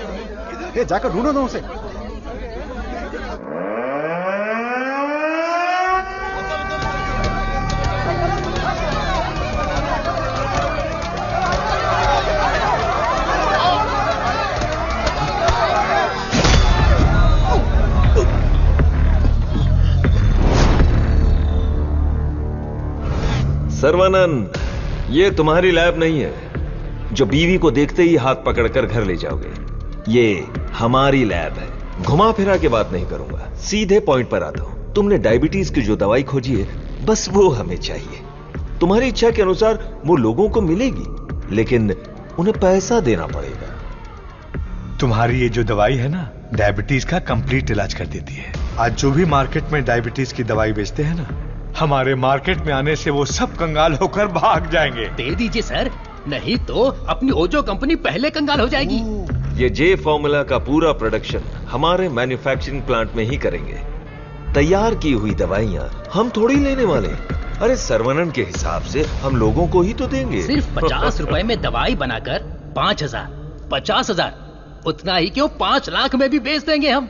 ये जाकर ढूंढो ना उसे। सर्वानंद, ये तुम्हारी लैब नहीं है जो बीवी को देखते ही हाथ पकड़कर घर ले जाओगे। ये हमारी लैब है। घुमा फिरा के बात नहीं करूंगा, सीधे पॉइंट पर आता हूं। तुमने डायबिटीज की जो दवाई खोजी है, बस वो हमें चाहिए। तुम्हारी इच्छा के अनुसार वो लोगों को मिलेगी, लेकिन उन्हें पैसा देना पड़ेगा। तुम्हारी ये जो दवाई है ना, डायबिटीज का कंप्लीट इलाज कर देती है। आज जो भी मार्केट में डायबिटीज की दवाई बेचते हैं ना, हमारे मार्केट में आने से वो सब कंगाल होकर भाग जाएंगे। दे दीजिए सर, नहीं तो अपनी ओजो कंपनी पहले कंगाल हो जाएगी। ये जे फॉर्मूला का पूरा प्रोडक्शन हमारे मैन्युफैक्चरिंग प्लांट में ही करेंगे। तैयार की हुई दवाइयां हम थोड़ी लेने वाले। अरे सर्वनन के हिसाब से हम लोगों को ही तो देंगे। सिर्फ 50 रुपए में दवाई बनाकर 5,000, 50,000, उतना ही क्यों 5 लाख में भी बेच देंगे हम,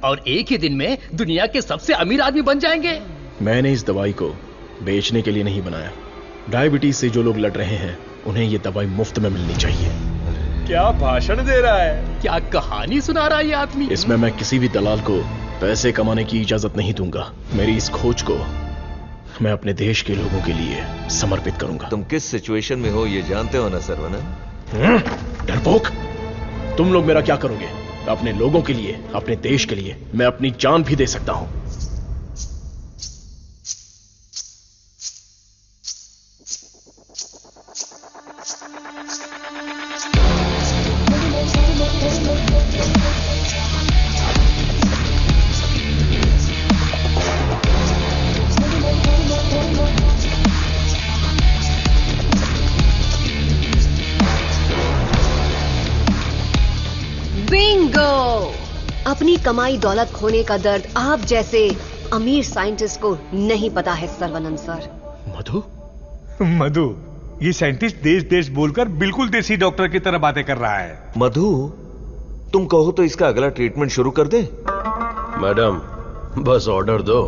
और एक ही दिन में दुनिया के सबसे अमीर आदमी बन जाएंगे। मैंने इस दवाई को बेचने के लिए नहीं बनाया। डायबिटीज से जो लोग लड़ रहे हैं, उन्हें ये दवाई मुफ्त में मिलनी चाहिए। क्या भाषण दे रहा है, क्या कहानी सुना रहा है ये आदमी। इसमें मैं किसी भी दलाल को पैसे कमाने की इजाजत नहीं दूंगा। मेरी इस खोज को मैं अपने देश के लोगों के लिए समर्पित करूंगा। तुम किस सिचुएशन में हो ये जानते हो ना सर्वनन? डरपोक, तुम लोग मेरा क्या करोगे? अपने लोगों के लिए, अपने देश के लिए मैं अपनी जान भी दे सकता हूं। अपनी कमाई दौलत खोने का दर्द आप जैसे अमीर साइंटिस्ट को नहीं पता है सर्वनंद सर। मधु मधु, ये साइंटिस्ट देश देश बोलकर बिल्कुल देसी डॉक्टर की तरह बातें कर रहा है। मधु, तुम कहो तो इसका अगला ट्रीटमेंट शुरू कर दे। मैडम बस ऑर्डर दो,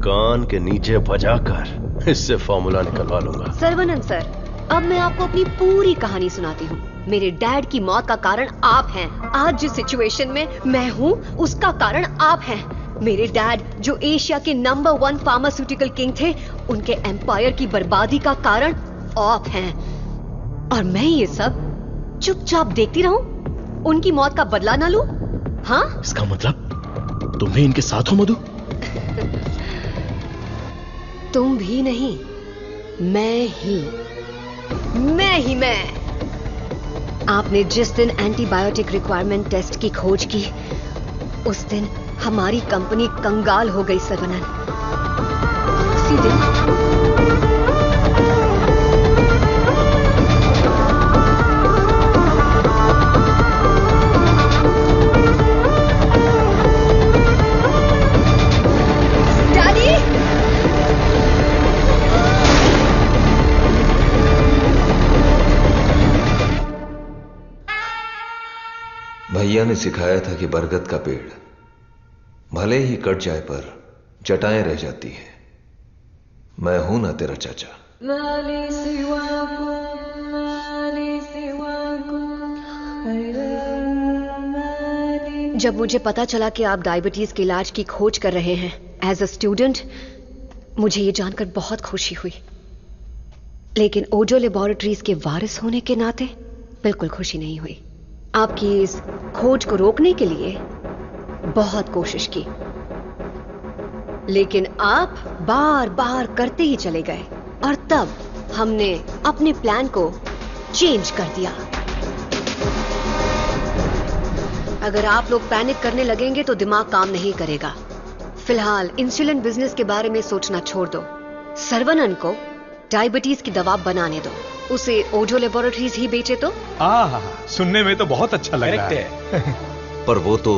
कान के नीचे बजाकर इससे फॉर्मूला निकलवा लूंगा। सर्वनंद सर, अब मैं आपको अपनी पूरी कहानी सुनाती हूँ। मेरे डैड की मौत का कारण आप हैं। आज जिस सिचुएशन में मैं हूँ उसका कारण आप हैं। मेरे डैड जो एशिया के नंबर 1 फार्मास्यूटिकल किंग थे, उनके एम्पायर की बर्बादी का कारण आप हैं। और मैं ये सब चुपचाप देखती रहूं? उनकी मौत का बदला ना लूं? हाँ? इसका मतलब तुम भी इनके साथ हो मधु? तुम भी नहीं, मैं ही मैं। आपने जिस दिन एंटीबायोटिक रिक्वायरमेंट टेस्ट की खोज की, उस दिन हमारी कंपनी कंगाल हो गई सर्वनंद। उसी दिन भैया ने सिखाया था कि बरगद का पेड़ भले ही कट जाए पर जटाएं रह जाती हैं। मैं हूं ना तेरा चाचा। जब मुझे पता चला कि आप डायबिटीज के इलाज की खोज कर रहे हैं एज अ स्टूडेंट, मुझे ये जानकर बहुत खुशी हुई। लेकिन ओजो लेबोरेटरीज के वारिस होने के नाते बिल्कुल खुशी नहीं हुई। आपकी इस खोज को रोकने के लिए बहुत कोशिश की, लेकिन आप बार बार करते ही चले गए। और तब हमने अपने प्लान को चेंज कर दिया। अगर आप लोग पैनिक करने लगेंगे तो दिमाग काम नहीं करेगा। फिलहाल इंसुलिन बिजनेस के बारे में सोचना छोड़ दो। सर्वनंद को डायबिटीज की दवा बनाने दो, उसे ओजो लेबोरेटरीज ही बेचे तो। सुनने में तो बहुत अच्छा लग रहा है। पर वो तो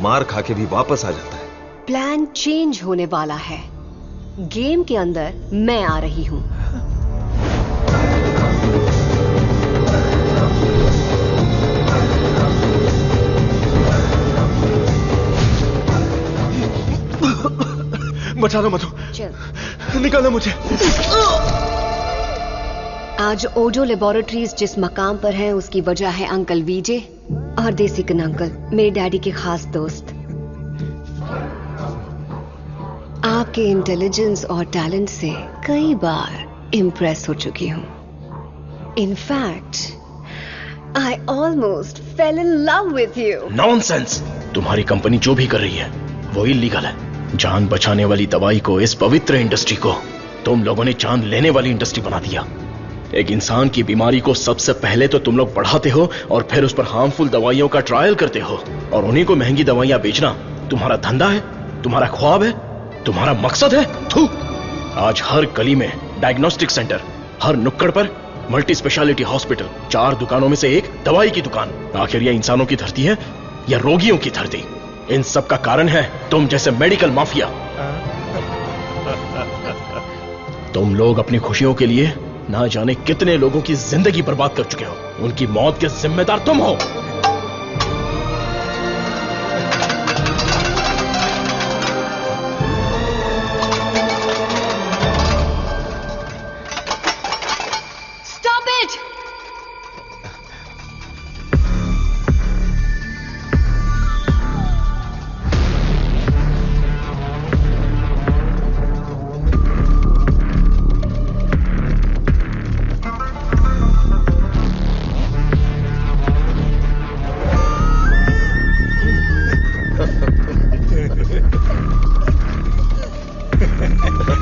मार खा के भी वापस आ जाता है। प्लान चेंज होने वाला है। गेम के अंदर मैं आ रही हूं। बचा लो मधु, चल निकालो मुझे। आज ओजो लेबोरेटरीज जिस मकाम पर है उसकी वजह है अंकल वीजे और देसिकन अंकल, मेरे डैडी के खास दोस्त। आपके इंटेलिजेंस और टैलेंट से कई बार इम्प्रेस हो चुकी हूं। In fact I almost fail in love with you. Nonsense! तुम्हारी कंपनी जो भी कर रही है वो इलीगल है। जान बचाने वाली दवाई को, इस पवित्र इंडस्ट्री को तुम लोगों ने जान लेने वाली इंडस्ट्री बना दिया। एक इंसान की बीमारी को सबसे पहले तो तुम लोग बढ़ाते हो और फिर उस पर हार्मफुल दवाइयों का ट्रायल करते हो, और उन्हीं को महंगी दवाइयां बेचना तुम्हारा धंधा है, तुम्हारा ख्वाब है, तुम्हारा मकसद है। थू! आज हर गली में डायग्नोस्टिक सेंटर, हर नुक्कड़ पर मल्टी स्पेशलिटी हॉस्पिटल, 4 दुकानों में से एक दवाई की दुकान। आखिर यह इंसानों की धरती है या रोगियों की धरती? इन सब का कारण है तुम जैसे मेडिकल माफिया। तुम लोग अपनी खुशियों के लिए ना जाने कितने लोगों की जिंदगी बर्बाद कर चुके हो। उनकी मौत के जिम्मेदार तुम हो। Stop it!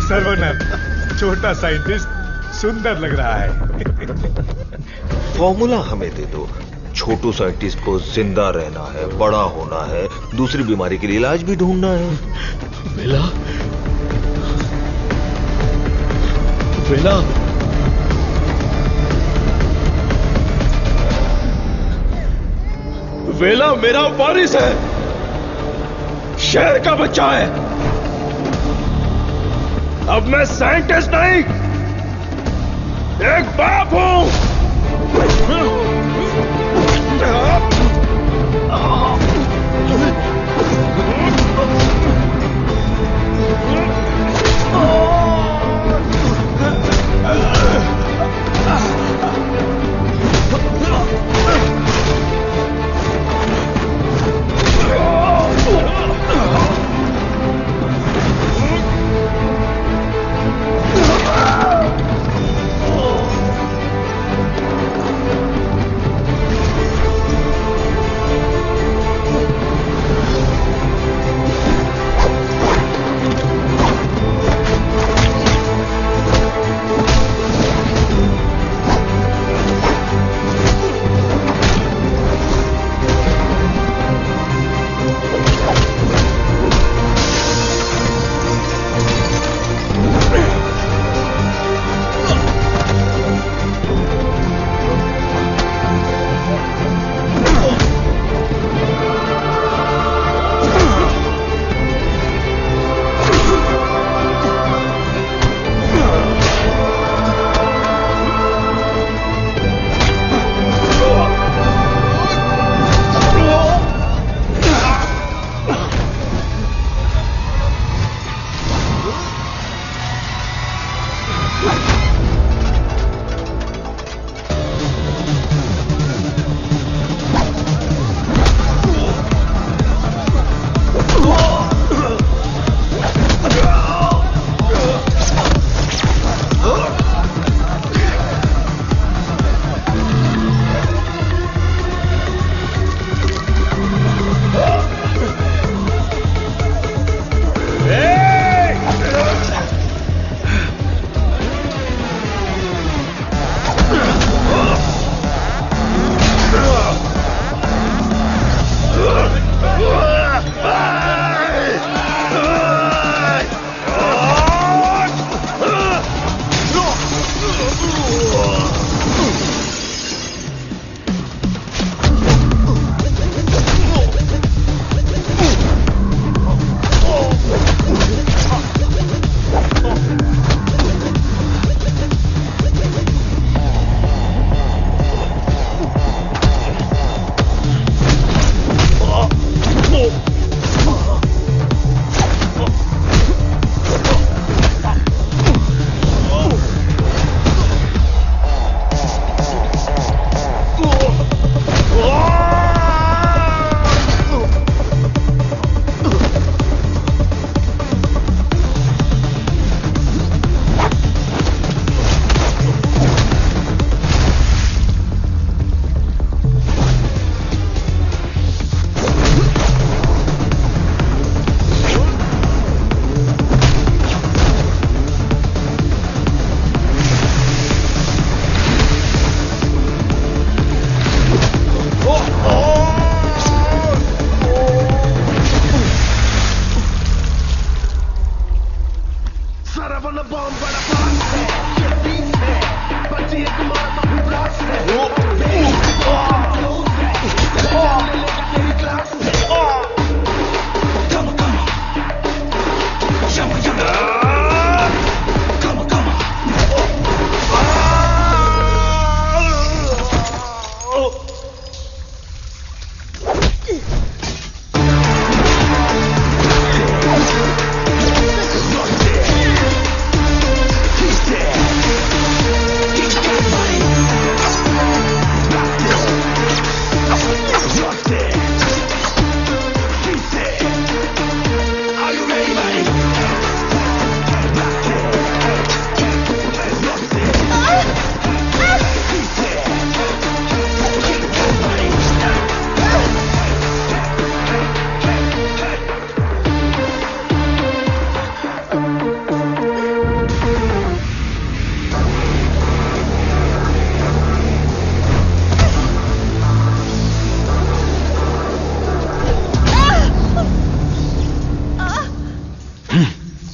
सर्वनंद, छोटा साइंटिस्ट सुंदर लग रहा है। फॉर्मूला हमें दे दो। छोटू साइंटिस्ट को जिंदा रहना है, बड़ा होना है, दूसरी बीमारी के लिए इलाज भी ढूंढना है। वेला, वेला, वेला मेरा वारिस है। शेर का बच्चा है। अब मैं साइंटिस्ट नहीं, एक बाप हूं।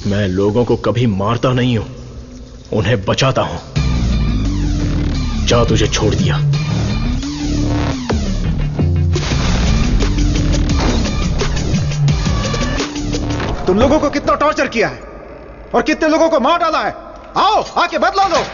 मैं लोगों को कभी मारता नहीं हूं, उन्हें बचाता हूं। जा, तुझे छोड़ दिया। लोगों को कितना टॉर्चर किया है और कितने लोगों को मार डाला है। आओ आके बदला लो।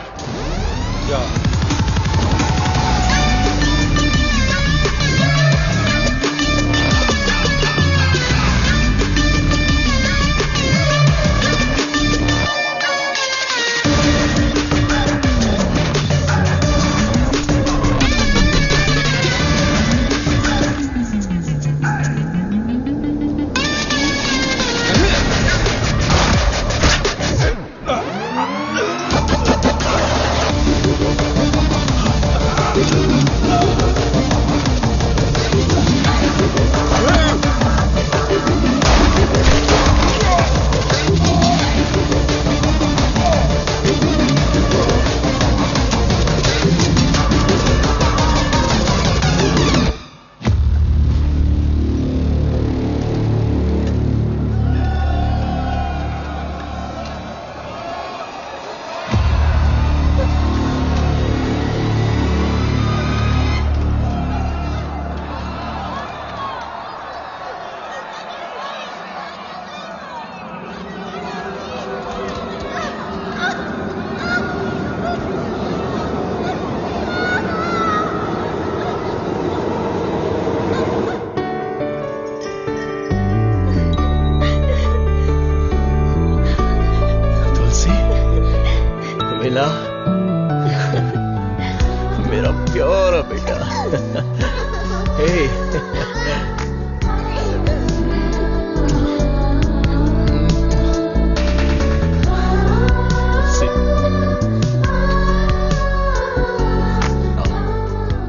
मेरा प्यारा बेटा।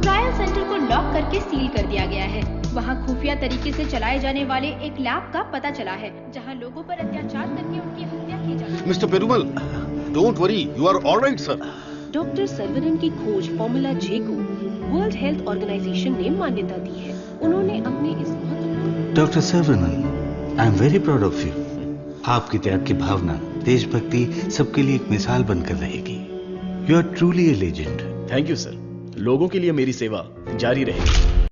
ट्रायल सेंटर को लॉक करके सील कर दिया गया है। वहाँ खुफिया तरीके से चलाए जाने वाले एक लैब का पता चला है जहाँ लोगों पर अत्याचार करके उनकी हत्या की जाती है। Mister Perumal, don't worry, you are alright sir. Doctor Saravanan की खोज फॉर्मूला जे को वर्ल्ड हेल्थ ऑर्गेनाइजेशन ने मान्यता दी है। उन्होंने अपने इस महत्वपूर्ण doctor Saravanan, I am very proud of you. आपकी त्याग की भावना, देशभक्ति सबके लिए एक मिसाल बनकर रहेगी। You are truly a legend. Thank you sir. लोगों के लिए मेरी सेवा जारी रहेगी।